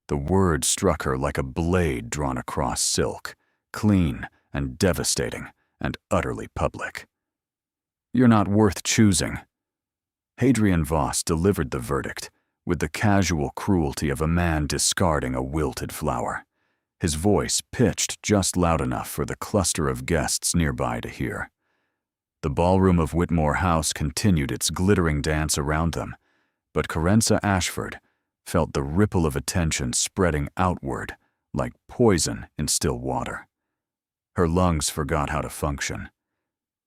The word struck her like a blade drawn across silk, clean and devastating and utterly public. "You're not worth choosing." Hadrian Voss delivered the verdict with the casual cruelty of a man discarding a wilted flower, his voice pitched just loud enough for the cluster of guests nearby to hear. The ballroom of Whitmore House continued its glittering dance around them, but Carenza Ashford felt the ripple of attention spreading outward like poison in still water. Her lungs forgot how to function.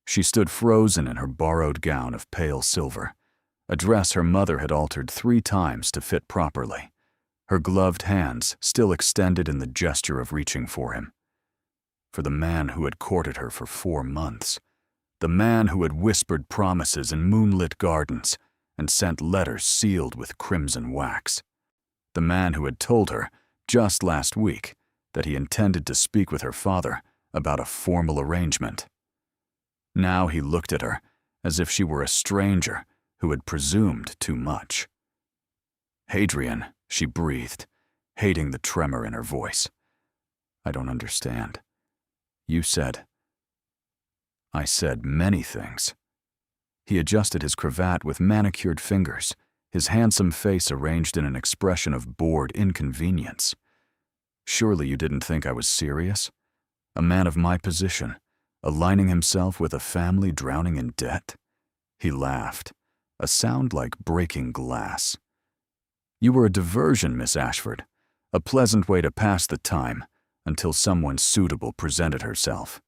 She stood frozen in her borrowed gown of pale silver, a dress her mother had altered 3 times to fit properly, her gloved hands still extended in the gesture of reaching for him. For the man who had courted her for 4 months, the man who had whispered promises in moonlit gardens and sent letters sealed with crimson wax. The man who had told her, just last week, that he intended to speak with her father about a formal arrangement. Now he looked at her as if she were a stranger who had presumed too much. "Hadrian," she breathed, hating the tremor in her voice. "I don't understand. You said—" "I said many things." He adjusted his cravat with manicured fingers, his handsome face arranged in an expression of bored inconvenience. "Surely you didn't think I was serious? A man of my position, aligning himself with a family drowning in debt?" He laughed, a sound like breaking glass. "You were a diversion, Miss Ashford, a pleasant way to pass the time until someone suitable presented herself."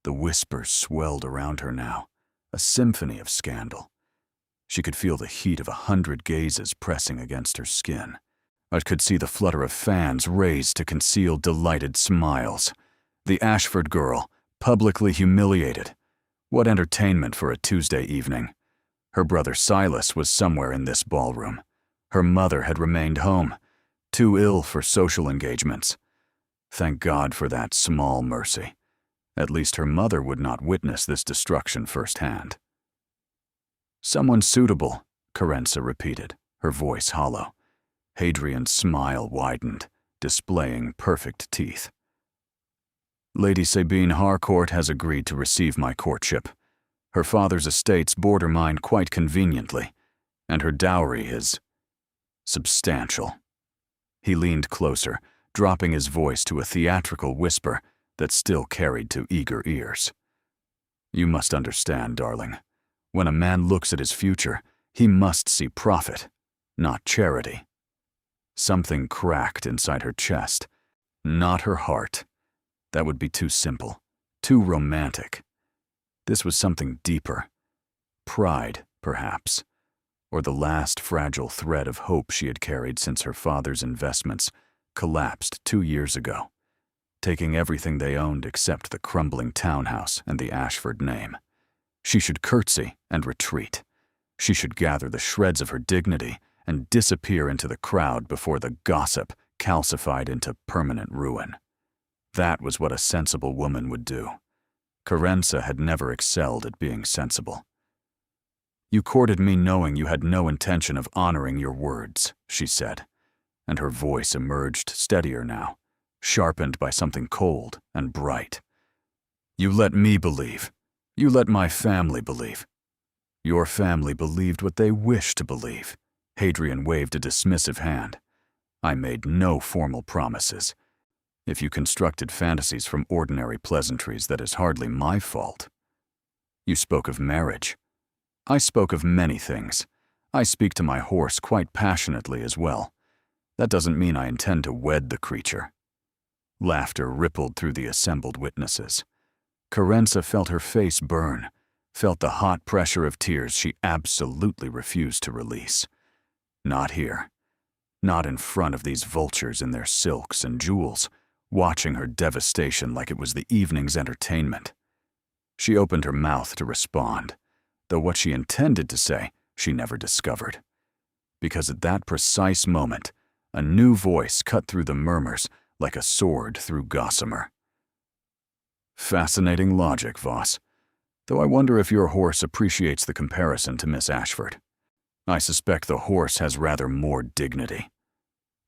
The whispers swelled around her now, a symphony of scandal. She could feel the heat of 100 gazes pressing against her skin. I could see the flutter of fans raised to conceal delighted smiles. The Ashford girl, publicly humiliated. What entertainment for a Tuesday evening. Her brother Silas was somewhere in this ballroom. Her mother had remained home, too ill for social engagements. Thank God for that small mercy. At least her mother would not witness this destruction firsthand. "Someone suitable," Carenza repeated, her voice hollow. Hadrian's smile widened, displaying perfect teeth. "Lady Sabine Harcourt has agreed to receive my courtship. Her father's estates border mine quite conveniently, and her dowry is substantial." He leaned closer, dropping his voice to a theatrical whisper that still carried to eager ears. "You must understand, darling. When a man looks at his future, he must see profit, not charity." Something cracked inside her chest, not her heart. That would be too simple, too romantic. This was something deeper. Pride, perhaps, or the last fragile thread of hope she had carried since her father's investments collapsed 2 years ago, taking everything they owned except the crumbling townhouse and the Ashford name. She should curtsy and retreat. She should gather the shreds of her dignity and disappear into the crowd before the gossip calcified into permanent ruin. That was what a sensible woman would do. Carenza had never excelled at being sensible. "You courted me knowing you had no intention of honoring your words," she said, and her voice emerged steadier now, sharpened by something cold and bright. "You let me believe. You let my family believe." "Your family believed what they wished to believe." Hadrian waved a dismissive hand. "I made no formal promises. If you constructed fantasies from ordinary pleasantries, that is hardly my fault. You spoke of marriage. I spoke of many things. I speak to my horse quite passionately as well. That doesn't mean I intend to wed the creature." Laughter rippled through the assembled witnesses. Carenza felt her face burn, felt the hot pressure of tears she absolutely refused to release. Not here. Not in front of these vultures in their silks and jewels, watching her devastation like it was the evening's entertainment. She opened her mouth to respond, though what she intended to say she never discovered. Because at that precise moment, a new voice cut through the murmurs like a sword through gossamer. "Fascinating logic, Voss. Though I wonder if your horse appreciates the comparison to Miss Ashford. I suspect the horse has rather more dignity."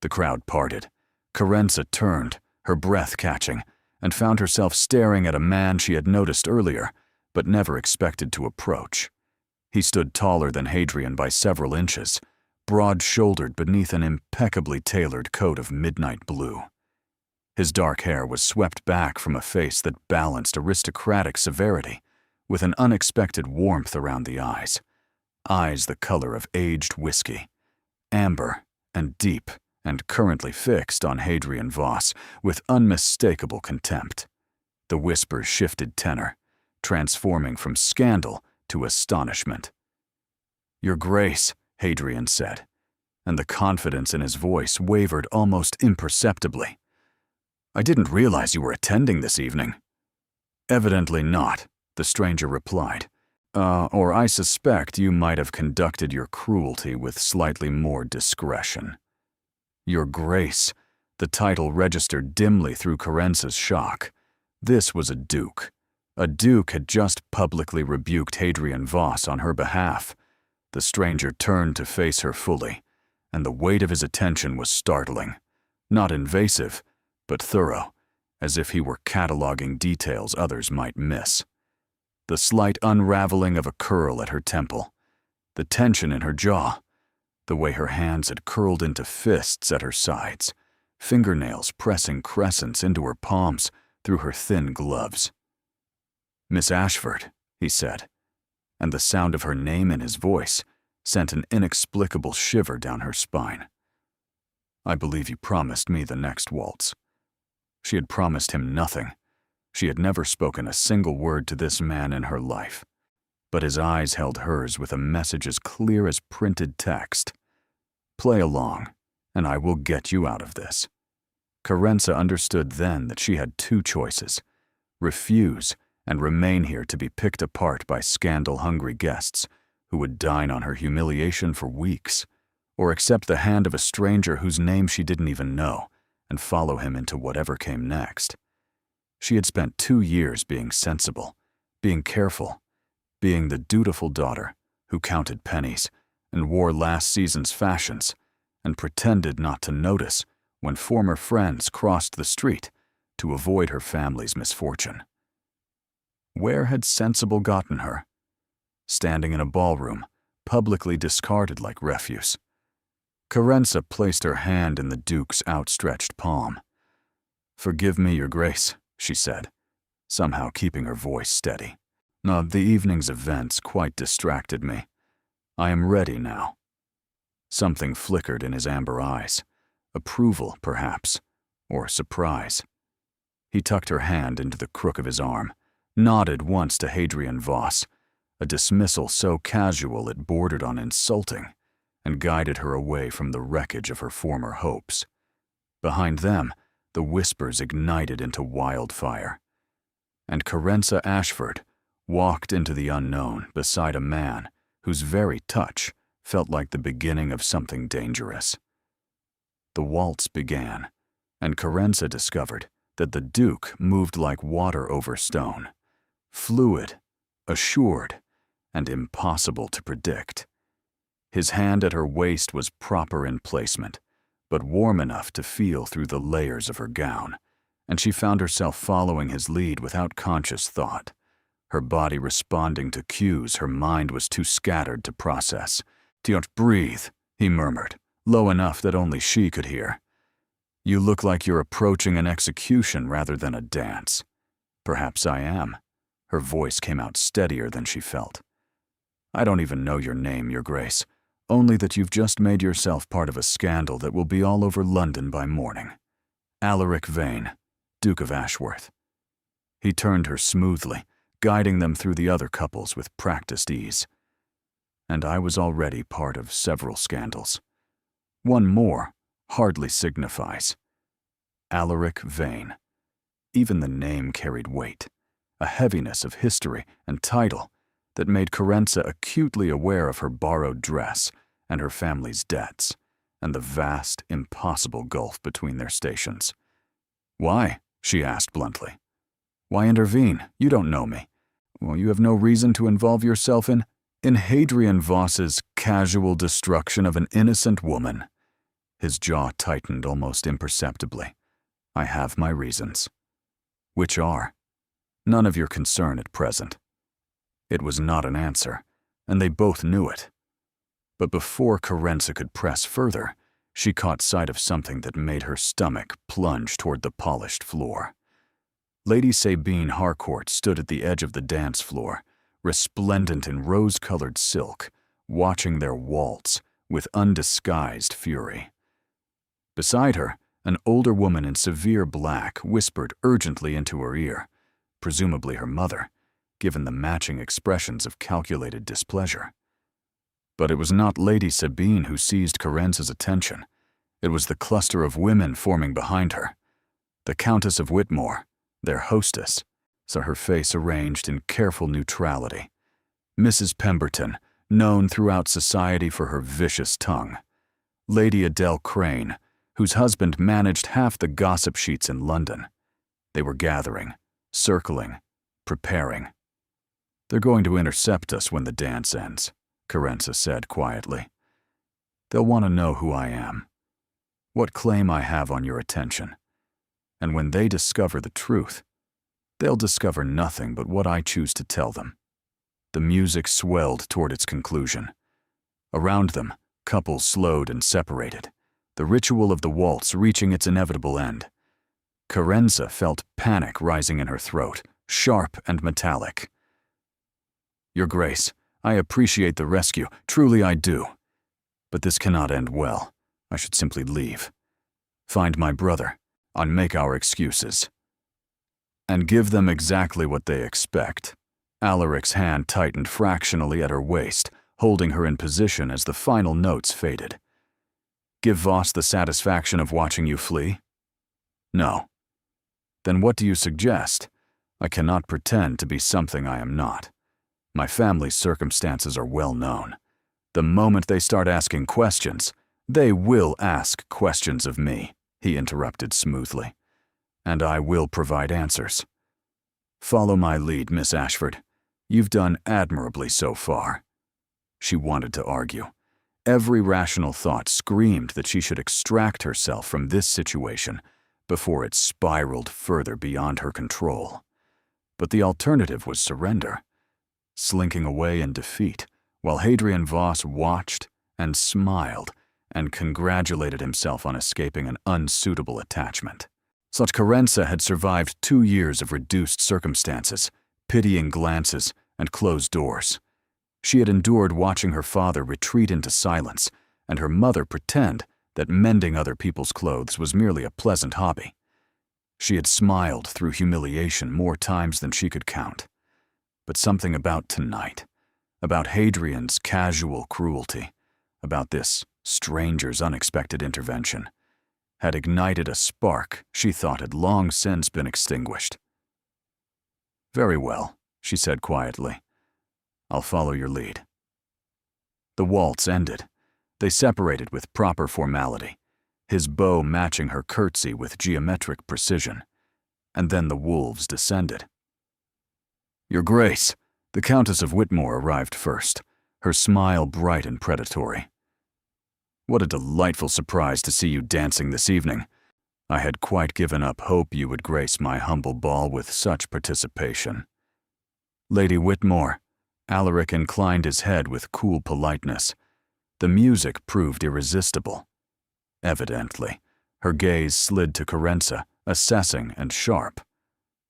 The crowd parted. Carenza turned, her breath catching, and found herself staring at a man she had noticed earlier, but never expected to approach. He stood taller than Hadrian by several inches, broad-shouldered beneath an impeccably tailored coat of midnight blue. His dark hair was swept back from a face that balanced aristocratic severity with an unexpected warmth around the eyes the color of aged whiskey, amber and deep and currently fixed on Hadrian Voss with unmistakable contempt. The whispers shifted tenor, transforming from scandal to astonishment. "Your Grace," Hadrian said, and the confidence in his voice wavered almost imperceptibly. "I didn't realize you were attending this evening." "Evidently not," the stranger replied. Or I suspect you might have conducted your cruelty with slightly more discretion." "Your Grace," the title registered dimly through Carenza's shock. This was a duke. A duke had just publicly rebuked Hadrian Voss on her behalf. The stranger turned to face her fully, and the weight of his attention was startling. Not invasive, but thorough, as if he were cataloging details others might miss. The slight unraveling of a curl at her temple, the tension in her jaw, the way her hands had curled into fists at her sides, fingernails pressing crescents into her palms through her thin gloves. "Miss Ashford," he said, and the sound of her name in his voice sent an inexplicable shiver down her spine. "I believe you promised me the next waltz." She had promised him nothing. She had never spoken a single word to this man in her life, but his eyes held hers with a message as clear as printed text. "Play along, and I will get you out of this." Carenza understood then that she had two choices: refuse and remain here to be picked apart by scandal-hungry guests who would dine on her humiliation for weeks, or accept the hand of a stranger whose name she didn't even know and follow him into whatever came next. She had spent 2 years being sensible, being careful, being the dutiful daughter who counted pennies and wore last season's fashions and pretended not to notice when former friends crossed the street to avoid her family's misfortune. Where had sensible gotten her? Standing in a ballroom, publicly discarded like refuse. Carenza placed her hand in the Duke's outstretched palm. "Forgive me, Your Grace," she said, somehow keeping her voice steady. "The evening's events quite distracted me. I am ready now." Something flickered in his amber eyes. Approval, perhaps, or surprise. He tucked her hand into the crook of his arm, nodded once to Hadrian Voss, a dismissal so casual it bordered on insulting, and guided her away from the wreckage of her former hopes. Behind them, the whispers ignited into wildfire, and Carenza Ashford walked into the unknown beside a man whose very touch felt like the beginning of something dangerous. The waltz began, and Carenza discovered that the Duke moved like water over stone, fluid, assured, and impossible to predict. His hand at her waist was proper in placement, but warm enough to feel through the layers of her gown, and she found herself following his lead without conscious thought, her body responding to cues her mind was too scattered to process. "Don't breathe," he murmured, low enough that only she could hear. "You look like you're approaching an execution rather than a dance." "Perhaps I am." Her voice came out steadier than she felt. "I don't even know your name, Your Grace. Only that you've just made yourself part of a scandal that will be all over London by morning. Alaric Vane, Duke of Ashworth." He turned her smoothly, guiding them through the other couples with practiced ease. "And I was already part of several scandals. One more hardly signifies. Alaric Vane." Even the name carried weight, a heaviness of history and title that made Carenza acutely aware of her borrowed dress and her family's debts, and the vast, impossible gulf between their stations. "Why?" she asked bluntly. "Why intervene? You don't know me. Well, you have no reason to involve yourself in Hadrian Voss's casual destruction of an innocent woman." His jaw tightened almost imperceptibly. I have my reasons. Which are? None of your concern at present. It was not an answer, and they both knew it. But before Carenza could press further, she caught sight of something that made her stomach plunge toward the polished floor. Lady Sabine Harcourt stood at the edge of the dance floor, resplendent in rose-colored silk, watching their waltz with undisguised fury. Beside her, an older woman in severe black whispered urgently into her ear, presumably her mother, given the matching expressions of calculated displeasure. But it was not Lady Sabine who seized Carenza's attention. It was the cluster of women forming behind her. The Countess of Whitmore, their hostess, saw her face arranged in careful neutrality. Mrs. Pemberton, known throughout society for her vicious tongue. Lady Adele Crane, whose husband managed half the gossip sheets in London. They were gathering, circling, preparing. They're going to intercept us when the dance ends, Carenza said quietly. They'll want to know who I am, what claim I have on your attention. And when they discover the truth, they'll discover nothing but what I choose to tell them. The music swelled toward its conclusion. Around them, couples slowed and separated, the ritual of the waltz reaching its inevitable end. Carenza felt panic rising in her throat, sharp and metallic. Your Grace, I appreciate the rescue, truly I do. But this cannot end well. I should simply leave. Find my brother, and make our excuses. And give them exactly what they expect. Alaric's hand tightened fractionally at her waist, holding her in position as the final notes faded. Give Voss the satisfaction of watching you flee? No. Then what do you suggest? I cannot pretend to be something I am not. My family's circumstances are well known. The moment they start asking questions, they will ask questions of me, he interrupted smoothly. And I will provide answers. Follow my lead, Miss Ashford. You've done admirably so far. She wanted to argue. Every rational thought screamed that she should extract herself from this situation before it spiraled further beyond her control. But the alternative was surrender, slinking away in defeat, while Hadrian Voss watched and smiled and congratulated himself on escaping an unsuitable attachment. Such Carenza had survived 2 years of reduced circumstances, pitying glances, and closed doors. She had endured watching her father retreat into silence and her mother pretend that mending other people's clothes was merely a pleasant hobby. She had smiled through humiliation more times than she could count. But something about tonight, about Hadrian's casual cruelty, about this stranger's unexpected intervention, had ignited a spark she thought had long since been extinguished. Very well, she said quietly. I'll follow your lead. The waltz ended. They separated with proper formality, his bow matching her curtsy with geometric precision. And then the wolves descended. Your Grace, the Countess of Whitmore arrived first, her smile bright and predatory. What a delightful surprise to see you dancing this evening. I had quite given up hope you would grace my humble ball with such participation. Lady Whitmore, Alaric inclined his head with cool politeness. The music proved irresistible. Evidently, her gaze slid to Carenza, assessing and sharp.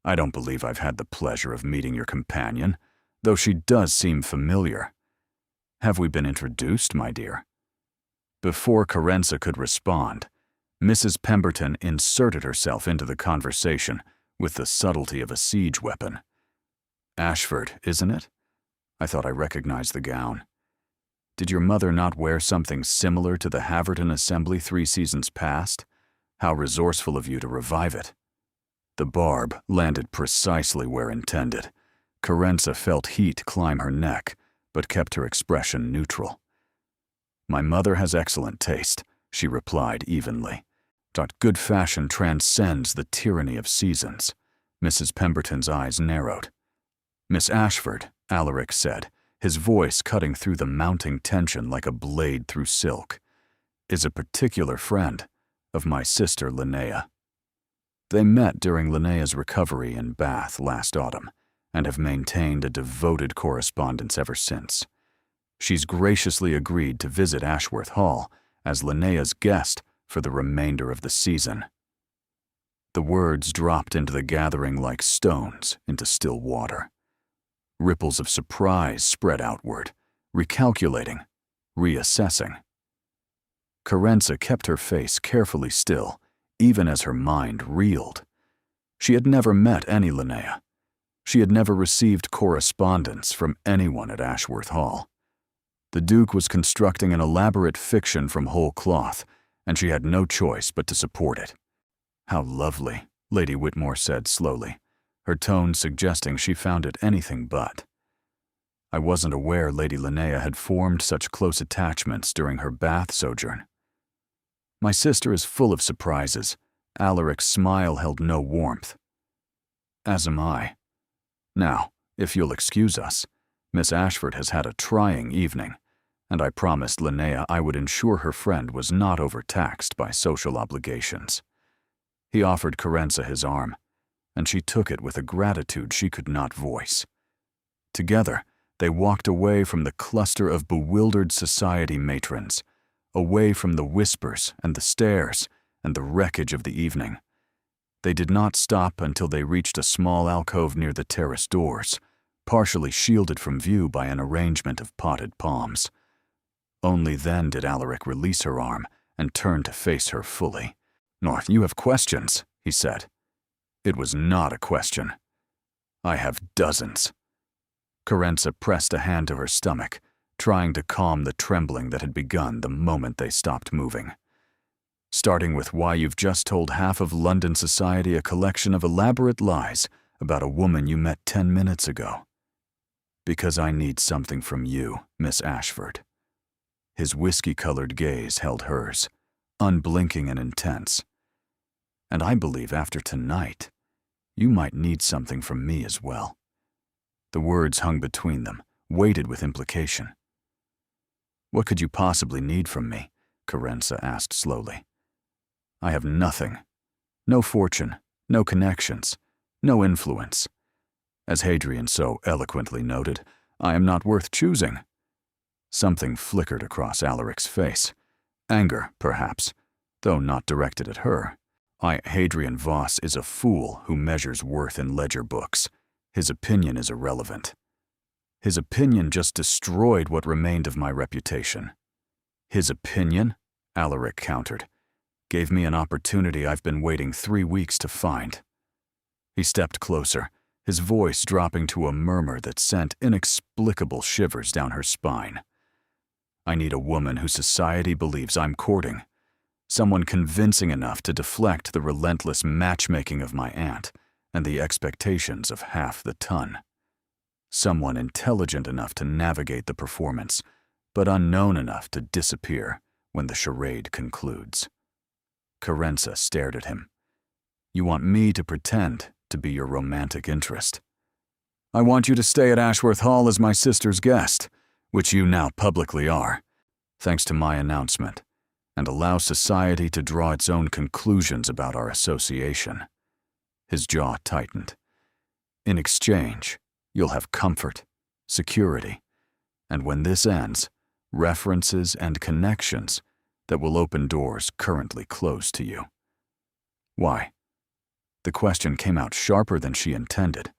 I don't believe I've had the pleasure of meeting your companion, though she does seem familiar. Have we been introduced, my dear? Before Carenza could respond, Mrs. Pemberton inserted herself into the conversation with the subtlety of a siege weapon. Ashford, isn't it? I thought I recognized the gown. Did your mother not wear something similar to the Haverton Assembly 3 seasons past? How resourceful of you to revive it. The barb landed precisely where intended. Carenza felt heat climb her neck, but kept her expression neutral. My mother has excellent taste, she replied evenly. But good fashion transcends the tyranny of seasons. Mrs. Pemberton's eyes narrowed. Miss Ashford, Alaric said, his voice cutting through the mounting tension like a blade through silk. is a particular friend of my sister Linnea. They met during Linnea's recovery in Bath last autumn and have maintained a devoted correspondence ever since. She's graciously agreed to visit Ashworth Hall as Linnea's guest for the remainder of the season. The words dropped into the gathering like stones into still water. Ripples of surprise spread outward, recalculating, reassessing. Carenza kept her face carefully still, even as her mind reeled. She had never met any Linnea. She had never received correspondence from anyone at Ashworth Hall. The Duke was constructing an elaborate fiction from whole cloth, and she had no choice but to support it. "How lovely," Lady Whitmore said slowly, her tone suggesting she found it anything but. "I wasn't aware Lady Linnea had formed such close attachments during her Bath sojourn." "My sister is full of surprises." Alaric's smile held no warmth. "As am I. Now, if you'll excuse us, Miss Ashford has had a trying evening, and I promised Linnea I would ensure her friend was not overtaxed by social obligations." He offered Carenza his arm, and she took it with a gratitude she could not voice. Together, they walked away from the cluster of bewildered society matrons, away from the whispers and the stares and the wreckage of the evening. They did not stop until they reached a small alcove near the terrace doors, partially shielded from view by an arrangement of potted palms. Only then did Alaric release her arm and turn to face her fully. "North, you have questions," he said. It was not a question. "I have dozens." Carenza pressed a hand to her stomach, trying to calm the trembling that had begun the moment they stopped moving. "Starting with why you've just told half of London society a collection of elaborate lies about a woman you met 10 minutes ago." "Because I need something from you, Miss Ashford." His whiskey-colored gaze held hers, unblinking and intense. "And I believe after tonight, you might need something from me as well." The words hung between them, weighted with implication. "What could you possibly need from me?" Carenza asked slowly. "I have nothing. No fortune, no connections, no influence. As Hadrian so eloquently noted, I am not worth choosing." Something flickered across Alaric's face. Anger, perhaps, though not directed at her. Hadrian Voss is a fool who measures worth in ledger books. His opinion is irrelevant. His opinion just destroyed what remained of my reputation. "His opinion," Alaric countered, "gave me an opportunity I've been waiting 3 weeks to find." He stepped closer, his voice dropping to a murmur that sent inexplicable shivers down her spine. "I need a woman who society believes I'm courting. Someone convincing enough to deflect the relentless matchmaking of my aunt and the expectations of half the ton. Someone intelligent enough to navigate the performance, but unknown enough to disappear when the charade concludes." Carenza stared at him. "You want me to pretend to be your romantic interest?" "I want you to stay at Ashworth Hall as my sister's guest, which you now publicly are, thanks to my announcement, and allow society to draw its own conclusions about our association." His jaw tightened. "In exchange, you'll have comfort, security, and when this ends, references and connections that will open doors currently closed to you." "Why?" The question came out sharper than she intended.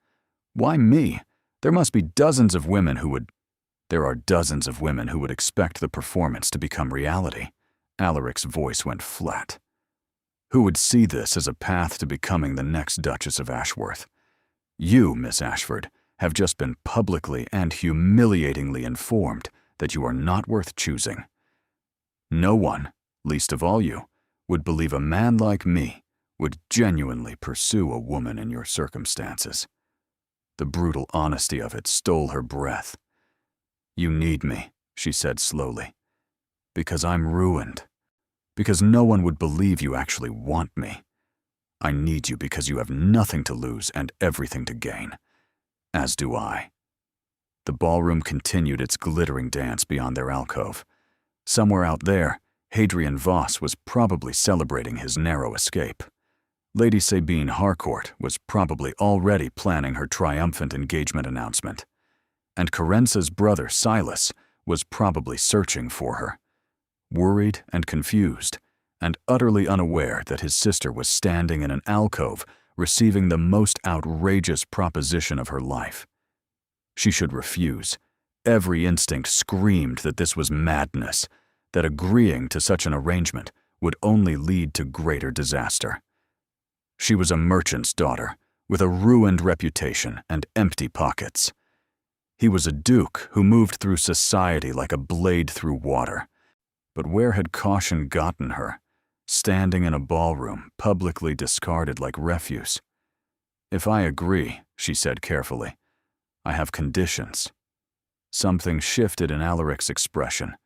"Why me? There must be dozens of women who would—" "There are dozens of women who would expect the performance to become reality." Alaric's voice went flat. "Who would see this as a path to becoming the next Duchess of Ashworth? You, Miss Ashford, have just been publicly and humiliatingly informed that you are not worth choosing. No one, least of all you, would believe a man like me would genuinely pursue a woman in your circumstances." The brutal honesty of it stole her breath. "You need me," she said slowly, "because I'm ruined. Because no one would believe you actually want me. I need you because you have nothing to lose and everything to gain. As do I." The ballroom continued its glittering dance beyond their alcove. Somewhere out there, Hadrian Voss was probably celebrating his narrow escape. Lady Sabine Harcourt was probably already planning her triumphant engagement announcement. And Carenza's brother Silas was probably searching for her, worried and confused, and utterly unaware that his sister was standing in an alcove receiving the most outrageous proposition of her life. She should refuse. Every instinct screamed that this was madness, that agreeing to such an arrangement would only lead to greater disaster. She was a merchant's daughter, with a ruined reputation and empty pockets. He was a duke who moved through society like a blade through water. But where had caution gotten her, standing in a ballroom, publicly discarded like refuse? "If I agree," she said carefully, "I have conditions." Something shifted in Alaric's expression.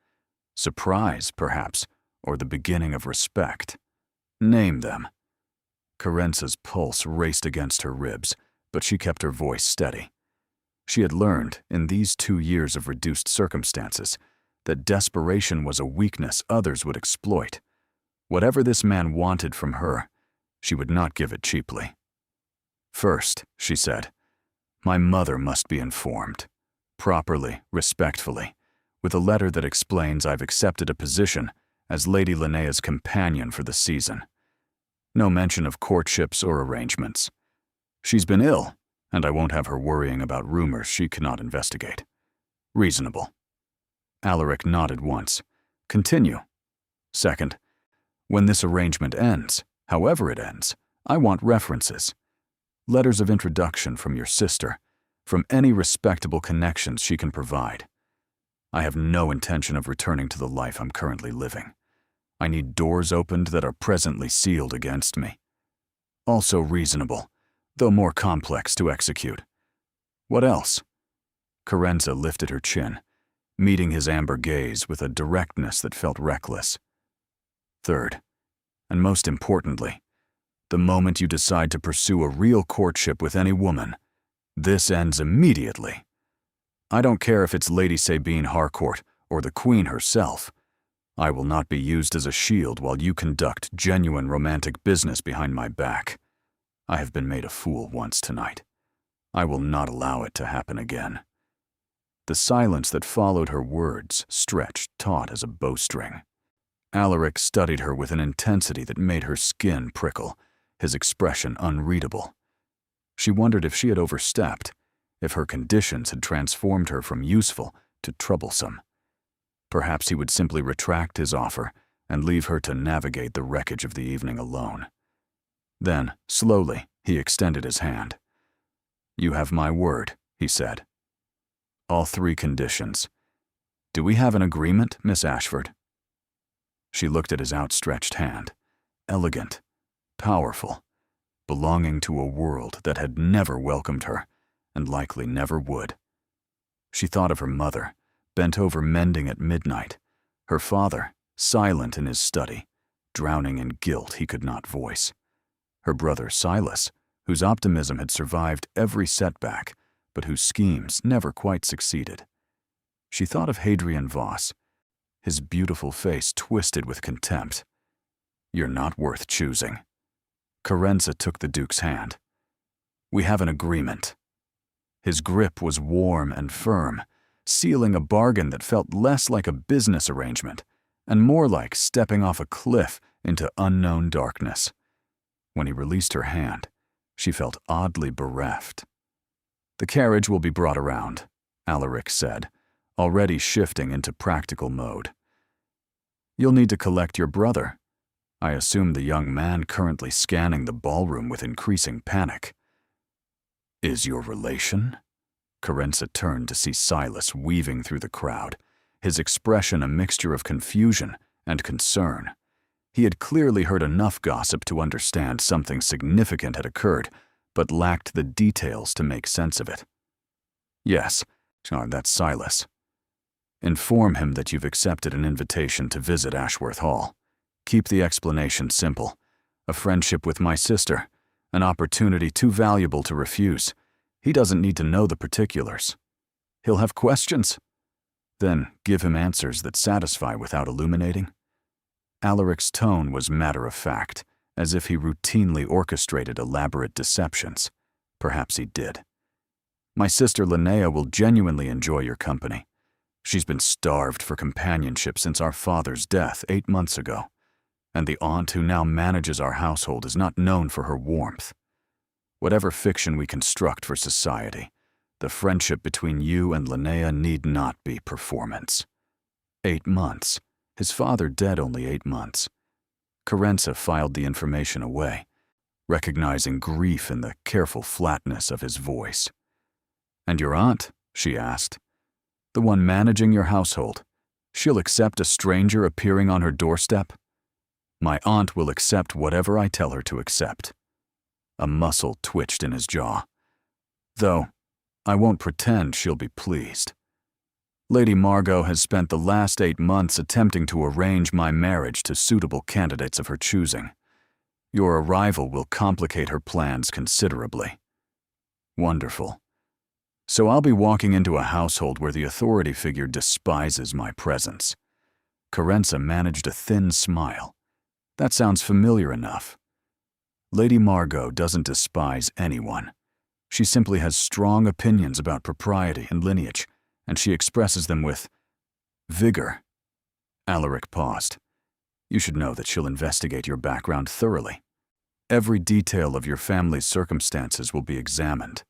Surprise, perhaps, or the beginning of respect. "Name them." Carenza's pulse raced against her ribs, but she kept her voice steady. She had learned, in these 2 years of reduced circumstances, that desperation was a weakness others would exploit. Whatever this man wanted from her, she would not give it cheaply. "First," she said, "my mother must be informed. Properly, respectfully, with a letter that explains I've accepted a position as Lady Linnea's companion for the season. No mention of courtships or arrangements. She's been ill, and I won't have her worrying about rumors she cannot investigate. Reasonable." Alaric nodded once. "Continue." "Second, when this arrangement ends, however it ends, I want references. Letters of introduction from your sister, from any respectable connections she can provide. I have no intention of returning to the life I'm currently living. I need doors opened that are presently sealed against me. Also reasonable, though more complex to execute. What else?" Carenza lifted her chin, meeting his amber gaze with a directness that felt reckless. "Third, and most importantly, the moment you decide to pursue a real courtship with any woman, this ends immediately. I don't care if it's Lady Sabine Harcourt or the Queen herself. I will not be used as a shield while you conduct genuine romantic business behind my back. I have been made a fool once tonight. I will not allow it to happen again." The silence that followed her words stretched taut as a bowstring. Alaric studied her with an intensity that made her skin prickle, his expression unreadable. She wondered if she had overstepped, if her conditions had transformed her from useful to troublesome. Perhaps he would simply retract his offer and leave her to navigate the wreckage of the evening alone. Then, slowly, he extended his hand. "You have my word," he said. "All 3 conditions. Do we have an agreement, Miss Ashford?" She looked at his outstretched hand, elegant, powerful, belonging to a world that had never welcomed her, and likely never would. She thought of her mother, bent over mending at midnight, her father, silent in his study, drowning in guilt he could not voice, her brother Silas, whose optimism had survived every setback, but whose schemes never quite succeeded. She thought of Hadrian Voss, his beautiful face twisted with contempt. "You're not worth choosing." Carenza took the Duke's hand. "We have an agreement." His grip was warm and firm, sealing a bargain that felt less like a business arrangement and more like stepping off a cliff into unknown darkness. When he released her hand, she felt oddly bereft. "The carriage will be brought around," Alaric said, already shifting into practical mode. "You'll need to collect your brother." I assume the young man currently scanning the ballroom with increasing panic. "Is your relation?" Carenza turned to see Silas weaving through the crowd, his expression a mixture of confusion and concern. He had clearly heard enough gossip to understand something significant had occurred, but lacked the details to make sense of it. "Yes, that's Silas. Inform him that you've accepted an invitation to visit Ashworth Hall. Keep the explanation simple. A friendship with my sister, an opportunity too valuable to refuse. He doesn't need to know the particulars. He'll have questions. Then give him answers that satisfy without illuminating. Alaric's tone was matter-of-fact, as if he routinely orchestrated elaborate deceptions. Perhaps he did. My sister Linnea will genuinely enjoy your company. She's been starved for companionship since our father's death 8 months ago, and the aunt who now manages our household is not known for her warmth. Whatever fiction we construct for society, the friendship between you and Linnea need not be performance. 8 months. His father dead only 8 months. Carenza filed the information away, recognizing grief in the careful flatness of his voice. "And your aunt?" she asked. "The one managing your household. She'll accept a stranger appearing on her doorstep?" "My aunt will accept whatever I tell her to accept." A muscle twitched in his jaw. "Though, I won't pretend she'll be pleased. Lady Margot has spent the last 8 months attempting to arrange my marriage to suitable candidates of her choosing. Your arrival will complicate her plans considerably." "Wonderful. So I'll be walking into a household where the authority figure despises my presence." Carenza managed a thin smile. "That sounds familiar enough. Lady Margot doesn't despise anyone. She simply has strong opinions about propriety and lineage, and she expresses them with vigor." Alaric paused. "You should know that she'll investigate your background thoroughly. Every detail of your family's circumstances will be examined.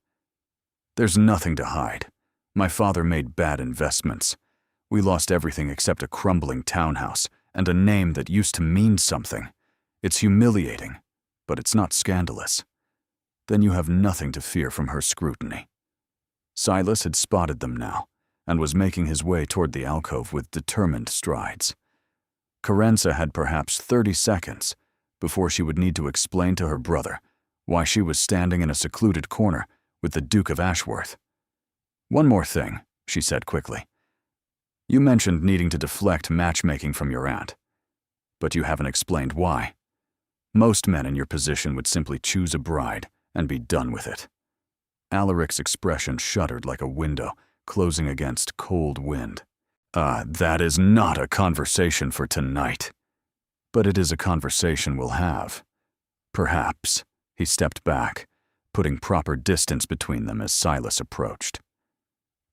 There's nothing to hide. My father made bad investments. We lost everything except a crumbling townhouse and a name that used to mean something. It's humiliating, but it's not scandalous. Then you have nothing to fear from her scrutiny." Silas had spotted them now, and was making his way toward the alcove with determined strides. Carenza had perhaps 30 seconds before she would need to explain to her brother why she was standing in a secluded corner with the Duke of Ashworth. "One more thing," she said quickly. "You mentioned needing to deflect matchmaking from your aunt, but you haven't explained why. Most men in your position would simply choose a bride and be done with it." Alaric's expression shuddered like a window closing against cold wind. That is not a conversation for tonight. But it is a conversation we'll have. Perhaps." He stepped back, putting proper distance between them as Silas approached.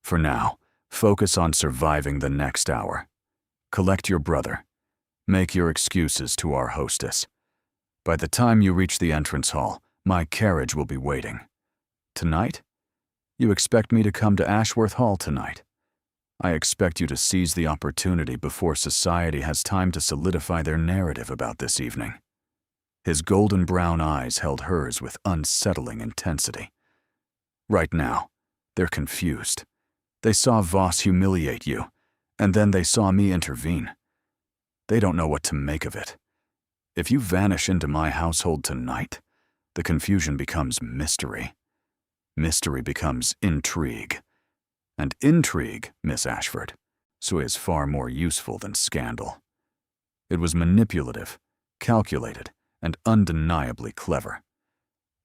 "For now, focus on surviving the next hour. Collect your brother. Make your excuses to our hostess. By the time you reach the entrance hall, my carriage will be waiting. Tonight? You expect me to come to Ashworth Hall tonight? I expect you to seize the opportunity before society has time to solidify their narrative about this evening." His golden brown eyes held hers with unsettling intensity. "Right now, they're confused. They saw Voss humiliate you, and then they saw me intervene. They don't know what to make of it. If you vanish into my household tonight, the confusion becomes mystery. Mystery becomes intrigue. And intrigue, Miss Ashford, so is far more useful than scandal." It was manipulative, calculated, and undeniably clever.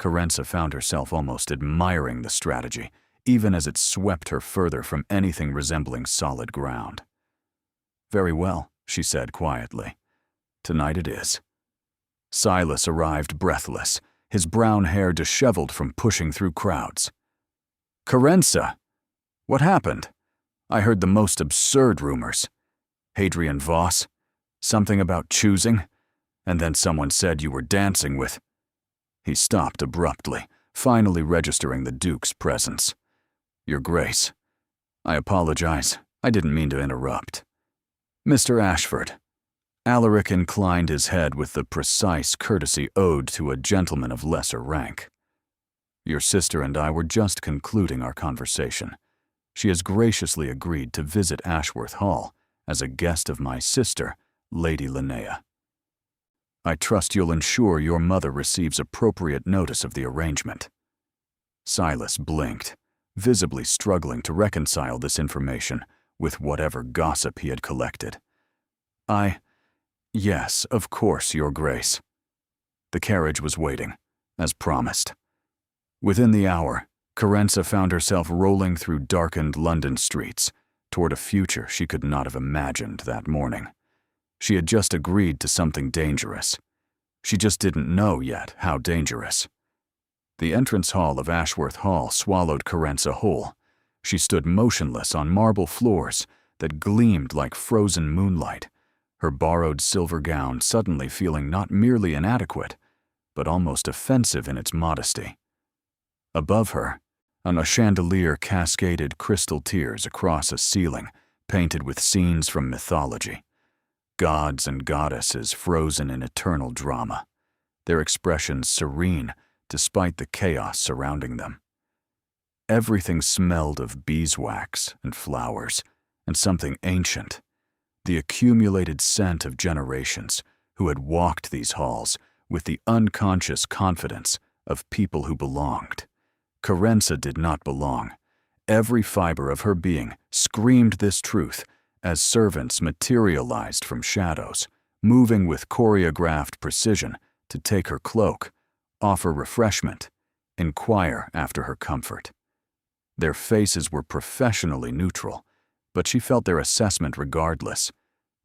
Carenza found herself almost admiring the strategy, even as it swept her further from anything resembling solid ground. "Very well," she said quietly. "Tonight it is." Silas arrived breathless, his brown hair disheveled from pushing through crowds. "Carenza! What happened? I heard the most absurd rumors. Hadrian Voss, something about choosing, and then someone said you were dancing with—" He stopped abruptly, finally registering the Duke's presence. "Your Grace, I apologize. I didn't mean to interrupt." "Mr. Ashford." Alaric inclined his head with the precise courtesy owed to a gentleman of lesser rank. "Your sister and I were just concluding our conversation. She has graciously agreed to visit Ashworth Hall as a guest of my sister, Lady Linnea. I trust you'll ensure your mother receives appropriate notice of the arrangement." Silas blinked, visibly struggling to reconcile this information with whatever gossip he had collected. Yes, of course, Your Grace." The carriage was waiting, as promised. Within the hour, Carenza found herself rolling through darkened London streets toward a future she could not have imagined that morning. She had just agreed to something dangerous. She just didn't know yet how dangerous. The entrance hall of Ashworth Hall swallowed Carenza whole. She stood motionless on marble floors that gleamed like frozen moonlight, her borrowed silver gown suddenly feeling not merely inadequate, but almost offensive in its modesty. Above her, on a chandelier cascaded crystal tiers across a ceiling painted with scenes from mythology. Gods and goddesses frozen in eternal drama, their expressions serene despite the chaos surrounding them. Everything smelled of beeswax and flowers and something ancient, the accumulated scent of generations who had walked these halls with the unconscious confidence of people who belonged. Carenza did not belong. Every fiber of her being screamed this truth as servants materialized from shadows, moving with choreographed precision to take her cloak, offer refreshment, inquire after her comfort. Their faces were professionally neutral, but she felt their assessment regardless.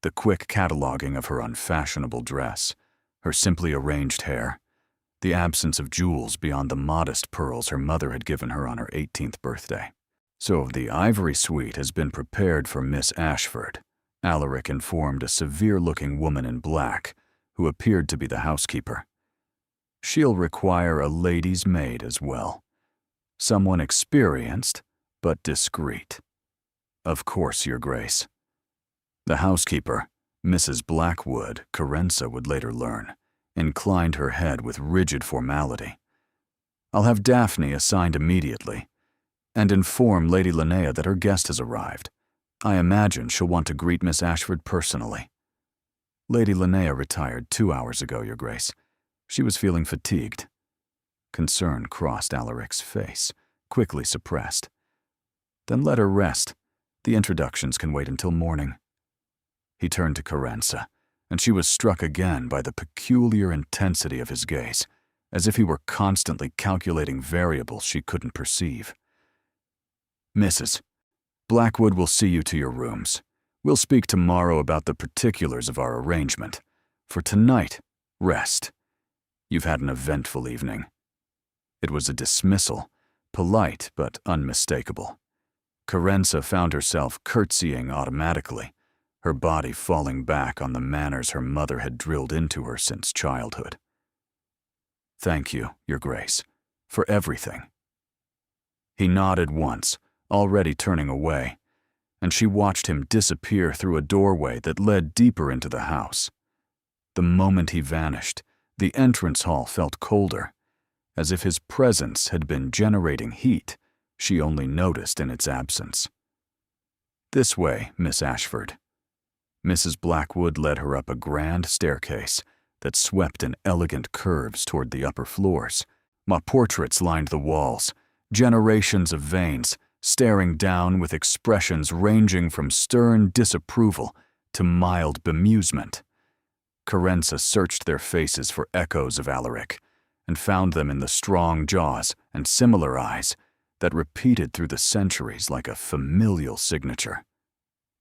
The quick cataloging of her unfashionable dress, her simply arranged hair, the absence of jewels beyond the modest pearls her mother had given her on her 18th birthday. "So the ivory suite has been prepared for Miss Ashford," Alaric informed a severe-looking woman in black, who appeared to be the housekeeper. "She'll require a lady's maid as well. Someone experienced, but discreet." "Of course, Your Grace." The housekeeper, Mrs. Blackwood, Carenza would later learn, inclined her head with rigid formality. "I'll have Daphne assigned immediately, and inform Lady Linnea that her guest has arrived. I imagine she'll want to greet Miss Ashford personally." "Lady Linnea retired 2 hours ago, Your Grace. She was feeling fatigued." Concern crossed Alaric's face, quickly suppressed. "Then let her rest. The introductions can wait until morning." He turned to Carenza, and she was struck again by the peculiar intensity of his gaze, as if he were constantly calculating variables she couldn't perceive. "Mrs. Blackwood will see you to your rooms. We'll speak tomorrow about the particulars of our arrangement. For tonight, rest. You've had an eventful evening." It was a dismissal, polite but unmistakable. Carenza found herself curtsying automatically, her body falling back on the manners her mother had drilled into her since childhood. "Thank you, Your Grace, for everything." He nodded once, already turning away, and she watched him disappear through a doorway that led deeper into the house. The moment he vanished, the entrance hall felt colder, as if his presence had been generating heat she only noticed in its absence. "This way, Miss Ashford." Mrs. Blackwood led her up a grand staircase that swept in elegant curves toward the upper floors. Portraits lined the walls, generations of veins staring down with expressions ranging from stern disapproval to mild bemusement. Carenza searched their faces for echoes of Alaric, and found them in the strong jaws and similar eyes that repeated through the centuries like a familial signature.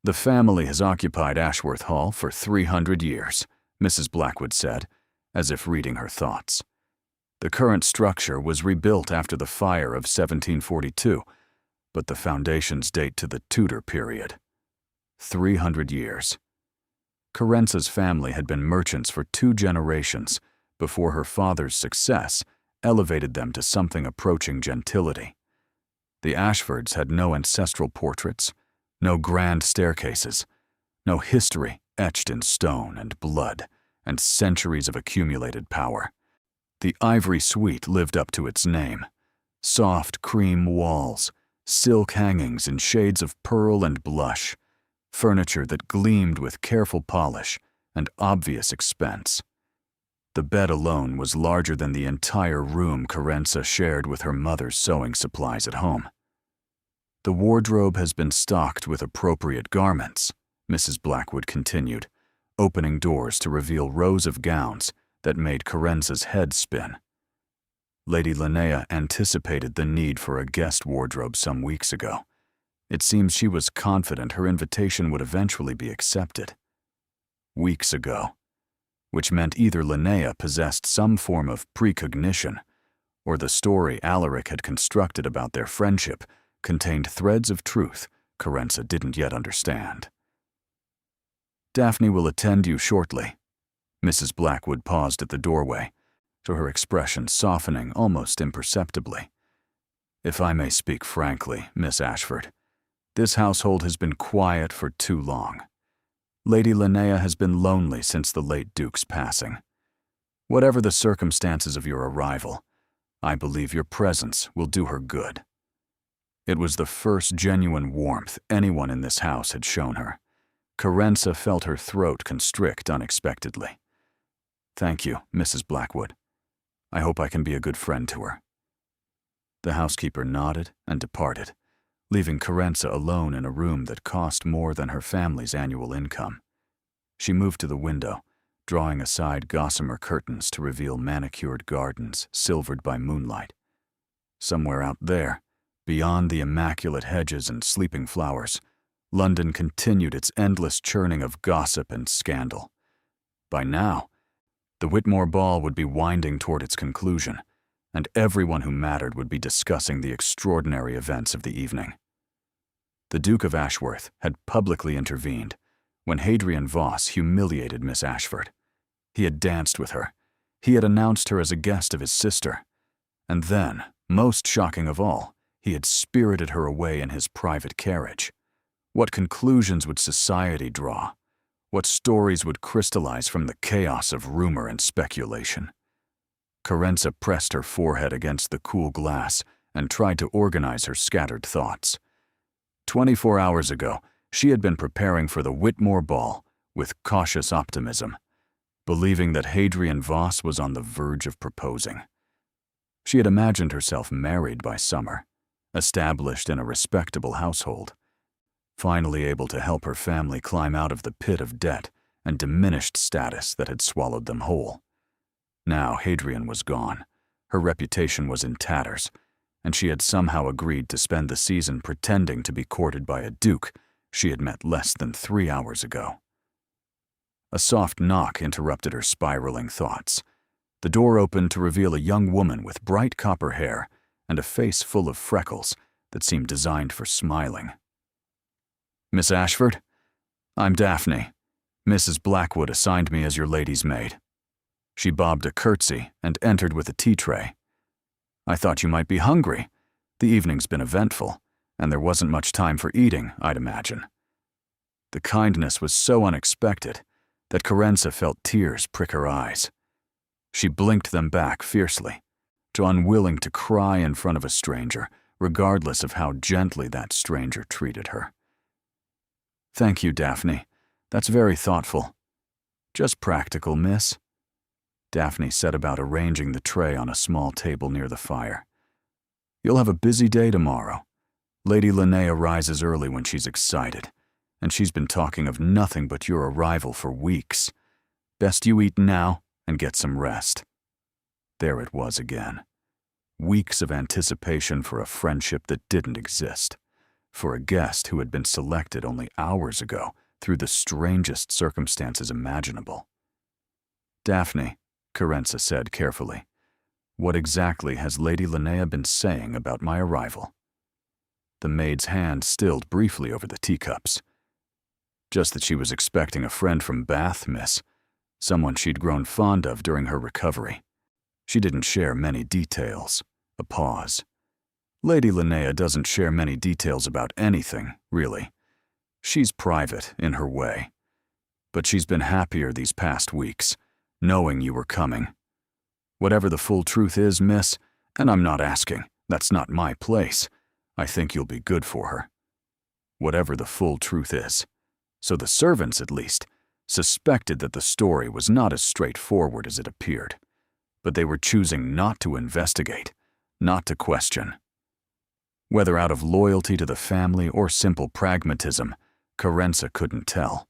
"The family has occupied Ashworth Hall for 300 years, Mrs. Blackwood said, as if reading her thoughts. "The current structure was rebuilt after the fire of 1742, but the foundations date to the Tudor period. 300 years. Carenza's family had been merchants for 2 generations before her father's success elevated them to something approaching gentility. The Ashfords had no ancestral portraits, no grand staircases, no history etched in stone and blood, and centuries of accumulated power. The ivory suite lived up to its name. Soft cream walls, silk hangings in shades of pearl and blush, furniture that gleamed with careful polish and obvious expense. The bed alone was larger than the entire room Carenza shared with her mother's sewing supplies at home. "The wardrobe has been stocked with appropriate garments," Mrs. Blackwood continued, opening doors to reveal rows of gowns that made Carenza's head spin. Lady Linnea anticipated the need for a guest wardrobe some weeks ago. It seems she was confident her invitation would eventually be accepted. weeks ago, which meant either Linnea possessed some form of precognition, or the story Alaric had constructed about their friendship contained threads of truth Carenza didn't yet understand. "Daphne will attend you shortly." Mrs. Blackwood paused at the doorway, to her expression softening almost imperceptibly. "If I may speak frankly, Miss Ashford, this household has been quiet for too long. Lady Linnea has been lonely since the late Duke's passing. Whatever the circumstances of your arrival, I believe your presence will do her good." It was the first genuine warmth anyone in this house had shown her. Carenza felt her throat constrict unexpectedly. "Thank you, Mrs. Blackwood. I hope I can be a good friend to her." The housekeeper nodded and departed, leaving Carenza alone in a room that cost more than her family's annual income. She moved to the window, drawing aside gossamer curtains to reveal manicured gardens silvered by moonlight. Somewhere out there, beyond the immaculate hedges and sleeping flowers, London continued its endless churning of gossip and scandal. By now, the Whitmore Ball would be winding toward its conclusion, and everyone who mattered would be discussing the extraordinary events of the evening. The Duke of Ashworth had publicly intervened when Hadrian Voss humiliated Miss Ashford. He had danced with her. He had announced her as a guest of his sister. And then, most shocking of all, he had spirited her away in his private carriage. What conclusions would society draw? What stories would crystallize from the chaos of rumor and speculation? Carenza pressed her forehead against the cool glass and tried to organize her scattered thoughts. 24 hours ago, she had been preparing for the Whitmore Ball with cautious optimism, believing that Hadrian Voss was on the verge of proposing. She had imagined herself married by summer, established in a respectable household, finally able to help her family climb out of the pit of debt and diminished status that had swallowed them whole. Now Hadrian was gone, her reputation was in tatters, and she had somehow agreed to spend the season pretending to be courted by a duke she had met less than 3 hours ago. A soft knock interrupted her spiraling thoughts. The door opened to reveal a young woman with bright copper hair and a face full of freckles that seemed designed for smiling. "Miss Ashford? I'm Daphne. Mrs. Blackwood assigned me as your lady's maid." She bobbed a curtsy and entered with a tea tray. "I thought you might be hungry. The evening's been eventful, and there wasn't much time for eating, I'd imagine." The kindness was so unexpected that Carenza felt tears prick her eyes. She blinked them back fiercely, too unwilling to cry in front of a stranger, regardless of how gently that stranger treated her. "Thank you, Daphne. That's very thoughtful." "Just practical, miss." Daphne set about arranging the tray on a small table near the fire. "You'll have a busy day tomorrow. Lady Linnea rises early when she's excited, and she's been talking of nothing but your arrival for weeks. Best you eat now and get some rest." There it was again. Weeks of anticipation for a friendship that didn't exist, for a guest who had been selected only hours ago through the strangest circumstances imaginable. "Daphne," Carenza said carefully, "what exactly has Lady Linnea been saying about my arrival?" The maid's hand stilled briefly over the teacups. "Just that she was expecting a friend from Bath, miss. Someone she'd grown fond of during her recovery. She didn't share many details." A pause. "Lady Linnea doesn't share many details about anything, really. She's private in her way. But she's been happier these past weeks, knowing you were coming. Whatever the full truth is, miss, and I'm not asking, that's not my place, I think you'll be good for her. Whatever the full truth is. So the servants, at least, suspected that the story was not as straightforward as it appeared. But they were choosing not to investigate, not to question. Whether out of loyalty to the family or simple pragmatism, Carenza couldn't tell.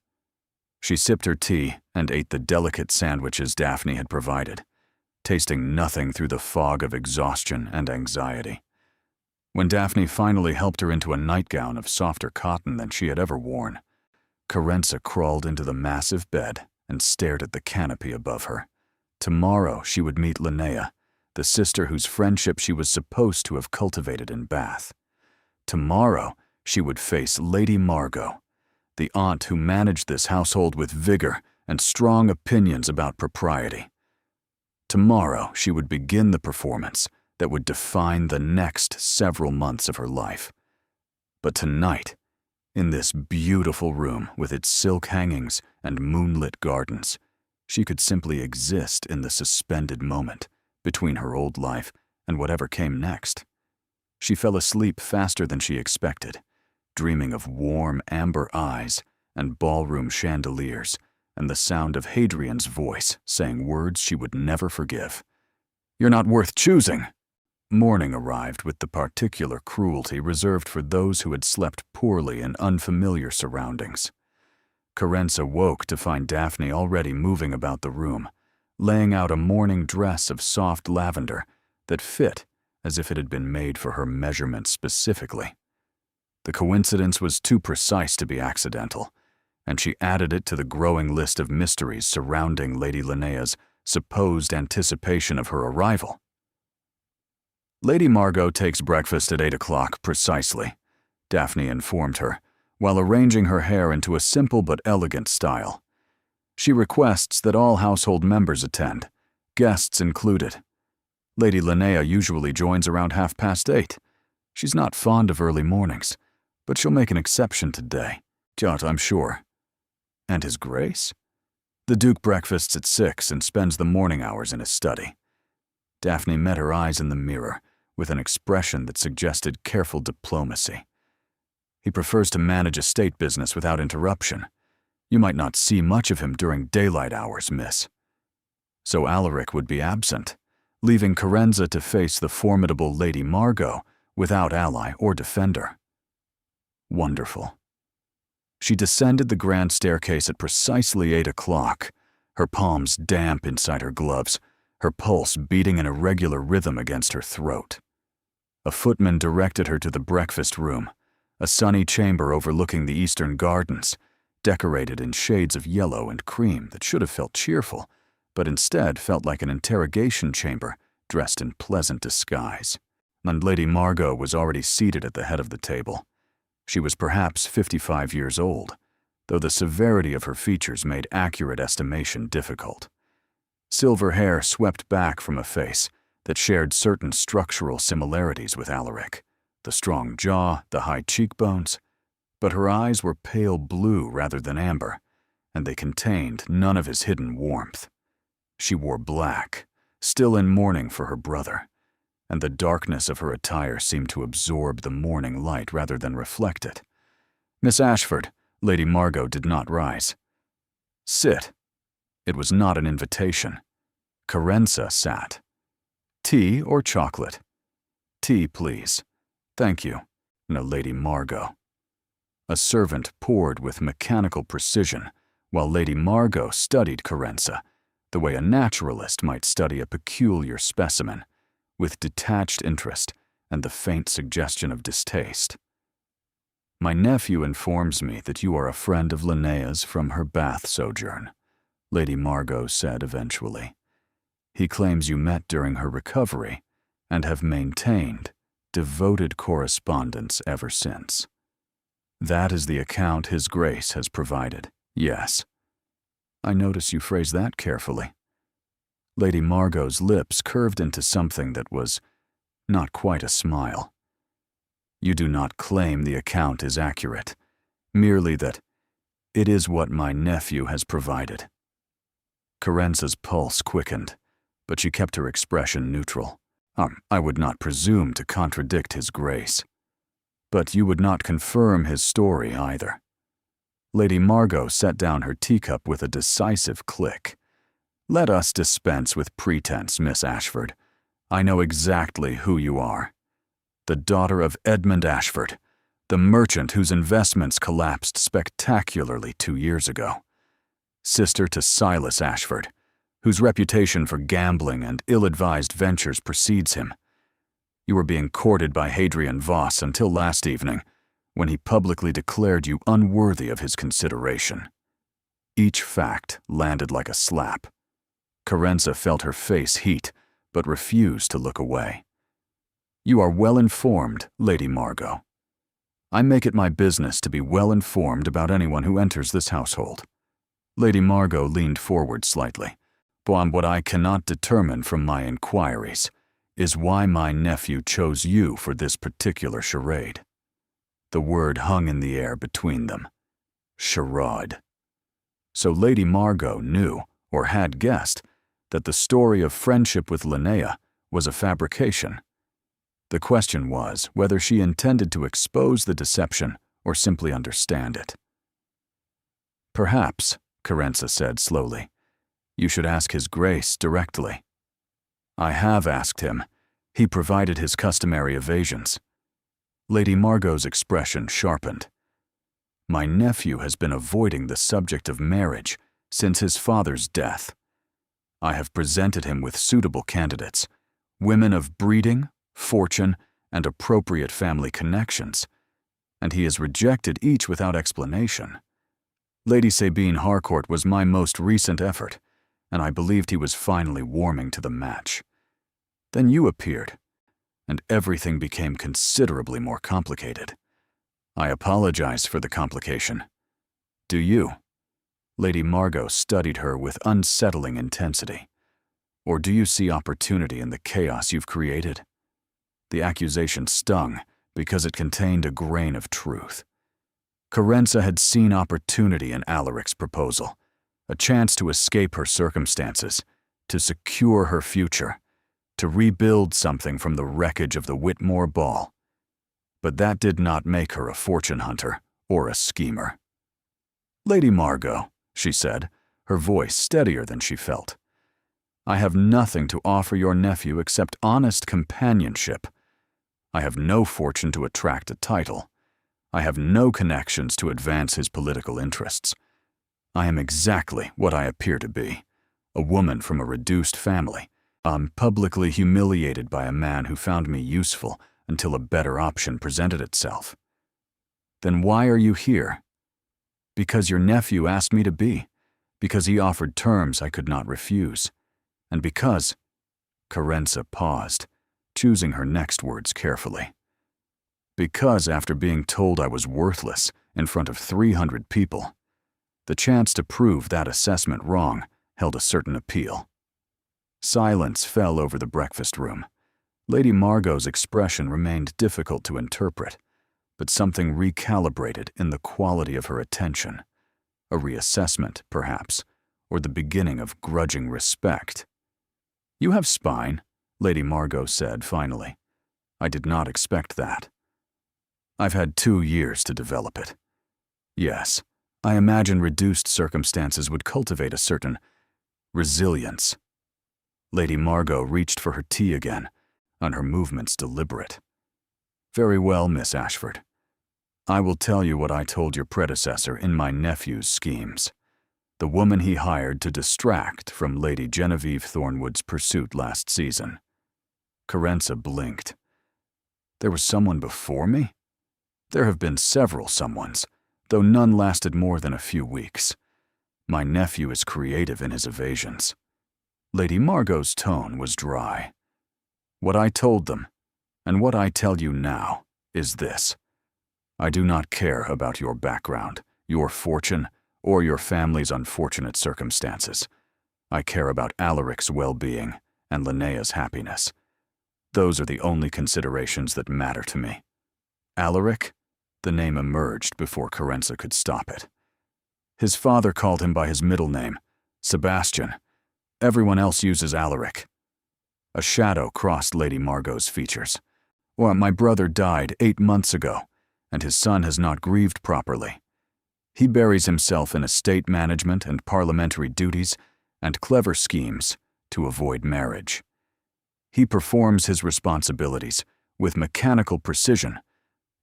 She sipped her tea and ate the delicate sandwiches Daphne had provided, tasting nothing through the fog of exhaustion and anxiety. When Daphne finally helped her into a nightgown of softer cotton than she had ever worn, Carenza crawled into the massive bed and stared at the canopy above her. Tomorrow she would meet Linnea, the sister whose friendship she was supposed to have cultivated in Bath. Tomorrow she would face Lady Margot, the aunt who managed this household with vigor and strong opinions about propriety. Tomorrow she would begin the performance that would define the next several months of her life. But tonight, in this beautiful room with its silk hangings and moonlit gardens, she could simply exist in the suspended moment between her old life and whatever came next. She fell asleep faster than she expected, dreaming of warm amber eyes and ballroom chandeliers and the sound of Hadrian's voice saying words she would never forgive. "You're not worth choosing." Morning arrived with the particular cruelty reserved for those who had slept poorly in unfamiliar surroundings. Carenza woke to find Daphne already moving about the room, laying out a morning dress of soft lavender that fit as if it had been made for her measurements specifically. The coincidence was too precise to be accidental, and she added it to the growing list of mysteries surrounding Lady Linnea's supposed anticipation of her arrival. "Lady Margot takes breakfast at 8 o'clock precisely," Daphne informed her, while arranging her hair into a simple but elegant style. "She requests that all household members attend, guests included. Lady Linnea usually joins around 8:30. She's not fond of early mornings, but she'll make an exception today, I'm sure." "And His Grace?" "The Duke breakfasts at 6 and spends the morning hours in his study." Daphne met her eyes in the mirror with an expression that suggested careful diplomacy. "He prefers to manage estate business without interruption. You might not see much of him during daylight hours, miss." So Alaric would be absent, leaving Carenza to face the formidable Lady Margot without ally or defender. Wonderful. She descended the grand staircase at precisely 8 o'clock, her palms damp inside her gloves, her pulse beating in a regular rhythm against her throat. A footman directed her to the breakfast room, a sunny chamber overlooking the eastern gardens, decorated in shades of yellow and cream that should have felt cheerful, but instead felt like an interrogation chamber dressed in pleasant disguise. And Lady Margot was already seated at the head of the table. She was perhaps 55 years old, though the severity of her features made accurate estimation difficult. Silver hair swept back from a face that shared certain structural similarities with Alaric, the strong jaw, the high cheekbones, but her eyes were pale blue rather than amber, and they contained none of his hidden warmth. She wore black, still in mourning for her brother, and the darkness of her attire seemed to absorb the morning light rather than reflect it. "Miss Ashford," Lady Margot did not rise. "Sit." It was not an invitation. Carenza sat. "Tea or chocolate?" "Tea, please." "Thank you." No, Lady Margot. A servant poured with mechanical precision, while Lady Margot studied Carenza, the way a naturalist might study a peculiar specimen, with detached interest and the faint suggestion of distaste. "My nephew informs me that you are a friend of Linnea's from her Bath sojourn," Lady Margot said eventually. "He claims you met during her recovery and have maintained devoted correspondence ever since." "That is the account His Grace has provided, yes." "I notice you phrase that carefully." Lady Margot's lips curved into something that was not quite a smile. "You do not claim the account is accurate, merely that it is what my nephew has provided." Carenza's pulse quickened, but she kept her expression neutral. "I would not presume to contradict His Grace. But you would not confirm his story either." Lady Margot set down her teacup with a decisive click. "Let us dispense with pretense, Miss Ashford. I know exactly who you are. The daughter of Edmund Ashford, the merchant whose investments collapsed spectacularly 2 years ago. Sister to Silas Ashford, whose reputation for gambling and ill-advised ventures precedes him. You were being courted by Hadrian Voss until last evening, when he publicly declared you unworthy of his consideration. Each fact landed like a slap. Carenza felt her face heat, but refused to look away. You are well informed, Lady Margot. I make it my business to be well informed about anyone who enters this household. Lady Margot leaned forward slightly. But what I cannot determine from my inquiries is why my nephew chose you for this particular charade. The word hung in the air between them. Charade. So Lady Margot knew, or had guessed, that the story of friendship with Linnea was a fabrication. The question was whether she intended to expose the deception or simply understand it. Perhaps, Carenza said slowly, you should ask His Grace directly. I have asked him. He provided his customary evasions. Lady Margot's expression sharpened. My nephew has been avoiding the subject of marriage since his father's death. I have presented him with suitable candidates, women of breeding, fortune, and appropriate family connections, and he has rejected each without explanation. Lady Sabine Harcourt was my most recent effort, and I believed he was finally warming to the match. Then you appeared, and everything became considerably more complicated. I apologize for the complication. Do you? Lady Margot studied her with unsettling intensity. Or do you see opportunity in the chaos you've created? The accusation stung because it contained a grain of truth. Carenza had seen opportunity in Alaric's proposal, a chance to escape her circumstances, to secure her future, to rebuild something from the wreckage of the Whitmore ball. But that did not make her a fortune hunter or a schemer. Lady Margot, she said, her voice steadier than she felt, I have nothing to offer your nephew except honest companionship. I have no fortune to attract a title. I have no connections to advance his political interests. I am exactly what I appear to be, a woman from a reduced family. I'm publicly humiliated by a man who found me useful until a better option presented itself. Then why are you here? Because your nephew asked me to be, because he offered terms I could not refuse, and because— Carenza paused, choosing her next words carefully. Because after being told I was worthless in front of 300 people, the chance to prove that assessment wrong held a certain appeal. Silence fell over the breakfast room. Lady Margot's expression remained difficult to interpret, but something recalibrated in the quality of her attention. A reassessment, perhaps, or the beginning of grudging respect. You have spine, Lady Margot said finally. I did not expect that. I've had 2 years to develop it. Yes, I imagine reduced circumstances would cultivate a certain resilience. Lady Margot reached for her tea again, on her movements deliberate. Very well, Miss Ashford. I will tell you what I told your predecessor in my nephew's schemes, the woman he hired to distract from Lady Genevieve Thornwood's pursuit last season. Carenza blinked. There was someone before me? There have been several someones, though none lasted more than a few weeks. My nephew is creative in his evasions. Lady Margot's tone was dry. What I told them, and what I tell you now, is this. I do not care about your background, your fortune, or your family's unfortunate circumstances. I care about Alaric's well-being and Linnea's happiness. Those are the only considerations that matter to me. Alaric? The name emerged before Carenza could stop it. His father called him by his middle name, Sebastian. Everyone else uses Alaric. A shadow crossed Lady Margot's features. Well, my brother died 8 months ago, and his son has not grieved properly. He buries himself in estate management and parliamentary duties and clever schemes to avoid marriage. He performs his responsibilities with mechanical precision,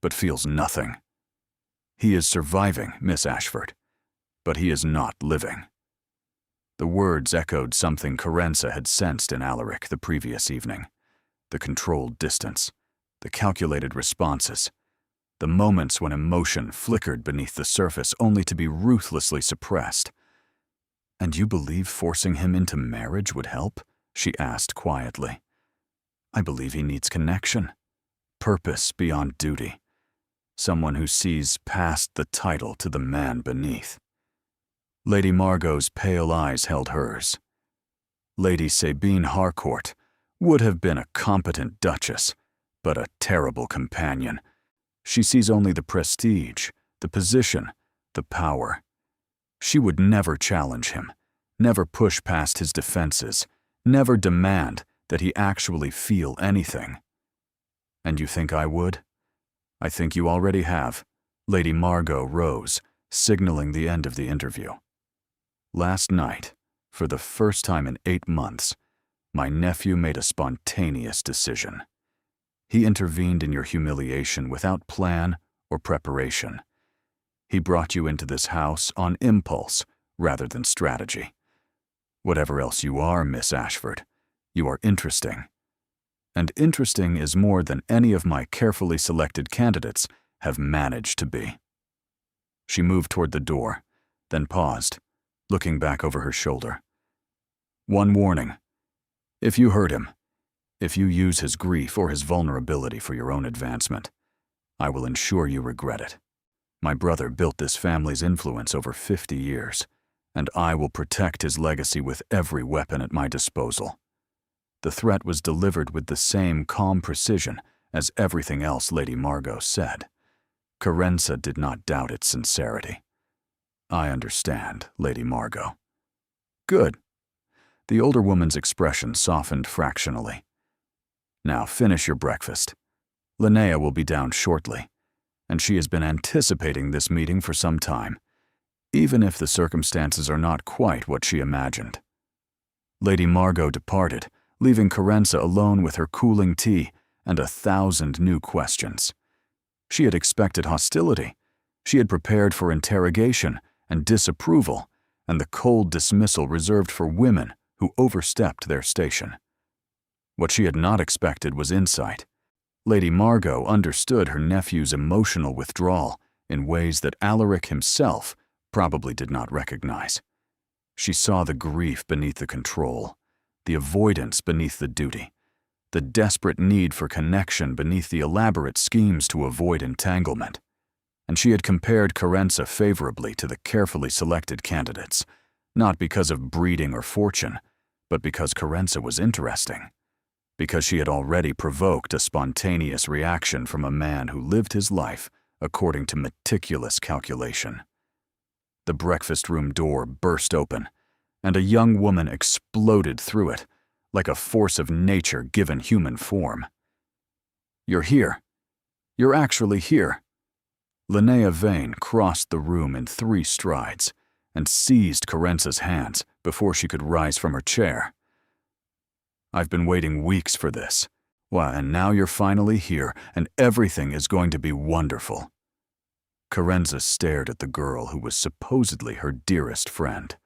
but feels nothing. He is surviving, Miss Ashford, but he is not living. The words echoed something Carenza had sensed in Alaric the previous evening. The controlled distance, the calculated responses, the moments when emotion flickered beneath the surface only to be ruthlessly suppressed. "And you believe forcing him into marriage would help?" she asked quietly. "I believe he needs connection, purpose beyond duty, someone who sees past the title to the man beneath." Lady Margot's pale eyes held hers. Lady Sabine Harcourt would have been a competent duchess, but a terrible companion. She sees only the prestige, the position, the power. She would never challenge him, never push past his defenses, never demand that he actually feel anything. "And you think I would?" "I think you already have." Lady Margot rose, signaling the end of the interview. "Last night, for the first time in 8 months, my nephew made a spontaneous decision. He intervened in your humiliation without plan or preparation. He brought you into this house on impulse rather than strategy. Whatever else you are, Miss Ashford, you are interesting. And interesting is more than any of my carefully selected candidates have managed to be." She moved toward the door, then paused, looking back over her shoulder. "One warning. If you hurt him, if you use his grief or his vulnerability for your own advancement, I will ensure you regret it. My brother built this family's influence over 50 years, and I will protect his legacy with every weapon at my disposal." The threat was delivered with the same calm precision as everything else Lady Margot said. Carenza did not doubt its sincerity. "I understand, Lady Margot." "Good." The older woman's expression softened fractionally. "Now finish your breakfast. Linnea will be down shortly, and she has been anticipating this meeting for some time, even if the circumstances are not quite what she imagined." Lady Margot departed, leaving Carenza alone with her cooling tea and 1,000 new questions. She had expected hostility. She had prepared for interrogation and disapproval, and the cold dismissal reserved for women who overstepped their station. What she had not expected was insight. Lady Margot understood her nephew's emotional withdrawal in ways that Alaric himself probably did not recognize. She saw the grief beneath the control, the avoidance beneath the duty, the desperate need for connection beneath the elaborate schemes to avoid entanglement. And she had compared Carenza favorably to the carefully selected candidates, not because of breeding or fortune, but because Carenza was interesting, because she had already provoked a spontaneous reaction from a man who lived his life according to meticulous calculation. The breakfast room door burst open, and a young woman exploded through it, like a force of nature given human form. "You're here. You're actually here." Linnea Vane crossed the room in 3 strides and seized Carenza's hands before she could rise from her chair. "I've been waiting weeks for this. Why, and now you're finally here, and everything is going to be wonderful." Carenza stared at the girl who was supposedly her dearest friend,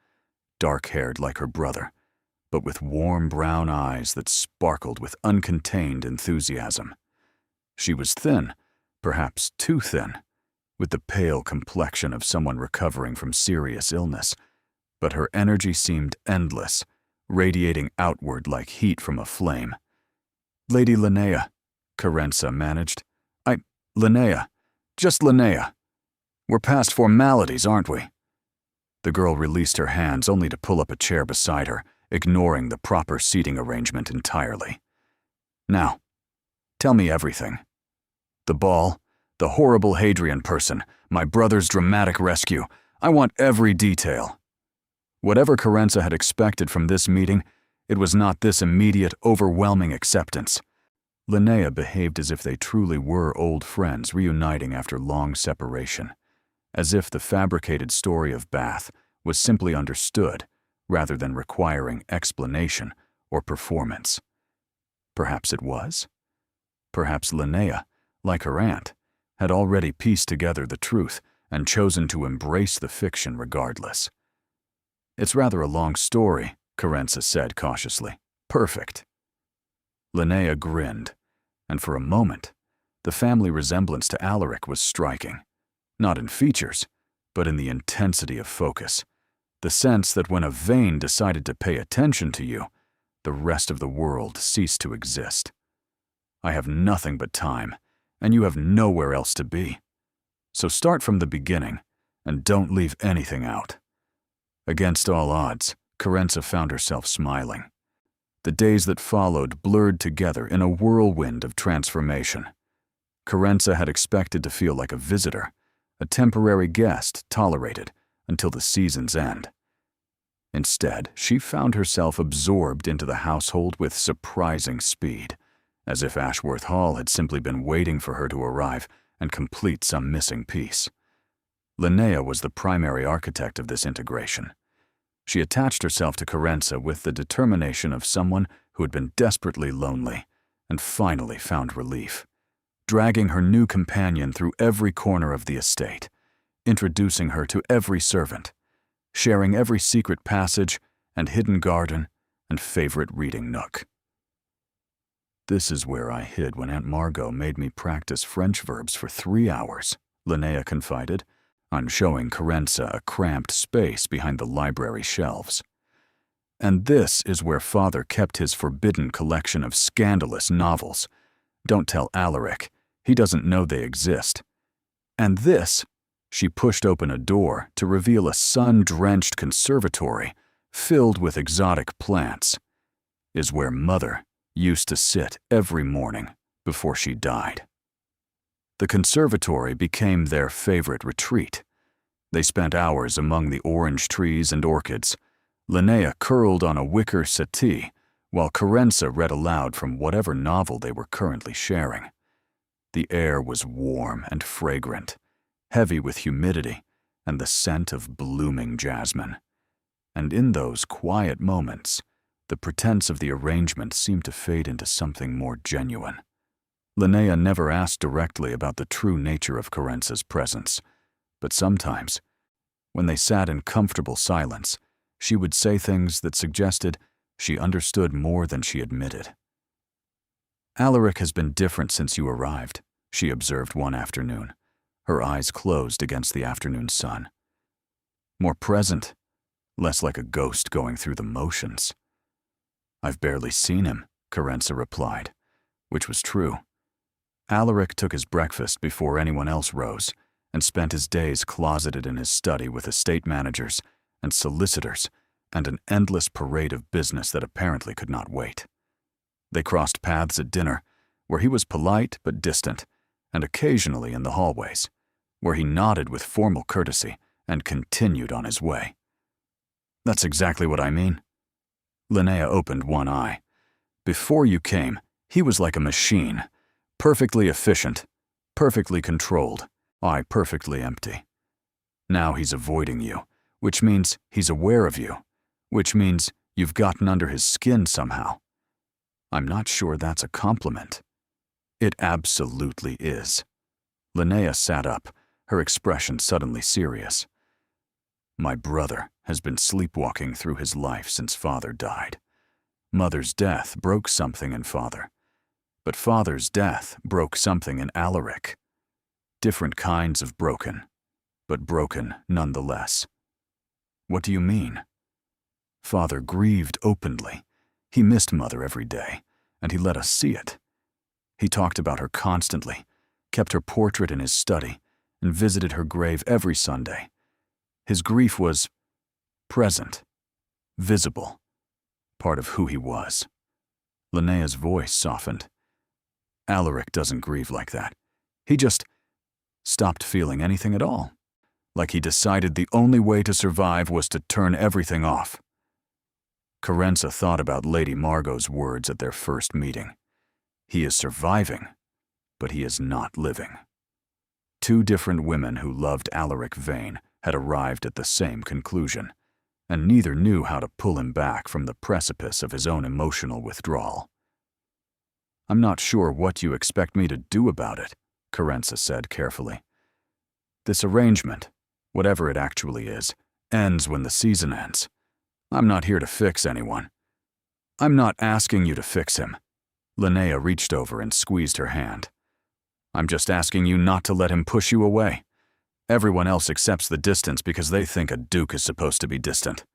dark-haired like her brother, but with warm brown eyes that sparkled with uncontained enthusiasm. She was thin, perhaps too thin, with the pale complexion of someone recovering from serious illness, but her energy seemed endless, radiating outward like heat from a flame. "Lady Linnea," Carenza managed. Linnea. Just Linnea. We're past formalities, aren't we?" The girl released her hands only to pull up a chair beside her, ignoring the proper seating arrangement entirely. "Now, tell me everything. The ball, the horrible Hadrian person, my brother's dramatic rescue. I want every detail." Whatever Carenza had expected from this meeting, it was not this immediate, overwhelming acceptance. Linnea behaved as if they truly were old friends reuniting after long separation, as if the fabricated story of Bath was simply understood rather than requiring explanation or performance. Perhaps it was. Perhaps Linnea, like her aunt, had already pieced together the truth and chosen to embrace the fiction regardless. "It's rather a long story," Carenza said cautiously. "Perfect." Linnea grinned, and for a moment, The family resemblance to Alaric was striking, not in features, but in the intensity of focus, the sense that when a Vane decided to pay attention to you, the rest of the world ceased to exist. I have nothing but time, and you have nowhere else to be. So start from the beginning, and don't leave anything out. Against all odds, Carenza found herself smiling. The days that followed blurred together in a whirlwind of transformation. Carenza had expected to feel like a visitor, a temporary guest tolerated until the season's end. Instead, she found herself absorbed into the household with surprising speed, as if Ashworth Hall had simply been waiting for her to arrive and complete some missing piece. Linnea was the primary architect of this integration. She attached herself to Carenza with the determination of someone who had been desperately lonely and finally found relief, dragging her new companion through every corner of the estate, introducing her to every servant, sharing every secret passage and hidden garden and favorite reading nook. "This is where I hid when Aunt Margot made me practice French verbs for 3 hours," Linnea confided. "I'm showing Carenza a cramped space behind the library shelves. And this is where Father kept his forbidden collection of scandalous novels. Don't tell Alaric, he doesn't know they exist. And this," she pushed open a door to reveal a sun-drenched conservatory filled with exotic plants, "is where Mother used to sit every morning before she died." The conservatory became their favorite retreat. They spent hours among the orange trees and orchids, Linnea curled on a wicker settee, while Carenza read aloud from whatever novel they were currently sharing. The air was warm and fragrant, heavy with humidity and the scent of blooming jasmine. And in those quiet moments, the pretense of the arrangement seemed to fade into something more genuine. Linnea never asked directly about the true nature of Carenza's presence, but sometimes, when they sat in comfortable silence, she would say things that suggested she understood more than she admitted. "Alaric has been different since you arrived," she observed one afternoon, her eyes closed against the afternoon sun. "More present, less like a ghost going through the motions." "I've barely seen him," Carenza replied, which was true. Alaric took his breakfast before anyone else rose and spent his days closeted in his study with estate managers and solicitors and an endless parade of business that apparently could not wait. They crossed paths at dinner, where he was polite but distant, and occasionally in the hallways, where he nodded with formal courtesy and continued on his way. "That's exactly what I mean." Linnea opened one eye. "Before you came, he was like a machine, perfectly efficient, perfectly controlled, perfectly empty. Now he's avoiding you, which means he's aware of you, which means you've gotten under his skin somehow. I'm not sure that's a compliment." "It absolutely is." Linnea sat up, her expression suddenly serious. "My brother has been sleepwalking through his life since Father died. Mother's death broke something in Father, but Father's death broke something in Alaric. Different kinds of broken, but broken nonetheless." "What do you mean?" "Father grieved openly. He missed Mother every day, and he let us see it. He talked about her constantly, kept her portrait in his study, and visited her grave every Sunday. His grief was present, visible, part of who he was." Linnea's voice softened. "Alaric doesn't grieve like that. He just stopped feeling anything at all. Like he decided the only way to survive was to turn everything off." Carenza thought about Lady Margot's words at their first meeting. He is surviving, but he is not living. Two different women who loved Alaric Vane had arrived at the same conclusion, and neither knew how to pull him back from the precipice of his own emotional withdrawal. "I'm not sure what you expect me to do about it," Carenza said carefully. "This arrangement, whatever it actually is, ends when the season ends. I'm not here to fix anyone." "I'm not asking you to fix him." Linnea reached over and squeezed her hand. I'm just asking you not to let him push you away. Everyone else accepts the distance because they think a duke is supposed to be distant.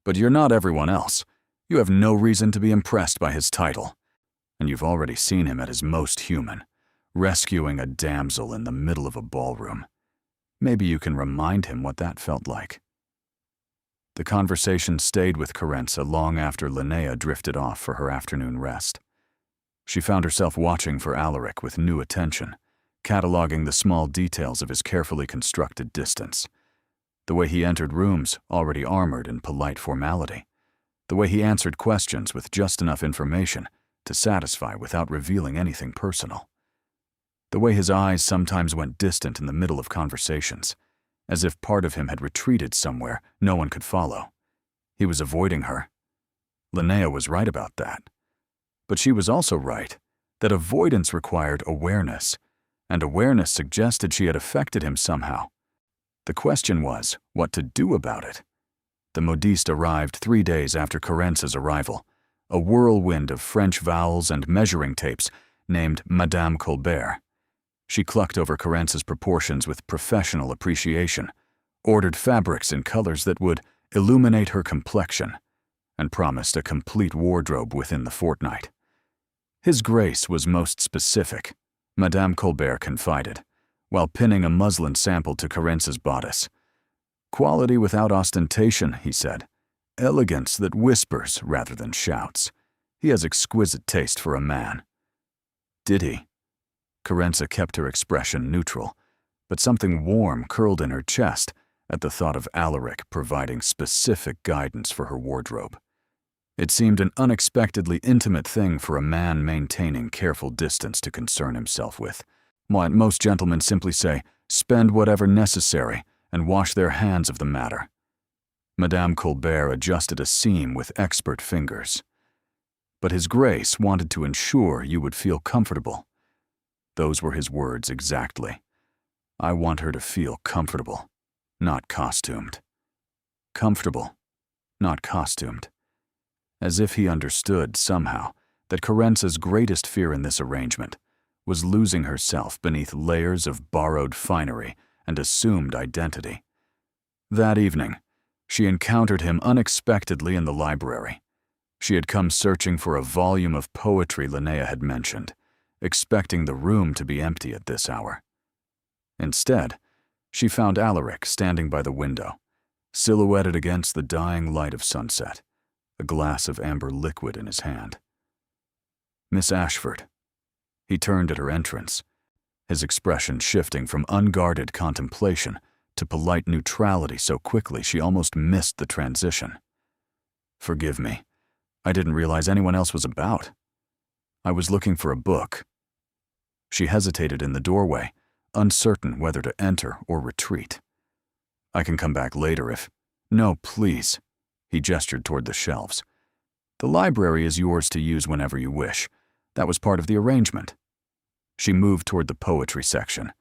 But you're not everyone else. You have no reason to be impressed by his title. And you've already seen him at his most human, rescuing a damsel in the middle of a ballroom. Maybe you can remind him what that felt like. The conversation stayed with Carenza long after Linnea drifted off for her afternoon rest. She found herself watching for Alaric with new attention, cataloging the small details of his carefully constructed distance. The way he entered rooms already armored in polite formality. The way he answered questions with just enough information to satisfy without revealing anything personal. The way his eyes sometimes went distant in the middle of conversations, as if part of him had retreated somewhere no one could follow. He was avoiding her. Linnea was right about that. But she was also right that avoidance required awareness, and awareness suggested she had affected him somehow. The question was what to do about it. The modiste arrived 3 days after Carenza's arrival, a whirlwind of French vowels and measuring tapes named Madame Colbert. She clucked over Carenza's proportions with professional appreciation, ordered fabrics in colors that would illuminate her complexion, and promised a complete wardrobe within the fortnight. His grace was most specific, Madame Colbert confided, while pinning a muslin sample to Carenza's bodice. Quality without ostentation, he said. Elegance that whispers rather than shouts. He has exquisite taste for a man. Did he? Carenza kept her expression neutral, but something warm curled in her chest at the thought of Alaric providing specific guidance for her wardrobe. It seemed an unexpectedly intimate thing for a man maintaining careful distance to concern himself with. Most gentlemen simply say, spend whatever necessary, and wash their hands of the matter. Madame Colbert adjusted a seam with expert fingers. But His Grace wanted to ensure you would feel comfortable. Those were his words exactly. I want her to feel comfortable, not costumed. Comfortable, not costumed. As if he understood, somehow, that Carenza's greatest fear in this arrangement was losing herself beneath layers of borrowed finery and assumed identity. That evening, she encountered him unexpectedly in the library. She had come searching for a volume of poetry Linnea had mentioned, expecting the room to be empty at this hour. Instead, she found Alaric standing by the window, silhouetted against the dying light of sunset, a glass of amber liquid in his hand. Miss Ashford. He turned at her entrance, his expression shifting from unguarded contemplation to polite neutrality so quickly she almost missed the transition. Forgive me. I didn't realize anyone else was about. I was looking for a book. She hesitated in the doorway, uncertain whether to enter or retreat. I can come back later if... No, please. He gestured toward the shelves. The library is yours to use whenever you wish. That was part of the arrangement. She moved toward the poetry section,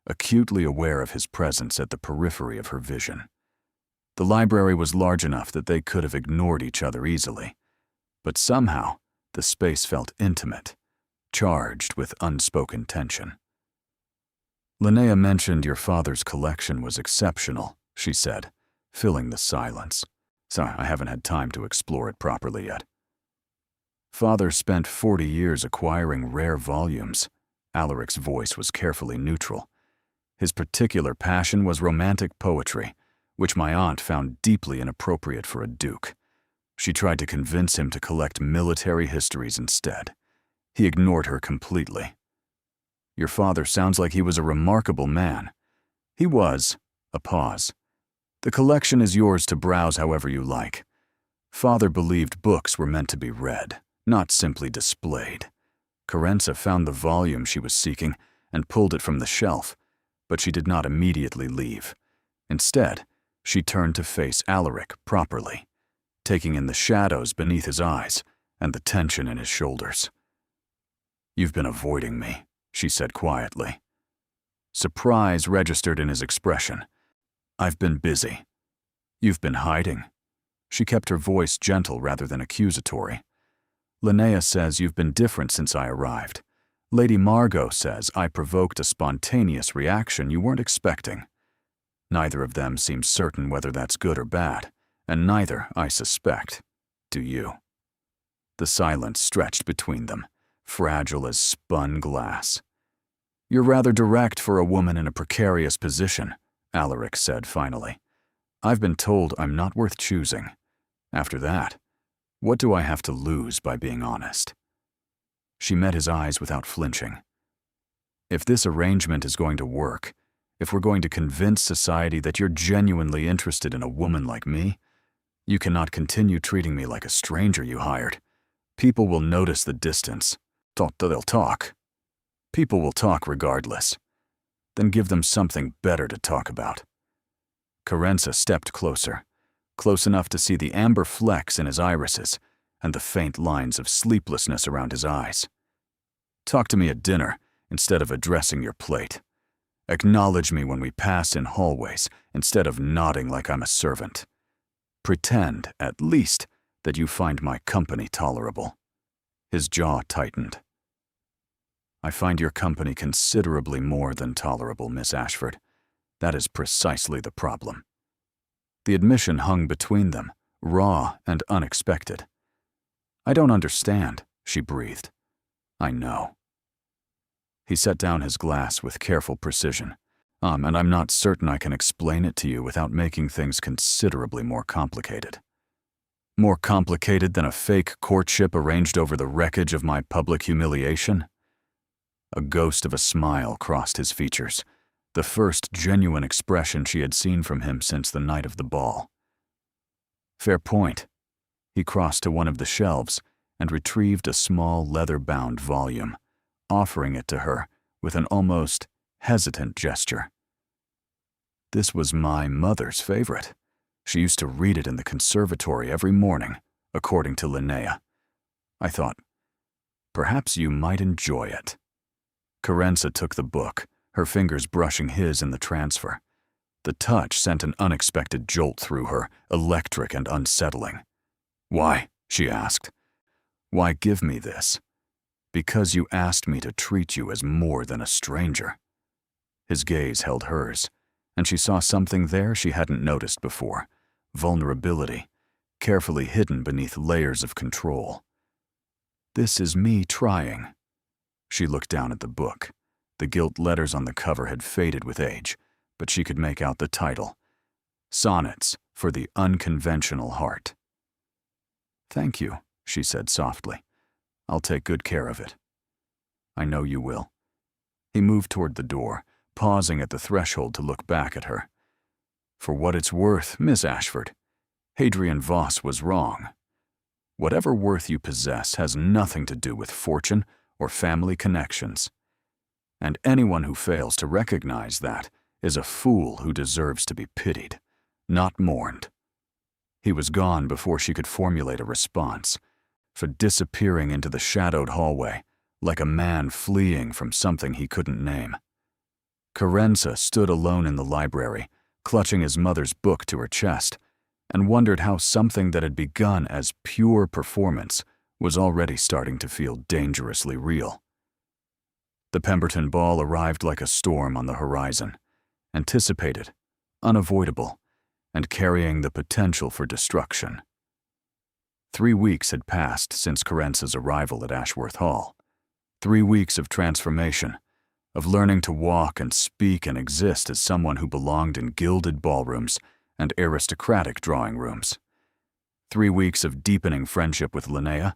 acutely aware of his presence at the periphery of her vision. The library was large enough that they could have ignored each other easily, but somehow the space felt intimate, charged with unspoken tension. Linnea mentioned your father's collection was exceptional, she said, filling the silence. So I haven't had time to explore it properly yet. Father spent 40 years acquiring rare volumes. Alaric's voice was carefully neutral. His particular passion was romantic poetry, which my aunt found deeply inappropriate for a duke. She tried to convince him to collect military histories instead. He ignored her completely. Your father sounds like he was a remarkable man. He was. A pause. The collection is yours to browse however you like. Father believed books were meant to be read, not simply displayed. Carenza found the volume she was seeking and pulled it from the shelf, but she did not immediately leave. Instead, she turned to face Alaric properly, taking in the shadows beneath his eyes and the tension in his shoulders. You've been avoiding me, she said quietly. Surprise registered in his expression. I've been busy. You've been hiding. She kept her voice gentle rather than accusatory. Linnea says you've been different since I arrived. Lady Margot says I provoked a spontaneous reaction you weren't expecting. Neither of them seems certain whether that's good or bad, and neither, I suspect, do you. The silence stretched between them, fragile as spun glass. You're rather direct for a woman in a precarious position, Alaric said finally. I've been told I'm not worth choosing. After that, what do I have to lose by being honest? She met his eyes without flinching. If this arrangement is going to work, if we're going to convince society that you're genuinely interested in a woman like me, you cannot continue treating me like a stranger you hired. People will notice the distance. They'll talk. People will talk regardless. Then give them something better to talk about. Carenza stepped closer, close enough to see the amber flecks in his irises and the faint lines of sleeplessness around his eyes. Talk to me at dinner instead of addressing your plate. Acknowledge me when we pass in hallways instead of nodding like I'm a servant. Pretend, at least, that you find my company tolerable. His jaw tightened. I find your company considerably more than tolerable, Miss Ashford. That is precisely the problem. The admission hung between them, raw and unexpected. I don't understand, she breathed. I know. He set down his glass with careful precision. And I'm not certain I can explain it to you without making things considerably more complicated. More complicated than a fake courtship arranged over the wreckage of my public humiliation? A ghost of a smile crossed his features, the first genuine expression she had seen from him since the night of the ball. Fair point. He crossed to one of the shelves and retrieved a small leather-bound volume, offering it to her with an almost hesitant gesture. This was my mother's favorite. She used to read it in the conservatory every morning, according to Linnea. I thought, perhaps you might enjoy it. Carenza took the book, her fingers brushing his in the transfer. The touch sent an unexpected jolt through her, electric and unsettling. Why? She asked. Why give me this? Because you asked me to treat you as more than a stranger. His gaze held hers, and she saw something there she hadn't noticed before. Vulnerability, carefully hidden beneath layers of control. This is me trying. She looked down at the book. The gilt letters on the cover had faded with age, but she could make out the title, Sonnets for the Unconventional Heart. Thank you, she said softly. I'll take good care of it. I know you will. He moved toward the door, pausing at the threshold to look back at her. For what it's worth, Miss Ashford, Hadrian Voss was wrong. Whatever worth you possess has nothing to do with fortune or family connections. And anyone who fails to recognize that is a fool who deserves to be pitied, not mourned. He was gone before she could formulate a response, for disappearing into the shadowed hallway, like a man fleeing from something he couldn't name. Carenza stood alone in the library, clutching his mother's book to her chest, and wondered how something that had begun as pure performance was already starting to feel dangerously real. The Pemberton ball arrived like a storm on the horizon, anticipated, unavoidable, and carrying the potential for destruction. 3 weeks had passed since Carenza's arrival at Ashworth Hall. 3 weeks of transformation, of learning to walk and speak and exist as someone who belonged in gilded ballrooms and aristocratic drawing rooms. 3 weeks of deepening friendship with Linnea,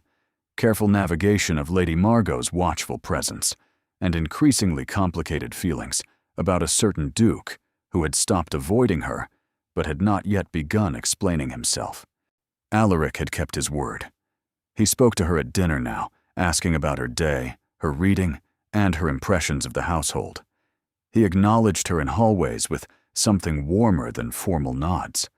careful navigation of Lady Margot's watchful presence, and increasingly complicated feelings about a certain duke who had stopped avoiding her but had not yet begun explaining himself. Alaric had kept his word. He spoke to her at dinner now, asking about her day, her reading, and her impressions of the household. He acknowledged her in hallways with something warmer than formal nods.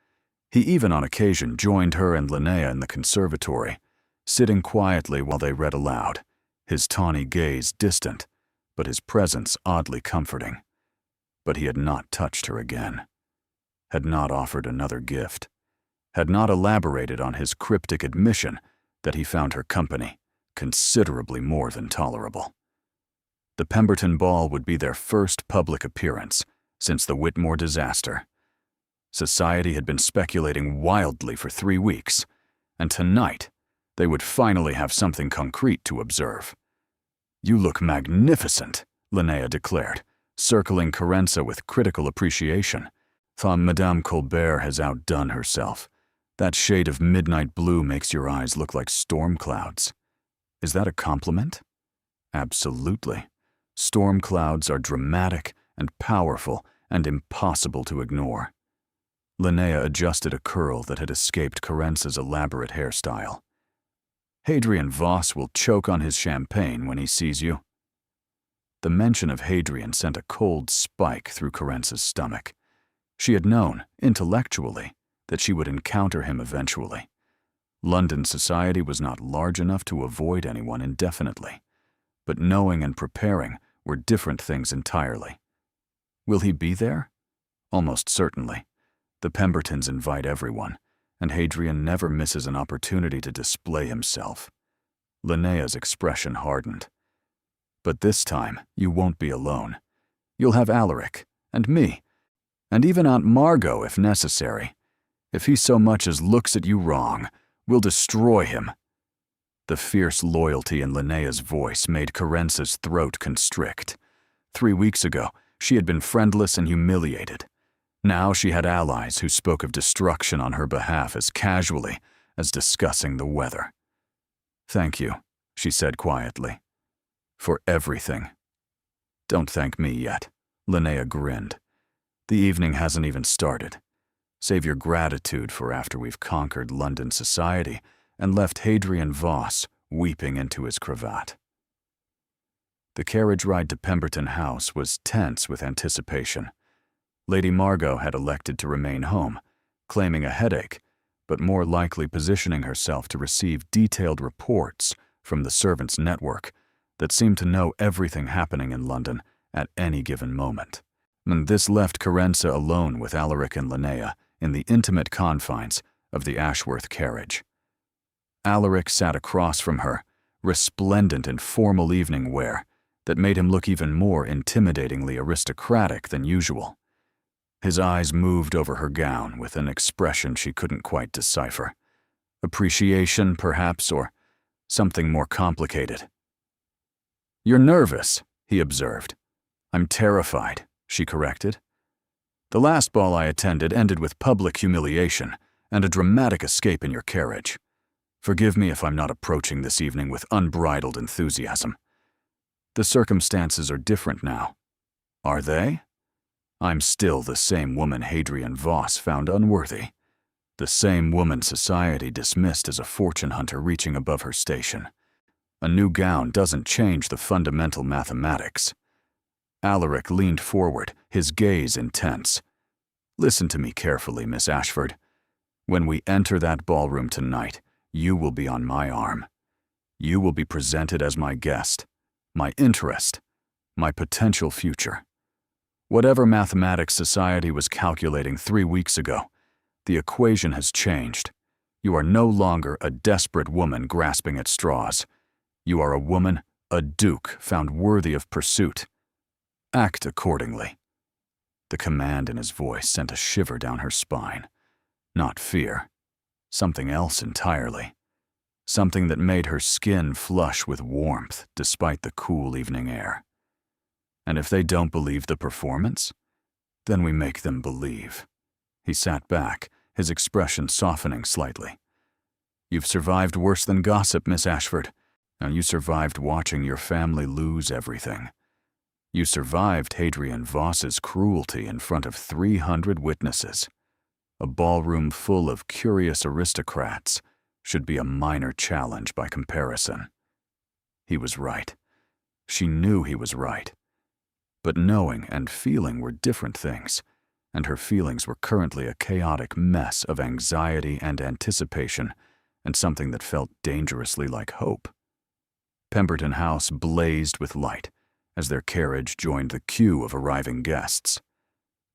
He even on occasion joined her and Linnea in the conservatory, sitting quietly while they read aloud, his tawny gaze distant, but his presence oddly comforting. But he had not touched her again, had not offered another gift, had not elaborated on his cryptic admission that he found her company considerably more than tolerable. The Pemberton Ball would be their first public appearance since the Whitmore disaster. Society had been speculating wildly for 3 weeks, and tonight they would finally have something concrete to observe. "You look magnificent," Linnea declared, circling Carenza with critical appreciation. "Madame Colbert has outdone herself. That shade of midnight blue makes your eyes look like storm clouds." "Is that a compliment?" "Absolutely. Storm clouds are dramatic and powerful and impossible to ignore." Linnea adjusted a curl that had escaped Carenza's elaborate hairstyle. "Hadrian Voss will choke on his champagne when he sees you." The mention of Hadrian sent a cold spike through Carenza's stomach. She had known, intellectually, that she would encounter him eventually. London society was not large enough to avoid anyone indefinitely, but knowing and preparing were different things entirely. Will he be there? Almost certainly. The Pembertons invite everyone, and Hadrian never misses an opportunity to display himself. Linnea's expression hardened. "But this time, you won't be alone. You'll have Alaric, and me, and even Aunt Margot if necessary. If he so much as looks at you wrong, we'll destroy him." The fierce loyalty in Linnea's voice made Carenza's throat constrict. 3 weeks ago, she had been friendless and humiliated. Now she had allies who spoke of destruction on her behalf as casually as discussing the weather. "Thank you," she said quietly. "For everything." "Don't thank me yet," Linnea grinned. "The evening hasn't even started. Save your gratitude for after we've conquered London society and left Hadrian Voss weeping into his cravat." The carriage ride to Pemberton House was tense with anticipation. Lady Margot had elected to remain home, claiming a headache, but more likely positioning herself to receive detailed reports from the servants' network that seemed to know everything happening in London at any given moment. And this left Carenza alone with Alaric and Linnea in the intimate confines of the Ashworth carriage. Alaric sat across from her, resplendent in formal evening wear that made him look even more intimidatingly aristocratic than usual. His eyes moved over her gown with an expression she couldn't quite decipher. Appreciation, perhaps, or something more complicated. "You're nervous," he observed. "I'm terrified," she corrected. "The last ball I attended ended with public humiliation and a dramatic escape in your carriage. Forgive me if I'm not approaching this evening with unbridled enthusiasm. The circumstances are different now." "Are they?" "I'm still the same woman Hadrian Voss found unworthy. The same woman society dismissed as a fortune hunter reaching above her station. A new gown doesn't change the fundamental mathematics." Alaric leaned forward, his gaze intense. "Listen to me carefully, Miss Ashford. When we enter that ballroom tonight, you will be on my arm. You will be presented as my guest, my interest, my potential future. Whatever mathematics society was calculating 3 weeks ago, the equation has changed. You are no longer a desperate woman grasping at straws. You are a woman, a duke found worthy of pursuit. Act accordingly." The command in his voice sent a shiver down her spine. Not fear. Something else entirely. Something that made her skin flush with warmth despite the cool evening air. "And if they don't believe the performance, then we make them believe." He sat back, his expression softening slightly. "You've survived worse than gossip, Miss Ashford. Now you survived watching your family lose everything. You survived Hadrian Voss's cruelty in front of 300 witnesses. A ballroom full of curious aristocrats should be a minor challenge by comparison." He was right. She knew he was right. But knowing and feeling were different things, and her feelings were currently a chaotic mess of anxiety and anticipation, and something that felt dangerously like hope. Pemberton House blazed with light as their carriage joined the queue of arriving guests.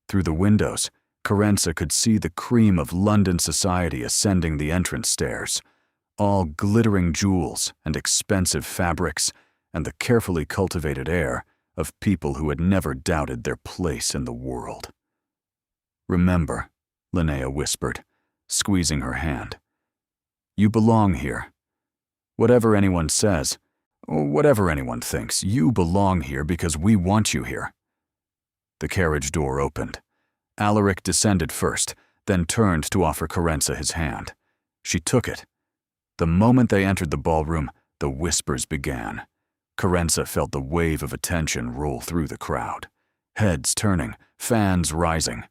Through the windows, Carenza could see the cream of London society ascending the entrance stairs, all glittering jewels and expensive fabrics, and the carefully cultivated air of people who had never doubted their place in the world. "Remember," Linnea whispered, squeezing her hand. "You belong here. Whatever anyone says, or whatever anyone thinks, you belong here because we want you here." The carriage door opened. Alaric descended first, then turned to offer Carenza his hand. She took it. The moment they entered the ballroom, the whispers began. Carenza felt the wave of attention roll through the crowd. Heads turning, fans rising,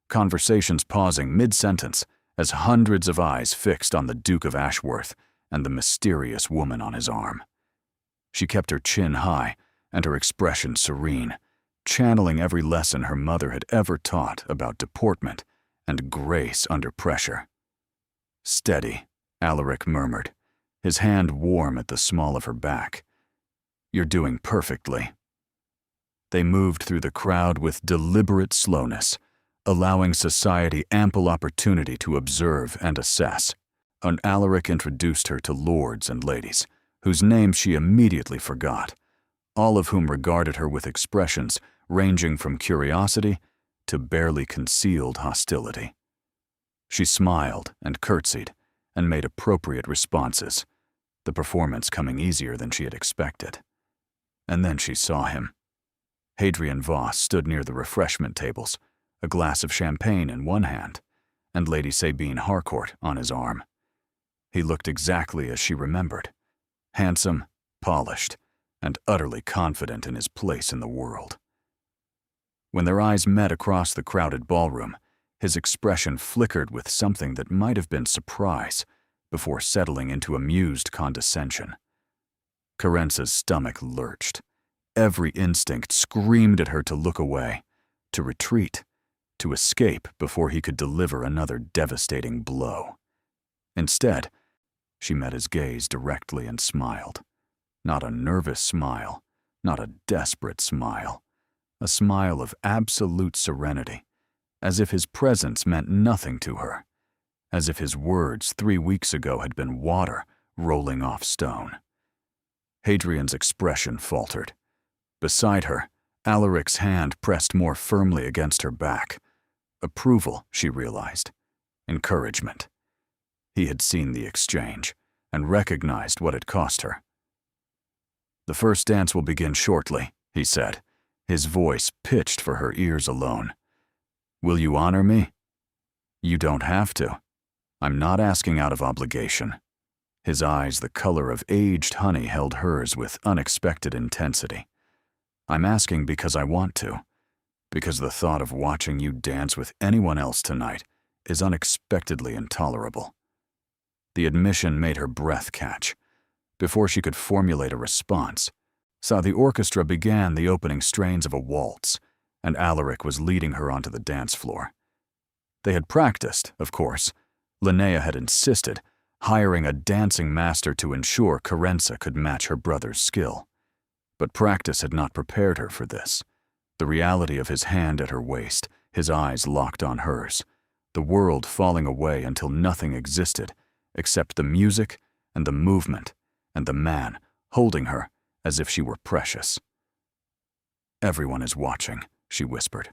conversations pausing mid-sentence as hundreds of eyes fixed on the Duke of Ashworth and the mysterious woman on his arm. She kept her chin high and her expression serene, channeling every lesson her mother had ever taught about deportment and grace under pressure. "Steady," Alaric murmured, his hand warm at the small of her back. "You're doing perfectly." They moved through the crowd with deliberate slowness, allowing society ample opportunity to observe and assess, and Alaric introduced her to lords and ladies, whose names she immediately forgot, all of whom regarded her with expressions ranging from curiosity to barely concealed hostility. She smiled and curtsied and made appropriate responses, the performance coming easier than she had expected. And then she saw him. Hadrian Voss stood near the refreshment tables, a glass of champagne in one hand, and Lady Sabine Harcourt on his arm. He looked exactly as she remembered, handsome, polished, and utterly confident in his place in the world. When their eyes met across the crowded ballroom, his expression flickered with something that might have been surprise before settling into amused condescension. Carenza's stomach lurched. Every instinct screamed at her to look away, to retreat, to escape before he could deliver another devastating blow. Instead, she met his gaze directly and smiled. Not a nervous smile, not a desperate smile, a smile of absolute serenity, as if his presence meant nothing to her, as if his words 3 weeks ago had been water rolling off stone. Hadrian's expression faltered. Beside her, Alaric's hand pressed more firmly against her back. Approval, she realized. Encouragement. He had seen the exchange and recognized what it cost her. "The first dance will begin shortly," he said, his voice pitched for her ears alone. "Will you honor me?" "You don't have to. I'm not asking out of obligation." His eyes, the color of aged honey, held hers with unexpected intensity. "I'm asking because I want to, because the thought of watching you dance with anyone else tonight is unexpectedly intolerable." The admission made her breath catch. Before she could formulate a response, the orchestra began the opening strains of a waltz, and Alaric was leading her onto the dance floor. They had practiced, of course. Linnea had insisted, hiring a dancing master to ensure Carenza could match her brother's skill. But practice had not prepared her for this. The reality of his hand at her waist, his eyes locked on hers, the world falling away until nothing existed except the music and the movement and the man holding her as if she were precious. "Everyone is watching," she whispered.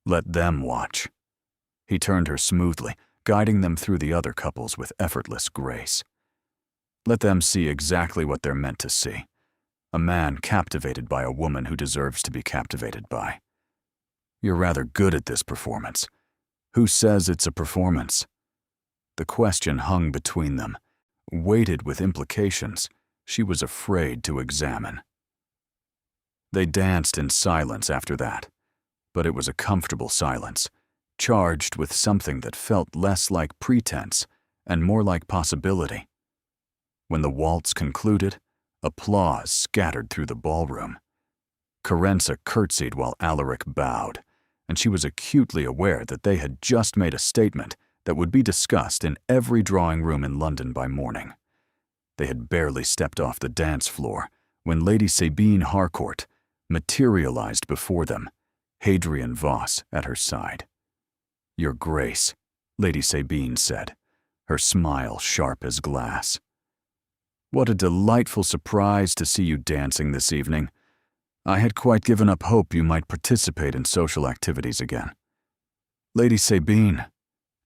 "Let them watch." He turned her smoothly, guiding them through the other couples with effortless grace. "Let them see exactly what they're meant to see. A man captivated by a woman who deserves to be captivated by. You're rather good at this performance. Who says it's a performance?" The question hung between them, weighted with implications she was afraid to examine. They danced in silence after that, but it was a comfortable silence, charged with something that felt less like pretense and more like possibility. When the waltz concluded, applause scattered through the ballroom. Carenza curtsied while Alaric bowed, and she was acutely aware that they had just made a statement that would be discussed in every drawing room in London by morning. They had barely stepped off the dance floor when Lady Sabine Harcourt materialized before them, Hadrian Voss at her side. "Your Grace," Lady Sabine said, her smile sharp as glass. "What a delightful surprise to see you dancing this evening. I had quite given up hope you might participate in social activities again. Lady Sabine,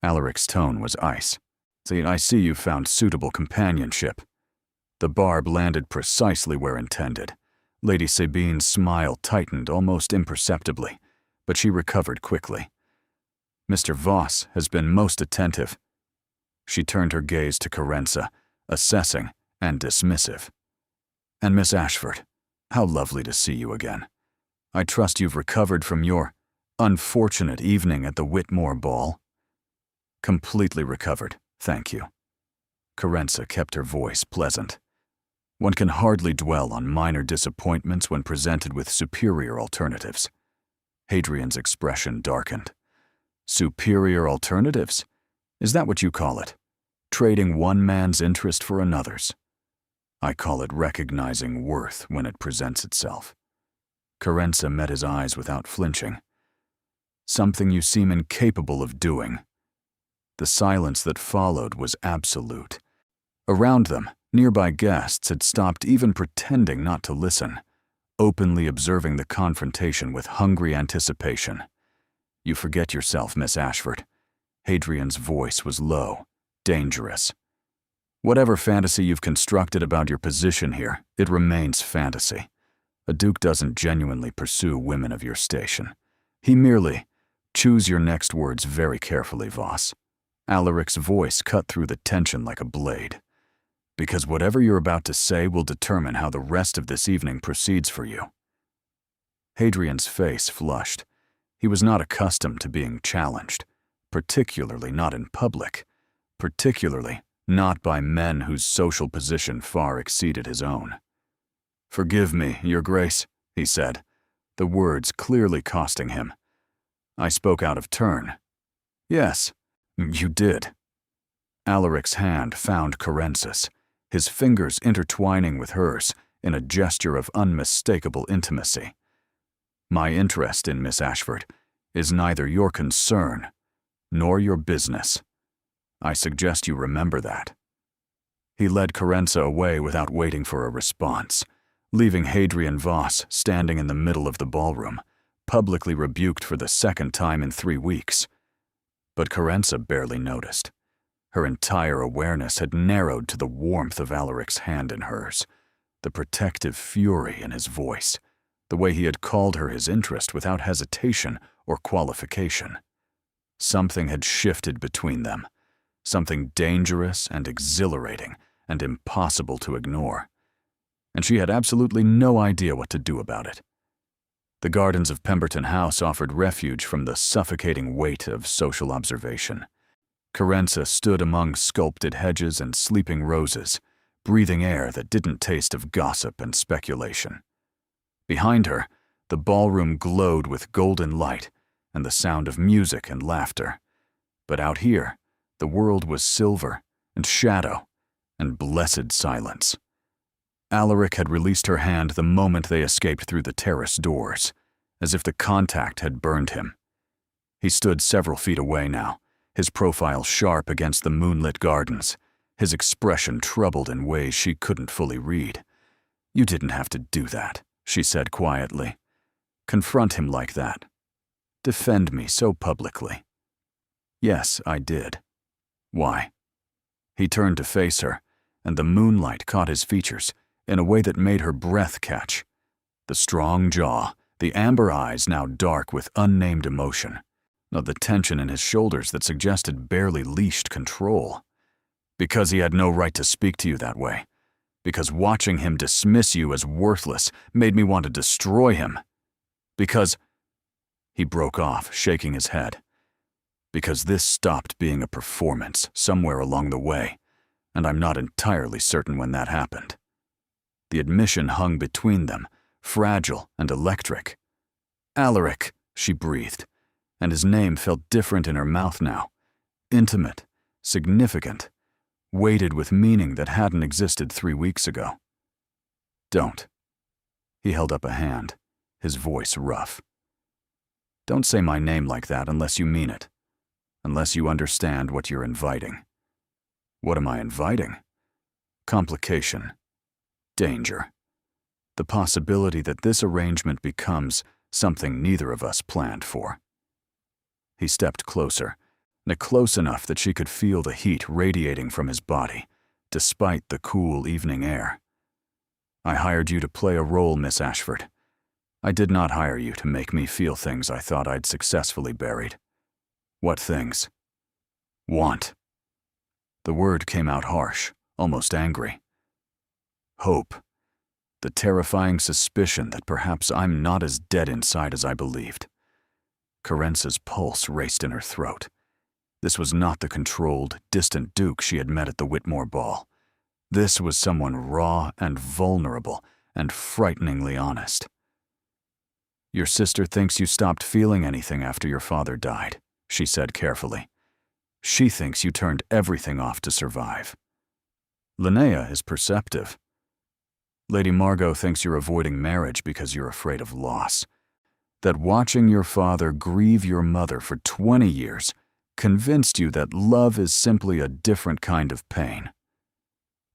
Alaric's tone was ice. See, I see you've found suitable companionship. The barb landed precisely where intended. Lady Sabine's smile tightened almost imperceptibly, but she recovered quickly. Mr. Voss has been most attentive. She turned her gaze to Carenza, assessing and dismissive. And Miss Ashford, how lovely to see you again. I trust you've recovered from your unfortunate evening at the Whitmore ball. Completely recovered, thank you. Carenza kept her voice pleasant. One can hardly dwell on minor disappointments when presented with superior alternatives. Hadrian's expression darkened. Superior alternatives? Is that what you call it? Trading one man's interest for another's? I call it recognizing worth when it presents itself. Carenza met his eyes without flinching. Something you seem incapable of doing. The silence that followed was absolute. Around them, nearby guests had stopped even pretending not to listen, openly observing the confrontation with hungry anticipation. You forget yourself, Miss Ashford. Hadrian's voice was low, dangerous. Whatever fantasy you've constructed about your position here, it remains fantasy. A duke doesn't genuinely pursue women of your station. He merely— choose your next words very carefully, Voss. Alaric's voice cut through the tension like a blade. Because whatever you're about to say will determine how the rest of this evening proceeds for you. Hadrian's face flushed. He was not accustomed to being challenged, particularly not in public, particularly not by men whose social position far exceeded his own. "Forgive me, Your Grace," he said, the words clearly costing him. "I spoke out of turn." "Yes, you did." Alaric's hand found Carenza's, his fingers intertwining with hers in a gesture of unmistakable intimacy. "My interest in Miss Ashford is neither your concern nor your business. I suggest you remember that." He led Carenza away without waiting for a response, leaving Hadrian Voss standing in the middle of the ballroom, publicly rebuked for the second time in 3 weeks. But Carenza barely noticed. Her entire awareness had narrowed to the warmth of Alaric's hand in hers, the protective fury in his voice, the way he had called her his interest without hesitation or qualification. Something had shifted between them, something dangerous and exhilarating and impossible to ignore, and she had absolutely no idea what to do about it. The gardens of Pemberton House offered refuge from the suffocating weight of social observation. Carenza stood among sculpted hedges and sleeping roses, breathing air that didn't taste of gossip and speculation. Behind her, the ballroom glowed with golden light and the sound of music and laughter. But out here, the world was silver and shadow and blessed silence. Alaric had released her hand the moment they escaped through the terrace doors, as if the contact had burned him. He stood several feet away now, his profile sharp against the moonlit gardens, his expression troubled in ways she couldn't fully read. "You didn't have to do that," she said quietly. "Confront him like that. Defend me so publicly." "Yes, I did." "Why?" He turned to face her, and the moonlight caught his features in a way that made her breath catch. The strong jaw, the amber eyes now dark with unnamed emotion, the tension in his shoulders that suggested barely leashed control. "Because he had no right to speak to you that way. Because watching him dismiss you as worthless made me want to destroy him. Because—" He broke off, shaking his head. "Because this stopped being a performance somewhere along the way, and I'm not entirely certain when that happened." The admission hung between them, fragile and electric. "Alaric," she breathed, and his name felt different in her mouth now. Intimate, significant, weighted with meaning that hadn't existed 3 weeks ago. "Don't." He held up a hand, his voice rough. "Don't say my name like that unless you mean it, unless you understand what you're inviting." "What am I inviting?" "Complication. Danger. The possibility that this arrangement becomes something neither of us planned for. He stepped closer, close enough that she could feel the heat radiating from his body, despite the cool evening air. I hired you to play a role, Miss Ashford. I did not hire you to make me feel things I thought I'd successfully buried. What things? Want. The word came out harsh, almost angry. Hope. The terrifying suspicion that perhaps I'm not as dead inside as I believed. Carence's pulse raced in her throat. This was not the controlled, distant Duke she had met at the Whitmore ball. This was someone raw and vulnerable and frighteningly honest. Your sister thinks you stopped feeling anything after your father died, she said carefully. She thinks you turned everything off to survive. Linnea is perceptive. Lady Margot thinks you're avoiding marriage because you're afraid of loss. That watching your father grieve your mother for 20 years convinced you that love is simply a different kind of pain.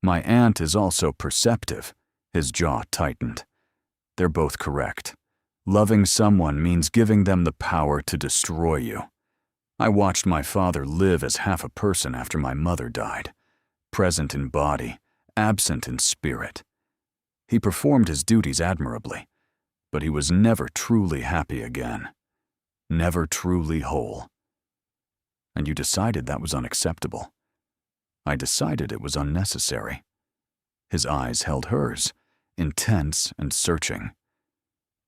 My aunt is also perceptive. His jaw tightened. They're both correct. Loving someone means giving them the power to destroy you. I watched my father live as half a person after my mother died, present in body, absent in spirit. He performed his duties admirably, but he was never truly happy again, never truly whole. And you decided that was unacceptable. I decided it was unnecessary. His eyes held hers, intense and searching.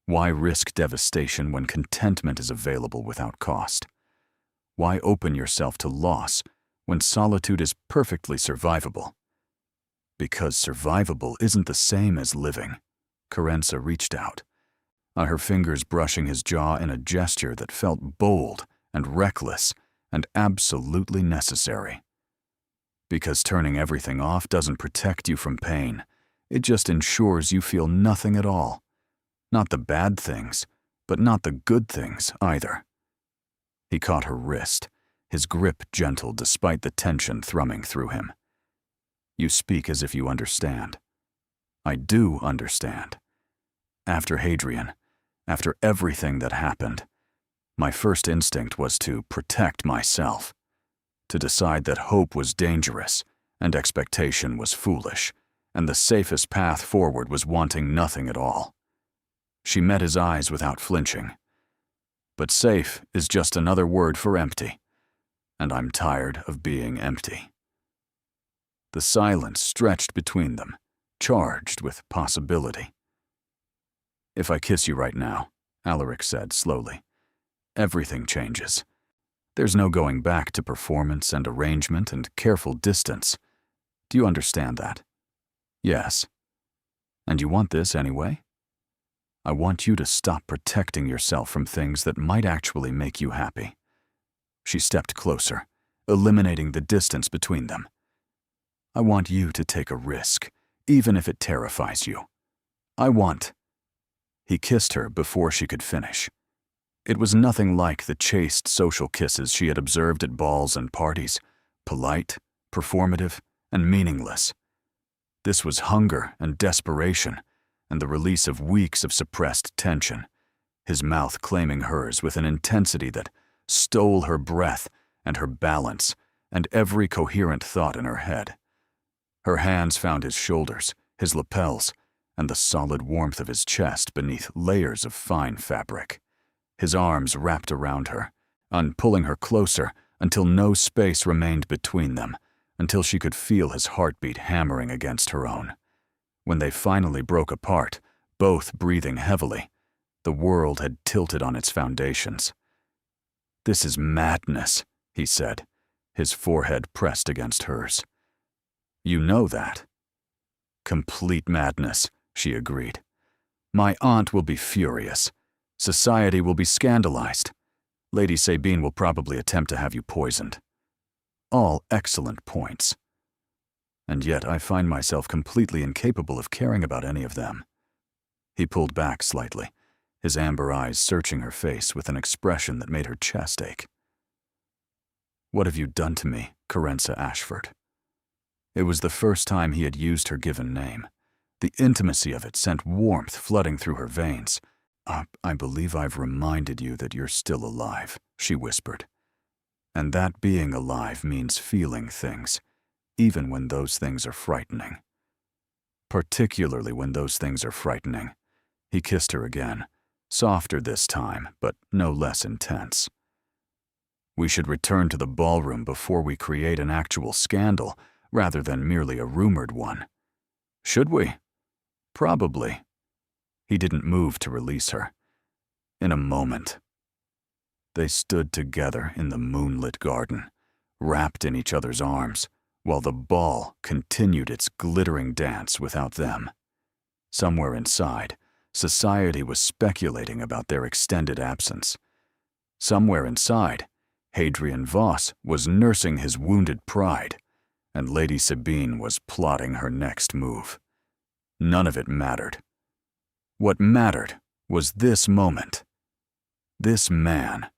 Why risk devastation when contentment is available without cost? Why open yourself to loss when solitude is perfectly survivable? Because survivable isn't the same as living. Carence reached out, her fingers brushing his jaw in a gesture that felt bold and reckless and absolutely necessary. Because turning everything off doesn't protect you from pain. It just ensures you feel nothing at all. Not the bad things, but not the good things either. He caught her wrist, his grip gentle despite the tension thrumming through him. You speak as if you understand. I do understand. After Hadrian, after everything that happened, my first instinct was to protect myself, to decide that hope was dangerous and expectation was foolish, and the safest path forward was wanting nothing at all. She met his eyes without flinching. But safe is just another word for empty, and I'm tired of being empty. The silence stretched between them, charged with possibility. If I kiss you right now, Alaric said slowly, everything changes. There's no going back to performance and arrangement and careful distance. Do you understand that? Yes. And you want this anyway? I want you to stop protecting yourself from things that might actually make you happy. She stepped closer, eliminating the distance between them. I want you to take a risk, even if it terrifies you. I want... He kissed her before she could finish. It was nothing like the chaste social kisses she had observed at balls and parties, polite, performative, and meaningless. This was hunger and desperation, and the release of weeks of suppressed tension, his mouth claiming hers with an intensity that stole her breath and her balance and every coherent thought in her head. Her hands found his shoulders, his lapels, and the solid warmth of his chest beneath layers of fine fabric. His arms wrapped around her, pulling her closer until no space remained between them, until she could feel his heartbeat hammering against her own. When they finally broke apart, both breathing heavily, the world had tilted on its foundations. This is madness, he said, his forehead pressed against hers. You know that. Complete madness, she agreed. My aunt will be furious. Society will be scandalized. Lady Sabine will probably attempt to have you poisoned. All excellent points. And yet I find myself completely incapable of caring about any of them. He pulled back slightly, his amber eyes searching her face with an expression that made her chest ache. What have you done to me, Carenza Ashford? It was the first time he had used her given name, The intimacy of it sent warmth flooding through her veins. I believe I've reminded you that you're still alive," she whispered. "And that being alive means feeling things, even when those things are frightening. Particularly when those things are frightening." He kissed her again, softer this time, but no less intense. "We should return to the ballroom before we create an actual scandal, rather than merely a rumored one." "Should we?" "Probably." He didn't move to release her. "In a moment." They stood together in the moonlit garden, wrapped in each other's arms, while the ball continued its glittering dance without them. Somewhere inside, society was speculating about their extended absence. Somewhere inside, Hadrian Voss was nursing his wounded pride, and Lady Sabine was plotting her next move. None of it mattered. What mattered was this moment, this man,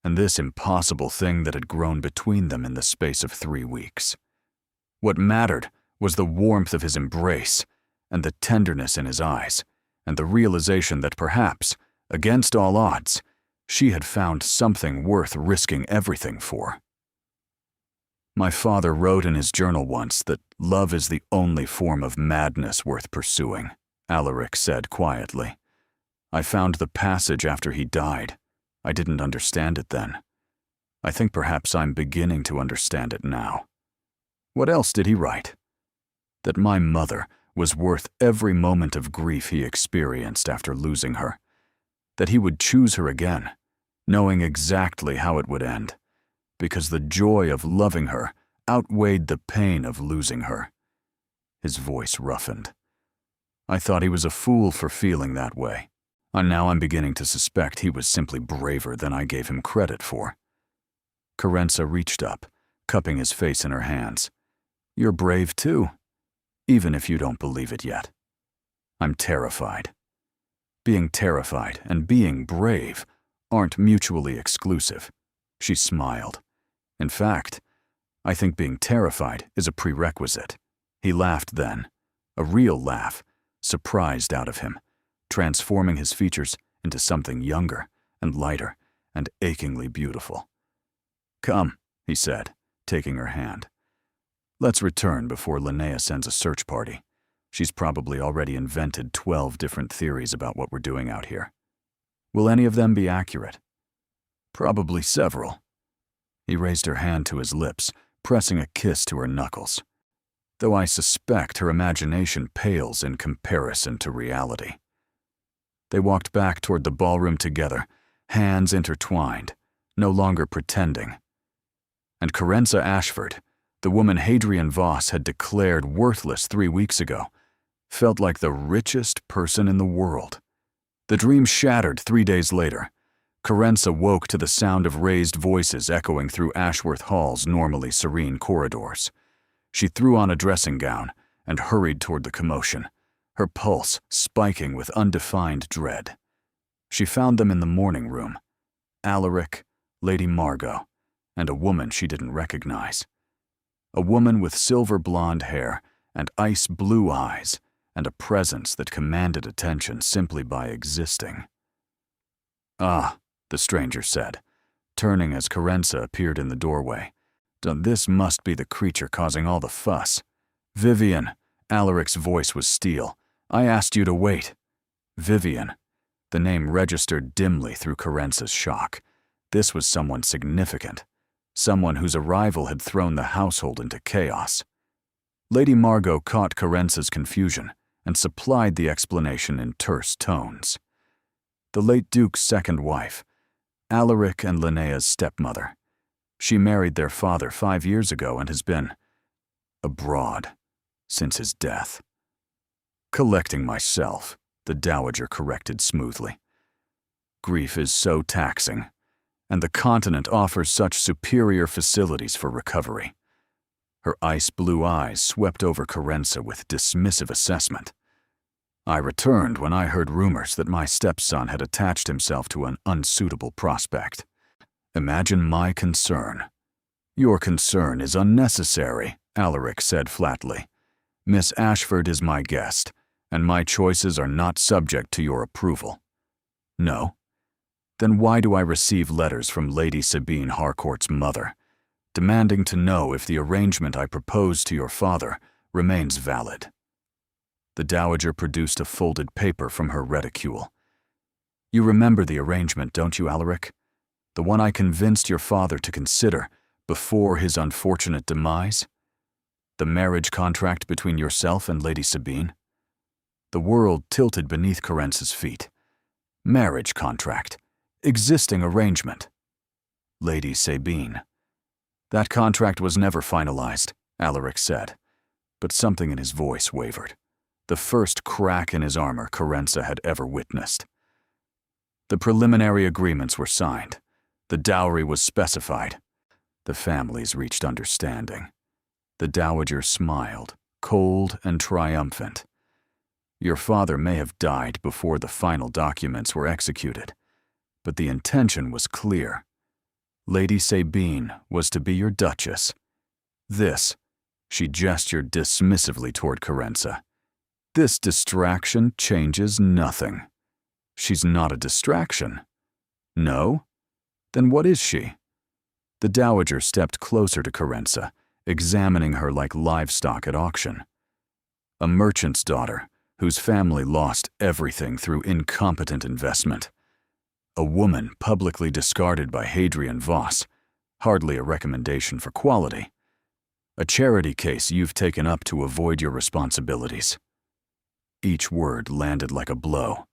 and this impossible thing that had grown between them in the space of 3 weeks. What mattered was the warmth of his embrace, and the tenderness in his eyes, and the realization that perhaps, against all odds, she had found something worth risking everything for. "My father wrote in his journal once that love is the only form of madness worth pursuing," Alaric said quietly. "I found the passage after he died. I didn't understand it then. I think perhaps I'm beginning to understand it now." What else did he write? That my mother was worth every moment of grief he experienced after losing her. That he would choose her again, knowing exactly how it would end, because the joy of loving her outweighed the pain of losing her. His voice roughened. "I thought he was a fool for feeling that way. And now I'm beginning to suspect he was simply braver than I gave him credit for." Carenza reached up, cupping his face in her hands. "You're brave too, even if you don't believe it yet." "I'm terrified." Being terrified and being brave aren't mutually exclusive. She smiled. "In fact, I think being terrified is a prerequisite." He laughed then, a real laugh, surprised out of him, transforming his features into something younger and lighter and achingly beautiful. "Come," he said, taking her hand. "Let's return before Linnea sends a search party. She's probably already invented 12 different theories about what we're doing out here. Will any of them be accurate?" "Probably several." He raised her hand to his lips, pressing a kiss to her knuckles. "Though I suspect her imagination pales in comparison to reality." They walked back toward the ballroom together, hands intertwined, no longer pretending. And Carenza Ashford, the woman Hadrian Voss had declared worthless 3 weeks ago, felt like the richest person in the world. The dream shattered 3 days later. Carenza woke to the sound of raised voices echoing through Ashworth Hall's normally serene corridors. She threw on a dressing gown and hurried toward the commotion, her pulse spiking with undefined dread. She found them in the morning room: Alaric, Lady Margot, and a woman she didn't recognize. A woman with silver blonde hair and ice blue eyes, and a presence that commanded attention simply by existing. "Ah," the stranger said, turning as Carenza appeared in the doorway. "This must be the creature causing all the fuss." "Vivian," Alaric's voice was steel. "I asked you to wait." Vivian. The name registered dimly through Carenza's shock. This was someone significant, someone whose arrival had thrown the household into chaos. Lady Margot caught Carenza's confusion and supplied the explanation in terse tones. The late Duke's second wife, Alaric and Linnea's stepmother. She married their father 5 years ago and has been abroad since his death. "Collecting myself," the dowager corrected smoothly. "Grief is so taxing, and the continent offers such superior facilities for recovery." Her ice-blue eyes swept over Carenza with dismissive assessment. "I returned when I heard rumors that my stepson had attached himself to an unsuitable prospect. Imagine my concern." "Your concern is unnecessary," Alaric said flatly. "Miss Ashford is my guest, and my choices are not subject to your approval. No? Then why do I receive letters from Lady Sabine Harcourt's mother, demanding to know if the arrangement I proposed to your father remains valid? The dowager produced a folded paper from her reticule. You remember the arrangement, don't you, Alaric? The one I convinced your father to consider before his unfortunate demise? The marriage contract between yourself and Lady Sabine? The world tilted beneath Carence's feet. Marriage contract. Existing arrangement. Lady Sabine. That contract was never finalized, Alaric said, but something in his voice wavered. The first crack in his armor Carence had ever witnessed. The preliminary agreements were signed. The dowry was specified. The families reached understanding. The dowager smiled, cold and triumphant. Your father may have died before the final documents were executed, but the intention was clear. Lady Sabine was to be your duchess. This, she gestured dismissively toward Carence. This distraction changes nothing. She's not a distraction. No? Then what is she? The dowager stepped closer to Carence, examining her like livestock at auction. A merchant's daughter, whose family lost everything through incompetent investment. A woman publicly discarded by Hadrian Voss, hardly a recommendation for quality. A charity case you've taken up to avoid your responsibilities. Each word landed like a blow.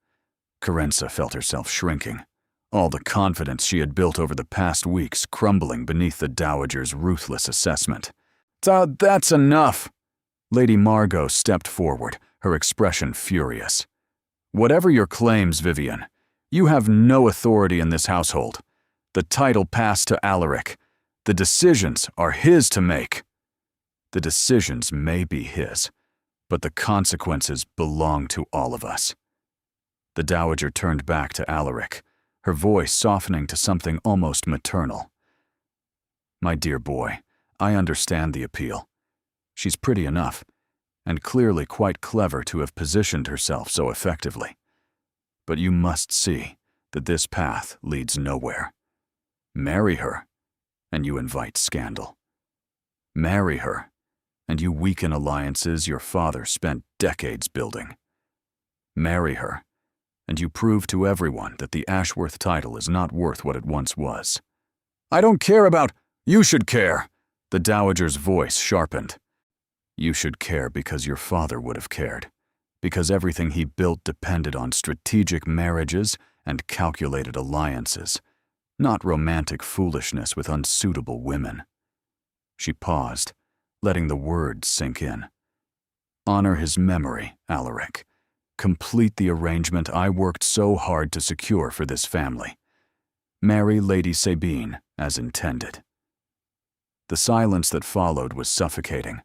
Carence felt herself shrinking, all the confidence she had built over the past weeks crumbling beneath the dowager's ruthless assessment. That's enough! Lady Margot stepped forward, her expression furious. Whatever your claims, Vivian, you have no authority in this household. The title passed to Alaric. The decisions are his to make. The decisions may be his, but the consequences belong to all of us. The dowager turned back to Alaric, her voice softening to something almost maternal. My dear boy, I understand the appeal. She's pretty enough, and clearly quite clever to have positioned herself so effectively. But you must see that this path leads nowhere. Marry her, and you invite scandal. Marry her, and you weaken alliances your father spent decades building. Marry her, and you prove to everyone that the Ashworth title is not worth what it once was. I don't care about— You should care! The dowager's voice sharpened. You should care because your father would have cared, because everything he built depended on strategic marriages and calculated alliances, not romantic foolishness with unsuitable women. She paused, letting the words sink in. Honor his memory, Alaric. Complete the arrangement I worked so hard to secure for this family. Marry Lady Sabine as intended. The silence that followed was suffocating.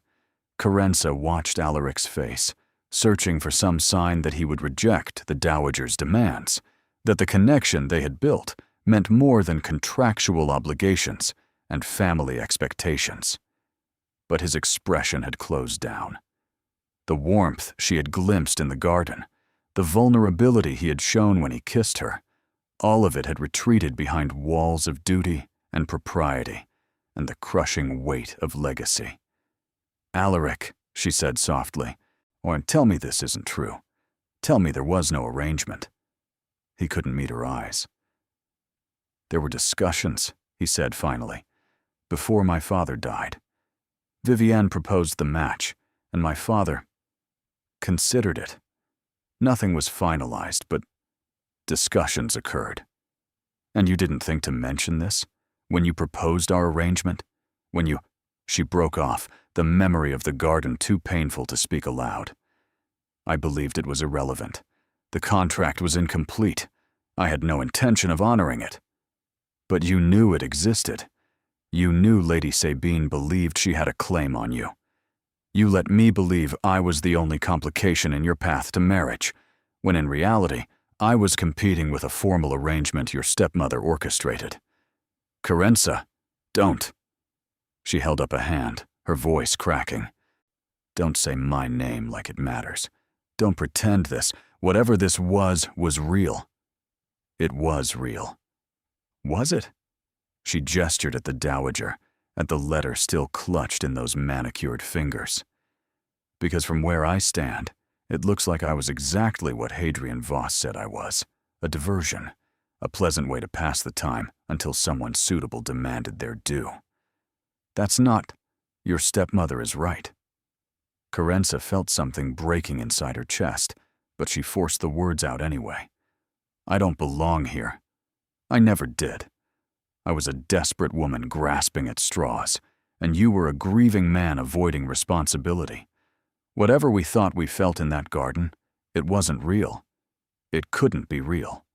Carence watched Alaric's face, searching for some sign that he would reject the dowager's demands, that the connection they had built meant more than contractual obligations and family expectations. But his expression had closed down. The warmth she had glimpsed in the garden, the vulnerability he had shown when he kissed her, all of it had retreated behind walls of duty and propriety and the crushing weight of legacy. Alaric, she said softly, or tell me this isn't true. Tell me there was no arrangement. He couldn't meet her eyes. There were discussions, he said finally, before my father died. Vivienne proposed the match, and my father considered it. Nothing was finalized, but discussions occurred. And you didn't think to mention this when you proposed our arrangement? When you— She broke off, the memory of the garden too painful to speak aloud. I believed it was irrelevant. The contract was incomplete. I had no intention of honoring it. But you knew it existed. You knew Lady Sabine believed she had a claim on you. You let me believe I was the only complication in your path to marriage, when in reality, I was competing with a formal arrangement your stepmother orchestrated. Carence, don't. She held up a hand, her voice cracking. Don't say my name like it matters. Don't pretend this. Whatever this was real. It was real. Was it? She gestured at the Dowager, at the letter still clutched in those manicured fingers. Because from where I stand, it looks like I was exactly what Hadrian Voss said I was. A diversion. A pleasant way to pass the time until someone suitable demanded their due. That's not. Your stepmother is right. Kerensa felt something breaking inside her chest, but she forced the words out anyway. I don't belong here. I never did. I was a desperate woman grasping at straws, and you were a grieving man avoiding responsibility. Whatever we thought we felt in that garden, it wasn't real. It couldn't be real.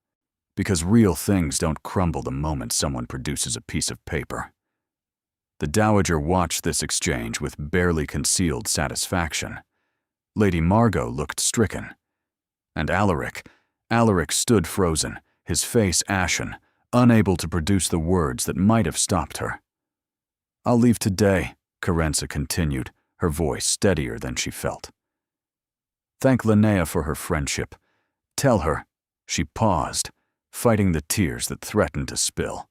Because real things don't crumble the moment someone produces a piece of paper. The Dowager watched this exchange with barely concealed satisfaction. Lady Margot looked stricken. And Alaric stood frozen, his face ashen, unable to produce the words that might have stopped her. I'll leave today, Kerensa continued, her voice steadier than she felt. Thank Linnea for her friendship. Tell her, she paused, fighting the tears that threatened to spill.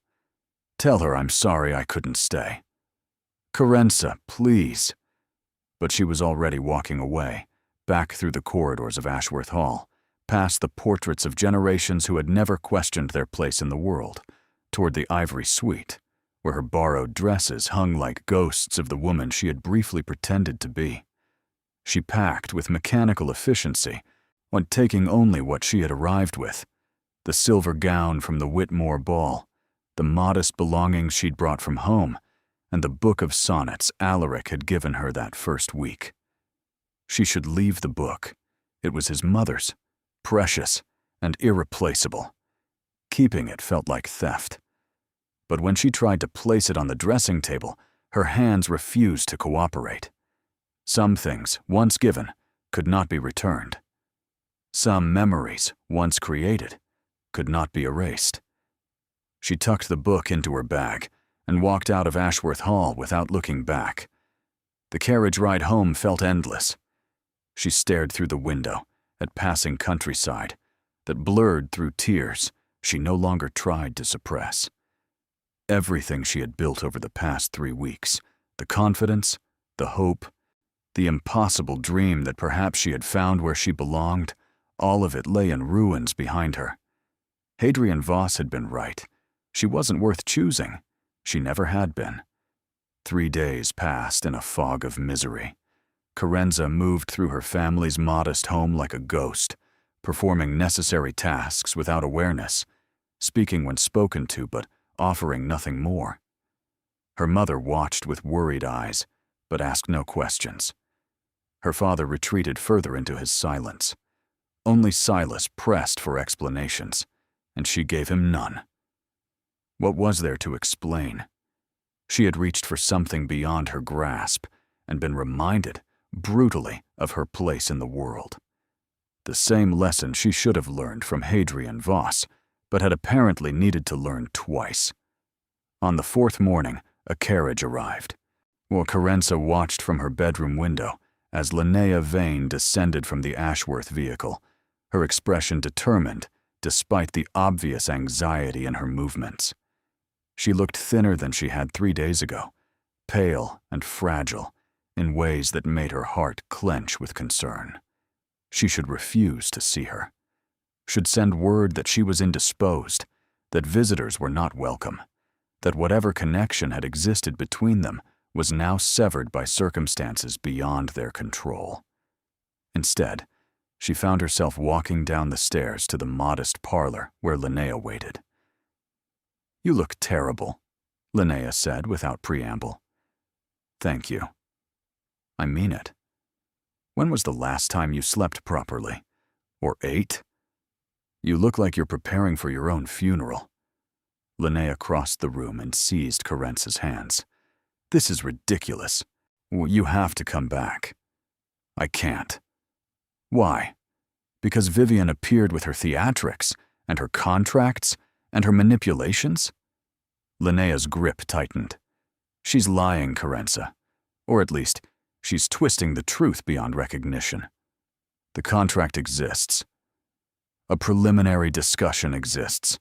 Tell her I'm sorry I couldn't stay. Kerensa, please. But she was already walking away, back through the corridors of Ashworth Hall, past the portraits of generations who had never questioned their place in the world, toward the ivory suite, where her borrowed dresses hung like ghosts of the woman she had briefly pretended to be. She packed with mechanical efficiency, when taking only what she had arrived with: the silver gown from the Whitmore ball, the modest belongings she'd brought from home, and the book of sonnets Alaric had given her that first week. She should leave the book. It was his mother's, precious and irreplaceable. Keeping it felt like theft. But when she tried to place it on the dressing table, her hands refused to cooperate. Some things, once given, could not be returned. Some memories, once created, could not be erased. She tucked the book into her bag and walked out of Ashworth Hall without looking back. The carriage ride home felt endless. She stared through the window at passing countryside that blurred through tears she no longer tried to suppress. Everything she had built over the past 3 weeks, the confidence, the hope, the impossible dream that perhaps she had found where she belonged, all of it lay in ruins behind her. Hadrian Voss had been right. She wasn't worth choosing. She never had been. 3 days passed in a fog of misery. Kerensa moved through her family's modest home like a ghost, performing necessary tasks without awareness, speaking when spoken to but offering nothing more. Her mother watched with worried eyes, but asked no questions. Her father retreated further into his silence. Only Silas pressed for explanations, and she gave him none. What was there to explain? She had reached for something beyond her grasp and been reminded, brutally, of her place in the world. The same lesson she should have learned from Hadrian Voss, but had apparently needed to learn twice. On the 4th morning, a carriage arrived. While Kerensa watched from her bedroom window as Linnea Vane descended from the Ashworth vehicle, her expression determined despite the obvious anxiety in her movements. She looked thinner than she had 3 days ago, pale and fragile, in ways that made her heart clench with concern. She should refuse to see her. Should send word that she was indisposed, that visitors were not welcome, that whatever connection had existed between them was now severed by circumstances beyond their control. Instead, she found herself walking down the stairs to the modest parlor where Linnea waited. "You look terrible," Linnea said without preamble. "Thank you. I mean it. When was the last time you slept properly? Or ate? You look like you're preparing for your own funeral." Linnea crossed the room and seized Kerensa's hands. "This is ridiculous. You have to come back." "I can't." "Why? Because Vivian appeared with her theatrics, and her contracts, and her manipulations?" Linnea's grip tightened. "She's lying, Kerensa. Or at least, she's twisting the truth beyond recognition." The contract exists. A preliminary discussion exists.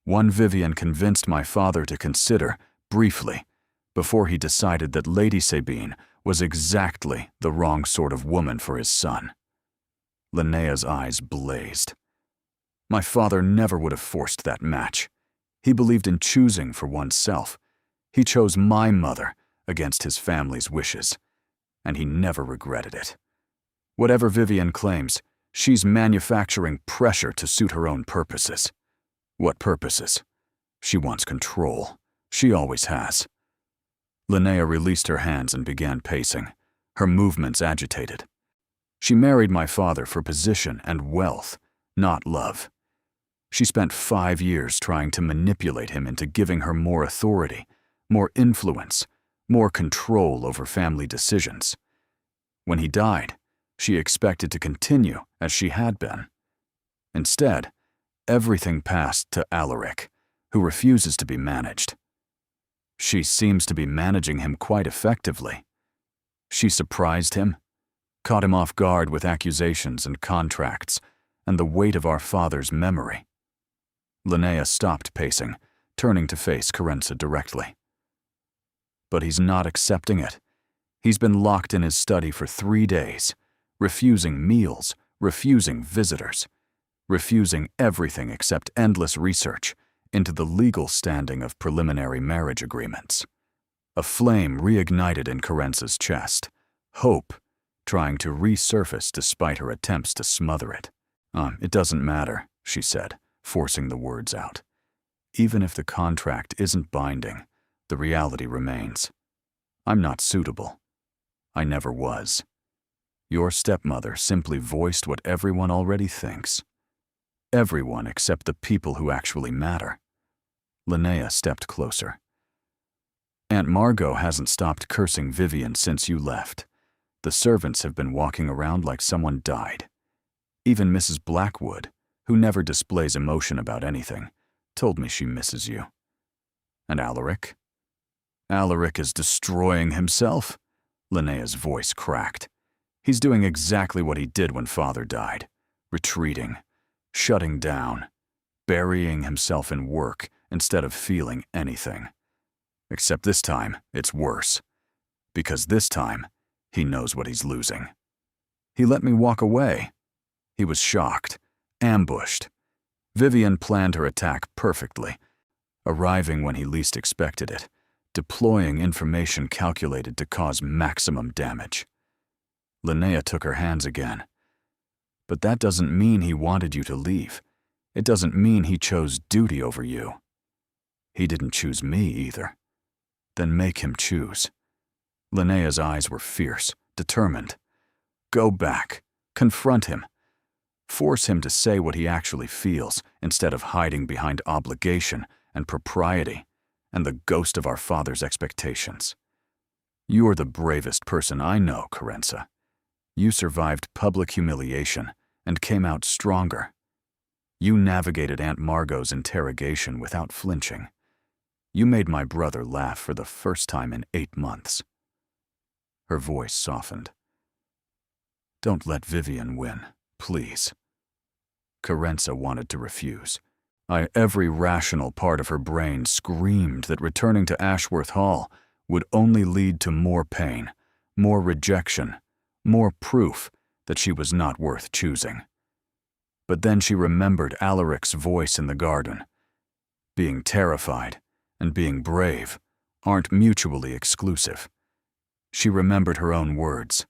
One Vivian convinced my father to consider, briefly, before he decided that Lady Sabine was exactly the wrong sort of woman for his son. Linnea's eyes blazed. My father never would have forced that match. He believed in choosing for oneself. He chose my mother against his family's wishes, and he never regretted it. Whatever Vivian claims, she's manufacturing pressure to suit her own purposes. What purposes? She wants control. She always has. Linnea released her hands and began pacing, her movements agitated. She married my father for position and wealth, not love. She spent 5 years trying to manipulate him into giving her more authority, more influence, more control over family decisions. When he died, she expected to continue as she had been. Instead, everything passed to Alaric, who refuses to be managed. She seems to be managing him quite effectively. She surprised him, caught him off guard with accusations and contracts, and the weight of our father's memory. Linnea stopped pacing, turning to face Carenza directly. But he's not accepting it. He's been locked in his study for 3 days, refusing meals, refusing visitors, refusing everything except endless research into the legal standing of preliminary marriage agreements. A flame reignited in Carenza's chest, hope trying to resurface despite her attempts to smother it. It doesn't matter, she said, forcing the words out. Even if the contract isn't binding, the reality remains. I'm not suitable. I never was. Your stepmother simply voiced what everyone already thinks. Everyone except the people who actually matter. Linnea stepped closer. Aunt Margot hasn't stopped cursing Vivian since you left. The servants have been walking around like someone died. Even Mrs. Blackwood, who never displays emotion about anything, told me she misses you. And Alaric? Alaric is destroying himself? Linnea's voice cracked. He's doing exactly what he did when Father died. Retreating, shutting down, burying himself in work instead of feeling anything. Except this time, it's worse. Because this time, he knows what he's losing. He let me walk away. He was shocked, ambushed. Vivian planned her attack perfectly, arriving when he least expected it, deploying information calculated to cause maximum damage. Linnea took her hands again. But that doesn't mean he wanted you to leave. It doesn't mean he chose duty over you. He didn't choose me either. Then make him choose. Linnea's eyes were fierce, determined. Go back. Confront him. Force him to say what he actually feels instead of hiding behind obligation and propriety and the ghost of our father's expectations. You're the bravest person I know, Carenza. You survived public humiliation and came out stronger. You navigated Aunt Margot's interrogation without flinching. You made my brother laugh for the first time in 8 months. Her voice softened. Don't let Vivian win, please. Carenza wanted to refuse. Every rational part of her brain screamed that returning to Ashworth Hall would only lead to more pain, more rejection, more proof that she was not worth choosing. But then she remembered Alaric's voice in the garden. Being terrified and being brave aren't mutually exclusive. She remembered her own words.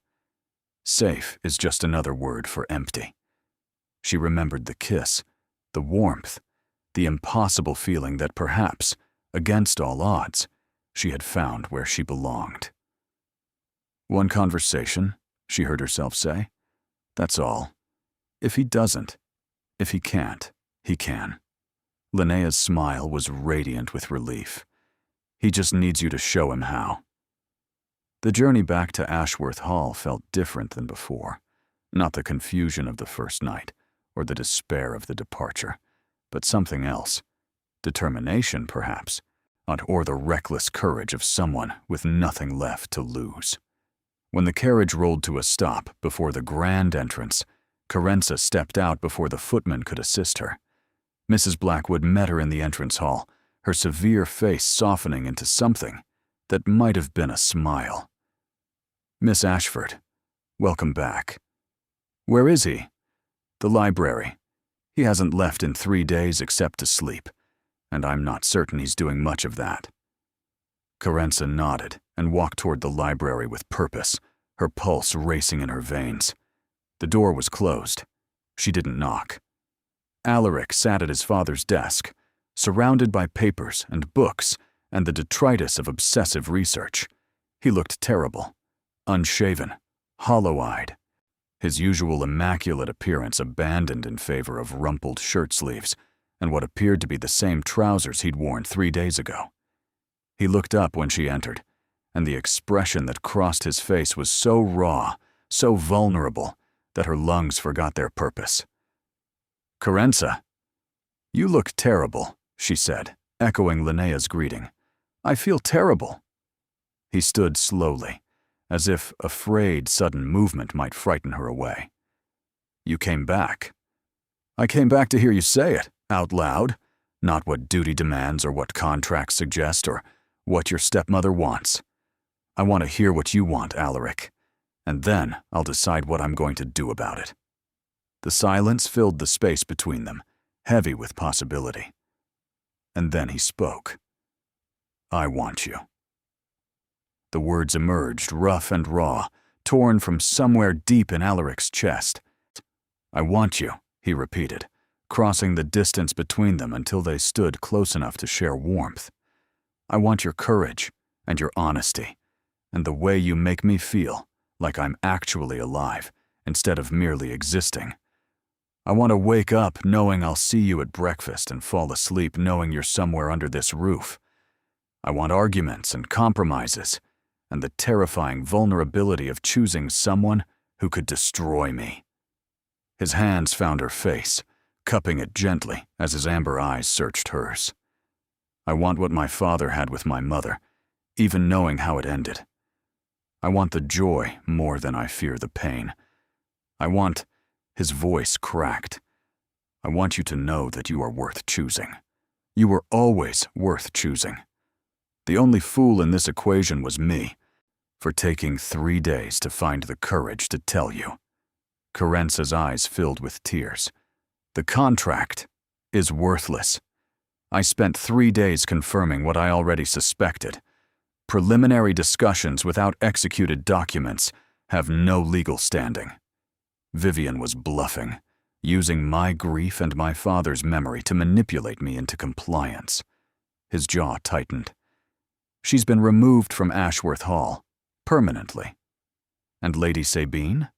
Safe is just another word for empty. She remembered the kiss, the warmth, the impossible feeling that perhaps, against all odds, she had found where she belonged. One conversation, she heard herself say. That's all. If he doesn't, if he can't, he can. Linnea's smile was radiant with relief. He just needs you to show him how. The journey back to Ashworth Hall felt different than before. Not the confusion of the first night, or the despair of the departure, but something else. Determination, perhaps, or the reckless courage of someone with nothing left to lose. When the carriage rolled to a stop before the grand entrance, Carenza stepped out before the footman could assist her. Mrs. Blackwood met her in the entrance hall, her severe face softening into something that might have been a smile. "Miss Ashford, welcome back." "Where is he?" "The library. He hasn't left in 3 days except to sleep, and I'm not certain he's doing much of that." Carenza nodded and walked toward the library with purpose, her pulse racing in her veins. The door was closed. She didn't knock. Alaric sat at his father's desk, surrounded by papers and books and the detritus of obsessive research. He looked terrible, unshaven, hollow-eyed, his usual immaculate appearance abandoned in favor of rumpled shirt sleeves and what appeared to be the same trousers he'd worn 3 days ago. He looked up when she entered, and the expression that crossed his face was so raw, so vulnerable, that her lungs forgot their purpose. "Carenza." "You look terrible," she said, echoing Linnea's greeting. "I feel terrible." He stood slowly, as if afraid sudden movement might frighten her away. "You came back." "I came back to hear you say it, out loud, not what duty demands or what contracts suggest or what your stepmother wants. I want to hear what you want, Alaric, and then I'll decide what I'm going to do about it." The silence filled the space between them, heavy with possibility. And then he spoke. "I want you." The words emerged, rough and raw, torn from somewhere deep in Alaric's chest. "I want you," he repeated, crossing the distance between them until they stood close enough to share warmth. "I want your courage and your honesty, and the way you make me feel like I'm actually alive instead of merely existing. I want to wake up knowing I'll see you at breakfast and fall asleep knowing you're somewhere under this roof. I want arguments and compromises, and the terrifying vulnerability of choosing someone who could destroy me." His hands found her face, cupping it gently as his amber eyes searched hers. "I want what my father had with my mother, even knowing how it ended. I want the joy more than I fear the pain. I want—" his voice cracked. "I want you to know that you are worth choosing. You were always worth choosing. The only fool in this equation was me, for taking 3 days to find the courage to tell you." Carenza's eyes filled with tears. "The contract is worthless. I spent 3 days confirming what I already suspected. Preliminary discussions without executed documents have no legal standing. Vivian was bluffing, using my grief and my father's memory to manipulate me into compliance." His jaw tightened. "She's been removed from Ashworth Hall, permanently. And Lady Sabine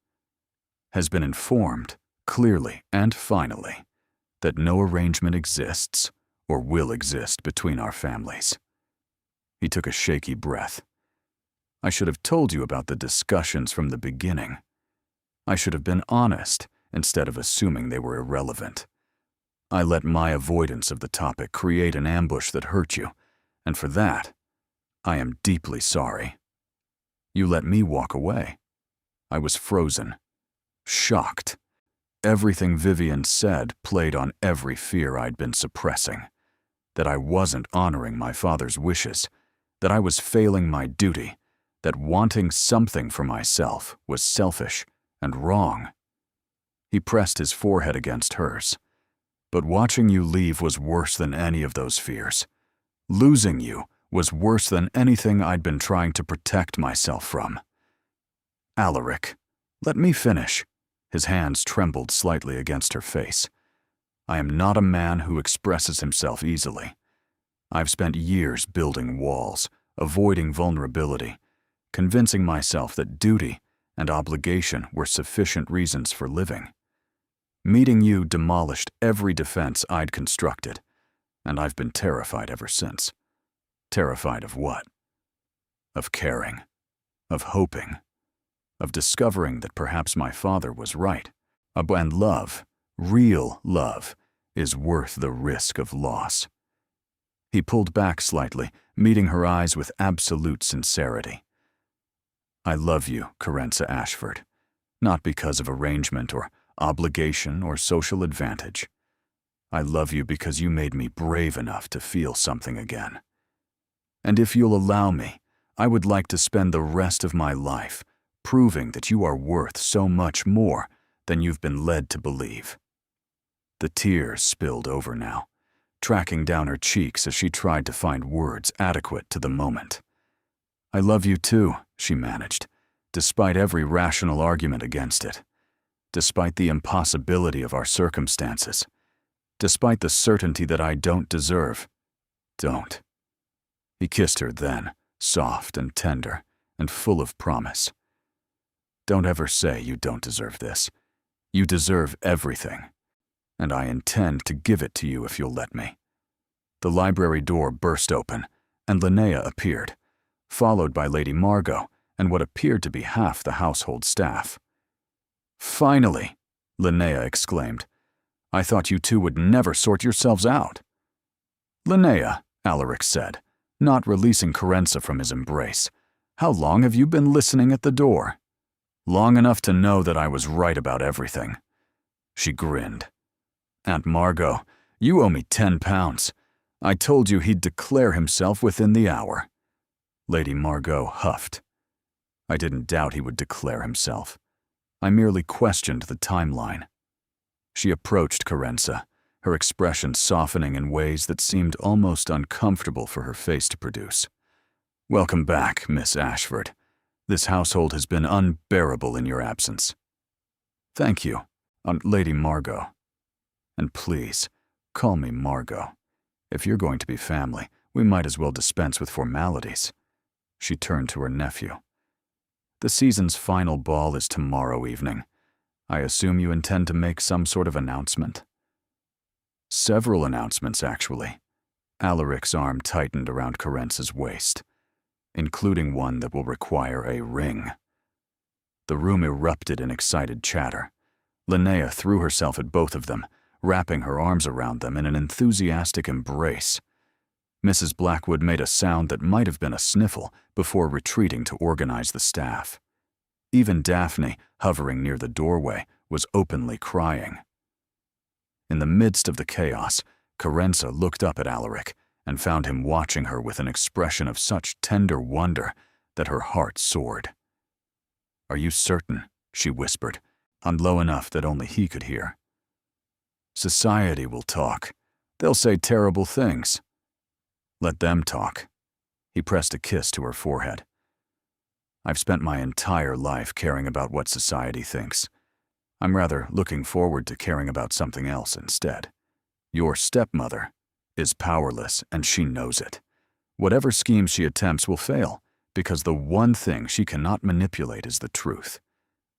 has been informed, clearly and finally, that no arrangement exists or will exist between our families." He took a shaky breath. "I should have told you about the discussions from the beginning. I should have been honest instead of assuming they were irrelevant. I let my avoidance of the topic create an ambush that hurt you, and for that, I am deeply sorry. You let me walk away. I was frozen, shocked. Everything Vivian said played on every fear I'd been suppressing. That I wasn't honoring my father's wishes, that I was failing my duty, that wanting something for myself was selfish and wrong." He pressed his forehead against hers. "But watching you leave was worse than any of those fears. Losing you was worse than anything I'd been trying to protect myself from." "Alaric, let me finish." His hands trembled slightly against her face. "I am not a man who expresses himself easily. I've spent years building walls, avoiding vulnerability, convincing myself that duty and obligation were sufficient reasons for living. Meeting you demolished every defense I'd constructed, and I've been terrified ever since. Terrified of what? Of caring, of hoping, of discovering that perhaps my father was right, and love, real love, is worth the risk of loss." He pulled back slightly, meeting her eyes with absolute sincerity. "I love you, Carenza Ashford, not because of arrangement or obligation, or social advantage. I love you because you made me brave enough to feel something again. And if you'll allow me, I would like to spend the rest of my life proving that you are worth so much more than you've been led to believe." The tears spilled over now, tracking down her cheeks as she tried to find words adequate to the moment. "I love you too," she managed, despite every rational argument against it, despite the impossibility of our circumstances, despite the certainty that I don't deserve. Don't. He kissed her then, soft and tender and full of promise. "Don't ever say you don't deserve this. You deserve everything, and I intend to give it to you if you'll let me." The library door burst open, and Linnea appeared, followed by Lady Margot and what appeared to be half the household staff. "Finally!" Linnea exclaimed. "I thought you two would never sort yourselves out." "Linnea," Alaric said, not releasing Carenza from his embrace, "how long have you been listening at the door?" "Long enough to know that I was right about everything." She grinned. "Aunt Margot, you owe me £10. I told you he'd declare himself within the hour." Lady Margot huffed. "I didn't doubt he would declare himself. I merely questioned the timeline." She approached Carenza, her expression softening in ways that seemed almost uncomfortable for her face to produce. "Welcome back, Miss Ashford. This household has been unbearable in your absence." "Thank you, Lady Margot. And please, call me Margot. If you're going to be family, we might as well dispense with formalities." She turned to her nephew. "The season's final ball is tomorrow evening. I assume you intend to make some sort of announcement?" "Several announcements, actually." Alaric's arm tightened around Carenza's waist, including one that will require a ring. The room erupted in excited chatter. Linnea threw herself at both of them, wrapping her arms around them in an enthusiastic embrace. Mrs. Blackwood made a sound that might have been a sniffle before retreating to organize the staff. Even Daphne, hovering near the doorway, was openly crying. In the midst of the chaos, Carenza looked up at Alaric and found him watching her with an expression of such tender wonder that her heart soared. "Are you certain?" she whispered, and low enough that only he could hear. "Society will talk. They'll say terrible things." "Let them talk." He pressed a kiss to her forehead. "I've spent my entire life caring about what society thinks. I'm rather looking forward to caring about something else instead. Your stepmother is powerless, and she knows it. Whatever schemes she attempts will fail, because the one thing she cannot manipulate is the truth.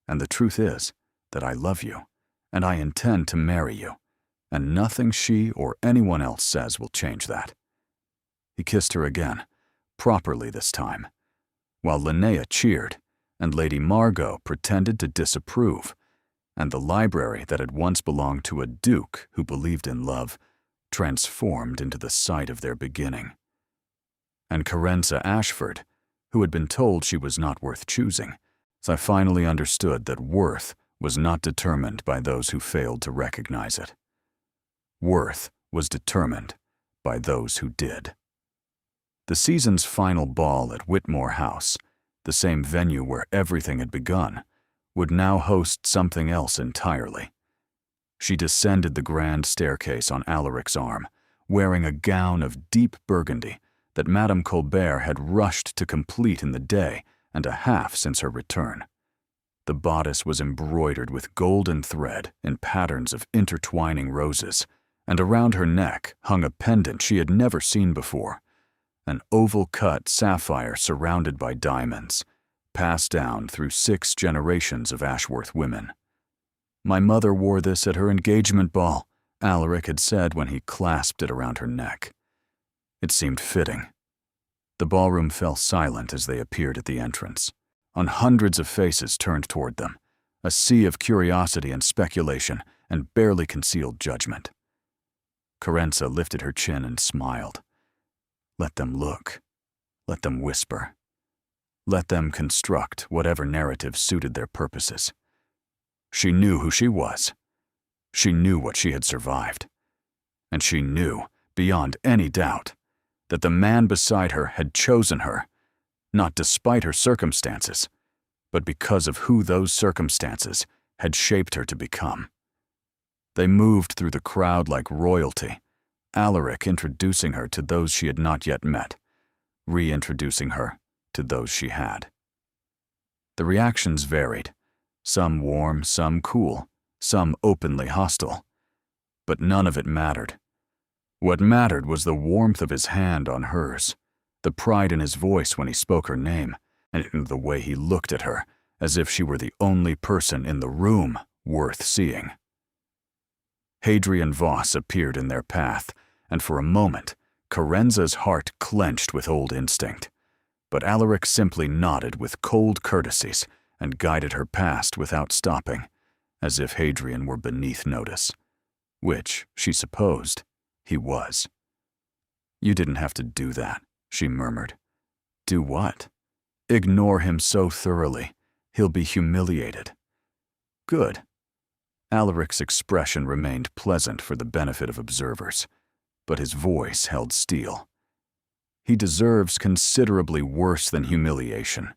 And the truth is that I love you, and I intend to marry you, and nothing she or anyone else says will change that." He kissed her again, properly this time, while Linnea cheered, and Lady Margot pretended to disapprove, and the library that had once belonged to a duke who believed in love transformed into the site of their beginning. And Carenza Ashford, who had been told she was not worth choosing, so I finally understood that worth was not determined by those who failed to recognize it. Worth was determined by those who did. The season's final ball at Whitmore House, the same venue where everything had begun, would now host something else entirely. She descended the grand staircase on Alaric's arm, wearing a gown of deep burgundy that Madame Colbert had rushed to complete in the day and a half since her return. The bodice was embroidered with golden thread in patterns of intertwining roses, and around her neck hung a pendant she had never seen before, an oval-cut sapphire surrounded by diamonds, passed down through 6 generations of Ashworth women. "My mother wore this at her engagement ball," Alaric had said when he clasped it around her neck. It seemed fitting. The ballroom fell silent as they appeared at the entrance, on hundreds of faces turned toward them, a sea of curiosity and speculation and barely concealed judgment. Carenza lifted her chin and smiled. Let them look. Let them whisper. Let them construct whatever narrative suited their purposes. She knew who she was. She knew what she had survived. And she knew, beyond any doubt, that the man beside her had chosen her, not despite her circumstances, but because of who those circumstances had shaped her to become. They moved through the crowd like royalty, Alaric introducing her to those she had not yet met, reintroducing her to those she had. The reactions varied, some warm, some cool, some openly hostile. But none of it mattered. What mattered was the warmth of his hand on hers, the pride in his voice when he spoke her name, and in the way he looked at her as if she were the only person in the room worth seeing. Hadrian Voss appeared in their path, and for a moment, Carenza's heart clenched with old instinct. But Alaric simply nodded with cold courtesies and guided her past without stopping, as if Hadrian were beneath notice, which, she supposed, he was. "You didn't have to do that," she murmured. "Do what?" "Ignore him so thoroughly. He'll be humiliated." "Good." Alaric's expression remained pleasant for the benefit of observers, but his voice held steel. "He deserves considerably worse than humiliation,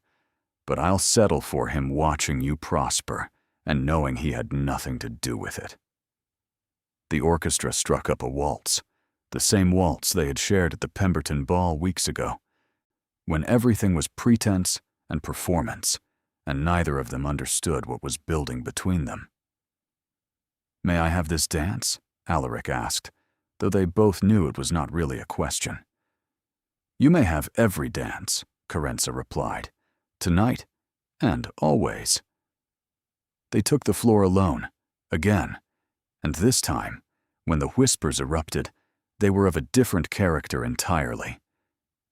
but I'll settle for him watching you prosper and knowing he had nothing to do with it." The orchestra struck up a waltz, the same waltz they had shared at the Pemberton Ball weeks ago, when everything was pretense and performance, and neither of them understood what was building between them. "May I have this dance?" Alaric asked, though they both knew it was not really a question. "You may have every dance," Carenza replied, "tonight and always." They took the floor alone, again, and this time, when the whispers erupted, they were of a different character entirely.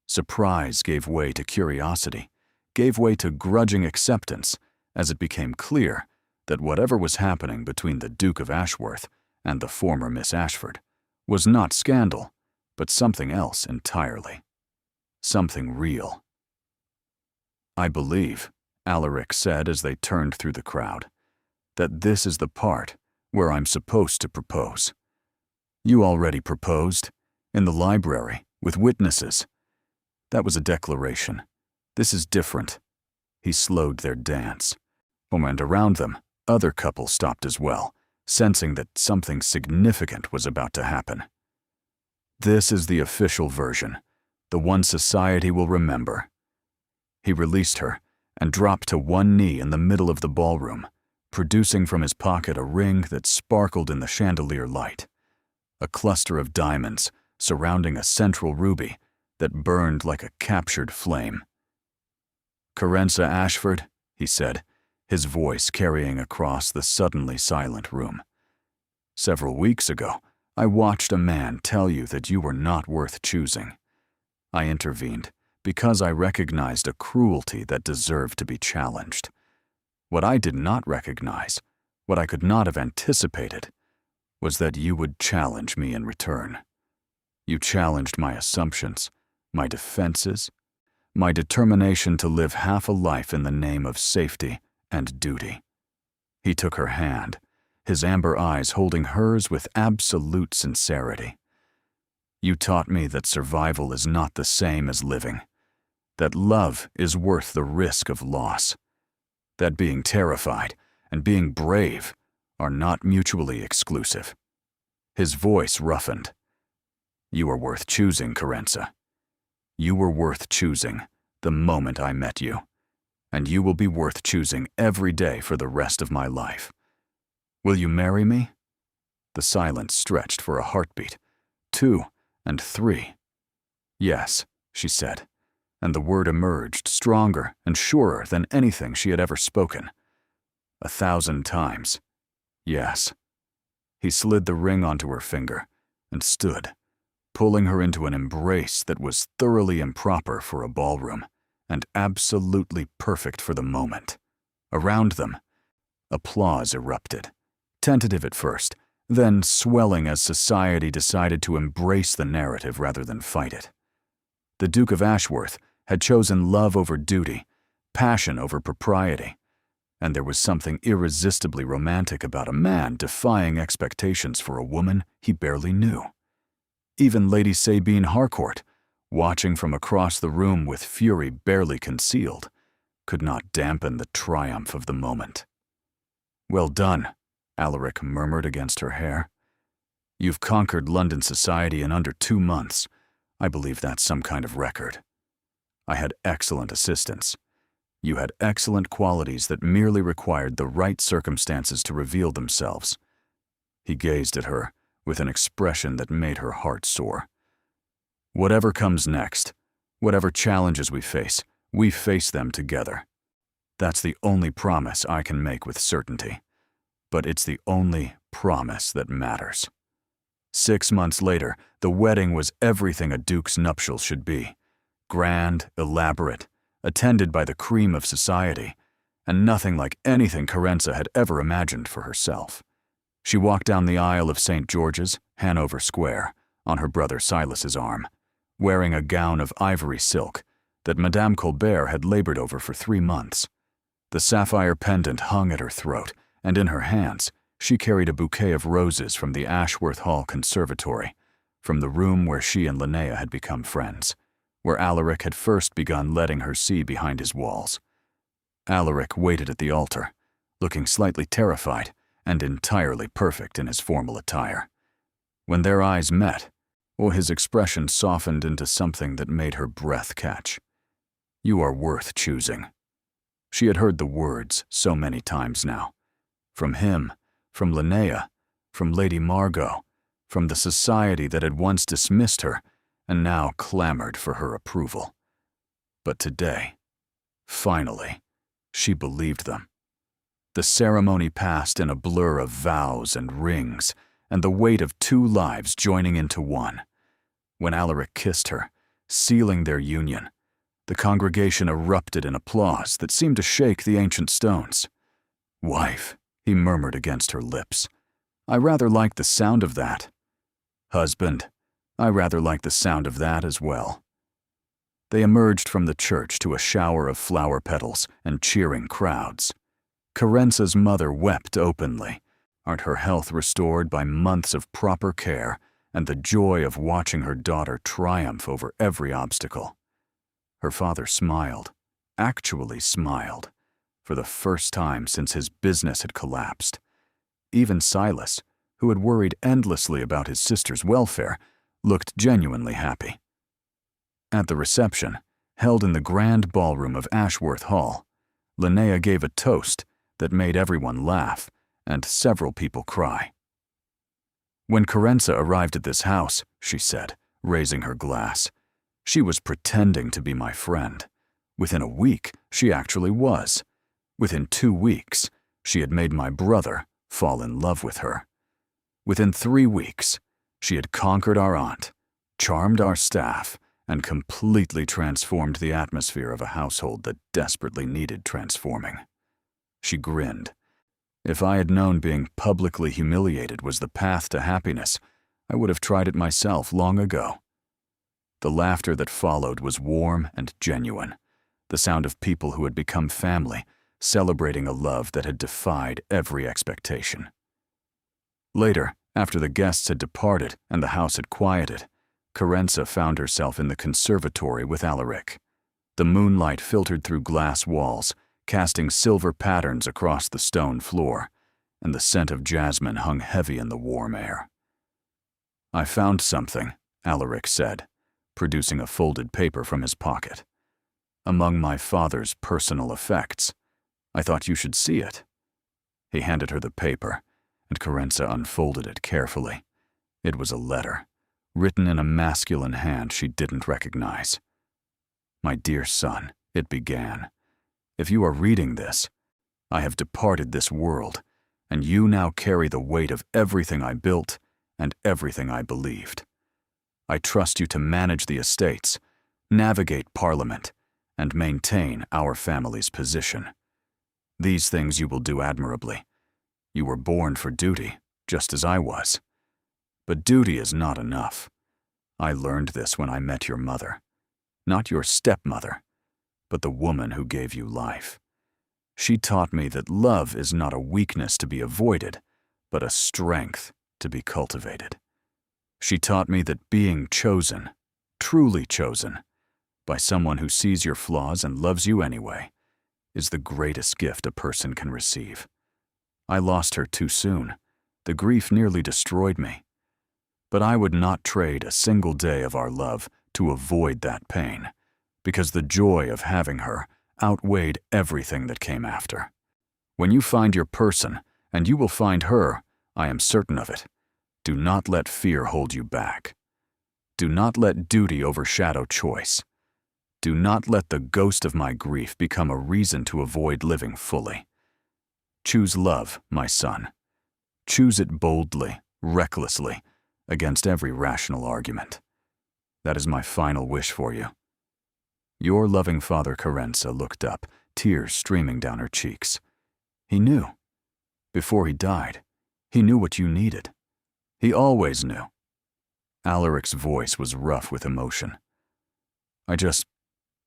Surprise gave way to curiosity, gave way to grudging acceptance, as it became clear that whatever was happening between the Duke of Ashworth and the former Miss Ashford was not scandal, but something else entirely. Something real. "I believe," Alaric said as they turned through the crowd, "that this is the part where I'm supposed to propose. You already proposed, in the library, with witnesses. That was a declaration. This is different." He slowed their dance. And around them, other couples stopped as well, sensing that something significant was about to happen. "This is the official version, the one society will remember." He released her and dropped to one knee in the middle of the ballroom, producing from his pocket a ring that sparkled in the chandelier light, a cluster of diamonds surrounding a central ruby that burned like a captured flame. "Carenza Ashford," he said, his voice carrying across the suddenly silent room. "Several weeks ago, I watched a man tell you that you were not worth choosing. I intervened because I recognized a cruelty that deserved to be challenged. What I did not recognize, what I could not have anticipated, was that you would challenge me in return. You challenged my assumptions, my defenses, my determination to live half a life in the name of safety and duty." He took her hand, his amber eyes holding hers with absolute sincerity. "You taught me that survival is not the same as living, that love is worth the risk of loss, that being terrified and being brave are not mutually exclusive." His voice roughened. "You are worth choosing, Carenza. You were worth choosing the moment I met you, and you will be worth choosing every day for the rest of my life. Will you marry me?" The silence stretched for a heartbeat, 2 and 3. "Yes," she said, and the word emerged stronger and surer than anything she had ever spoken. 1,000 times. "Yes." He slid the ring onto her finger and stood, pulling her into an embrace that was thoroughly improper for a ballroom and absolutely perfect for the moment. Around them, applause erupted, tentative at first, then swelling as society decided to embrace the narrative rather than fight it. The Duke of Ashworth had chosen love over duty, passion over propriety, and there was something irresistibly romantic about a man defying expectations for a woman he barely knew. Even Lady Sabine Harcourt, watching from across the room with fury barely concealed, could not dampen the triumph of the moment. "Well done," Alaric murmured against her hair. "You've conquered London society in under 2 months. I believe that's some kind of record. I had excellent assistance. You had excellent qualities that merely required the right circumstances to reveal themselves." He gazed at her with an expression that made her heart soar. "Whatever comes next, whatever challenges we face them together. That's the only promise I can make with certainty. But it's the only promise that matters." 6 months later, the wedding was everything a duke's nuptials should be. Grand, elaborate, attended by the cream of society, and nothing like anything Carenza had ever imagined for herself. She walked down the aisle of St. George's, Hanover Square, on her brother Silas's arm, wearing a gown of ivory silk that Madame Colbert had labored over for 3 months. The sapphire pendant hung at her throat, and in her hands she carried a bouquet of roses from the Ashworth Hall Conservatory, from the room where she and Linnea had become friends, where Alaric had first begun letting her see behind his walls. Alaric waited at the altar, looking slightly terrified and entirely perfect in his formal attire. When their eyes met, his expression softened into something that made her breath catch. "You are worth choosing." She had heard the words so many times now. From him, from Linnea, from Lady Margot, from the society that had once dismissed her and now clamored for her approval. But today, finally, she believed them. The ceremony passed in a blur of vows and rings, and the weight of 2 lives joining into one. When Alaric kissed her, sealing their union, the congregation erupted in applause that seemed to shake the ancient stones. "Wife," he murmured against her lips, "I rather like the sound of that." "Husband, I rather like the sound of that as well." They emerged from the church to a shower of flower petals and cheering crowds. Carenza's mother wept openly, her health restored by months of proper care and the joy of watching her daughter triumph over every obstacle. Her father smiled, actually smiled, for the first time since his business had collapsed. Even Silas, who had worried endlessly about his sister's welfare, looked genuinely happy. At the reception, held in the grand ballroom of Ashworth Hall, Linnea gave a toast that made everyone laugh and several people cry. "When Carenza arrived at this house," she said, raising her glass, "she was pretending to be my friend. Within a week, she actually was. Within 2 weeks, she had made my brother fall in love with her. Within 3 weeks, she had conquered our aunt, charmed our staff, and completely transformed the atmosphere of a household that desperately needed transforming." She grinned. "If I had known being publicly humiliated was the path to happiness, I would have tried it myself long ago." The laughter that followed was warm and genuine, the sound of people who had become family, celebrating a love that had defied every expectation. Later, after the guests had departed and the house had quieted, Carenza found herself in the conservatory with Alaric. The moonlight filtered through glass walls, casting silver patterns across the stone floor, and the scent of jasmine hung heavy in the warm air. "I found something," Alaric said, producing a folded paper from his pocket. "Among my father's personal effects. I thought you should see it." He handed her the paper, and Carenza unfolded it carefully. It was a letter, written in a masculine hand she didn't recognize. "My dear son," it began, "if you are reading this, I have departed this world, and you now carry the weight of everything I built and everything I believed. I trust you to manage the estates, navigate Parliament, and maintain our family's position. These things you will do admirably. You were born for duty, just as I was. But duty is not enough. I learned this when I met your mother. Not your stepmother, but the woman who gave you life. She taught me that love is not a weakness to be avoided, but a strength to be cultivated. She taught me that being chosen, truly chosen, by someone who sees your flaws and loves you anyway, is the greatest gift a person can receive. I lost her too soon. The grief nearly destroyed me. But I would not trade a single day of our love to avoid that pain, because the joy of having her outweighed everything that came after. When you find your person, and you will find her, I am certain of it, do not let fear hold you back. Do not let duty overshadow choice. Do not let the ghost of my grief become a reason to avoid living fully. Choose love, my son. Choose it boldly, recklessly, against every rational argument. That is my final wish for you. Your loving father Carenza looked up, tears streaming down her cheeks. He knew. Before he died, he knew what you needed. He always knew. Alaric's voice was rough with emotion. I just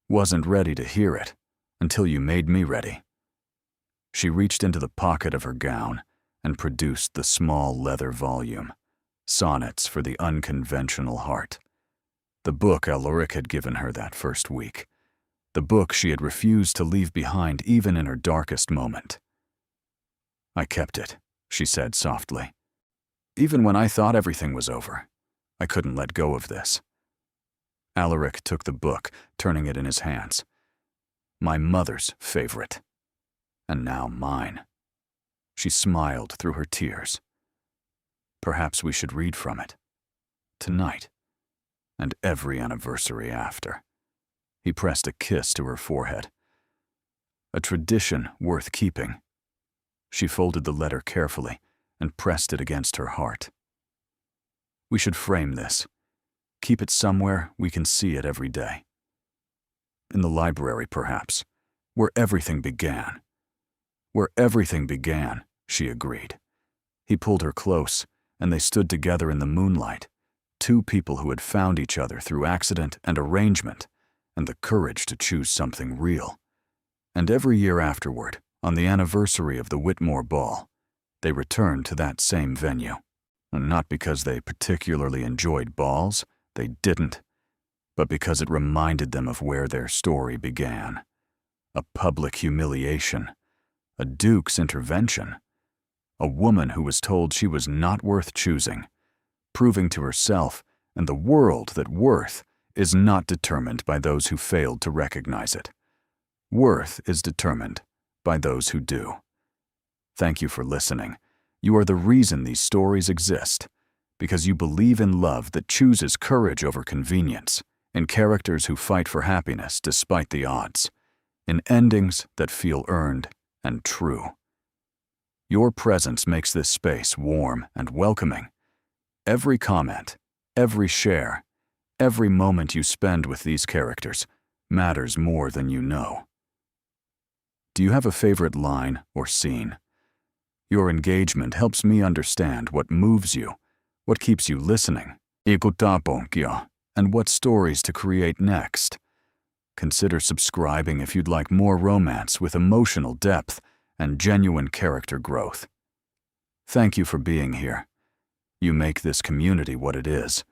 wasn't ready to hear it until you made me ready. She reached into the pocket of her gown and produced the small leather volume, Sonnets for the Unconventional Heart. The book Alaric had given her that first week. The book she had refused to leave behind even in her darkest moment. I kept it, she said softly. Even when I thought everything was over, I couldn't let go of this. Alaric took the book, turning it in his hands. My mother's favorite. And now mine. She smiled through her tears. Perhaps we should read from it. Tonight. And every anniversary after. He pressed a kiss to her forehead. A tradition worth keeping. She folded the letter carefully and pressed it against her heart. We should frame this. Keep it somewhere we can see it every day. In the library, perhaps, where everything began. Where everything began, she agreed. He pulled her close, and they stood together in the moonlight, two people who had found each other through accident and arrangement, and the courage to choose something real. And every year afterward, on the anniversary of the Whitmore Ball, they returned to that same venue. And not because they particularly enjoyed balls, they didn't, but because it reminded them of where their story began. A public humiliation, a duke's intervention, a woman who was told she was not worth choosing, proving to herself and the world that worth is not determined by those who failed to recognize it. Worth is determined by those who do. Thank you for listening. You are the reason these stories exist, because you believe in love that chooses courage over convenience, in characters who fight for happiness despite the odds, in endings that feel earned and true. Your presence makes this space warm and welcoming. Every comment, every share, every moment you spend with these characters matters more than you know. Do you have a favorite line or scene? Your engagement helps me understand what moves you, what keeps you listening, and what stories to create next. Consider subscribing if you'd like more romance with emotional depth and genuine character growth. Thank you for being here. You make this community what it is.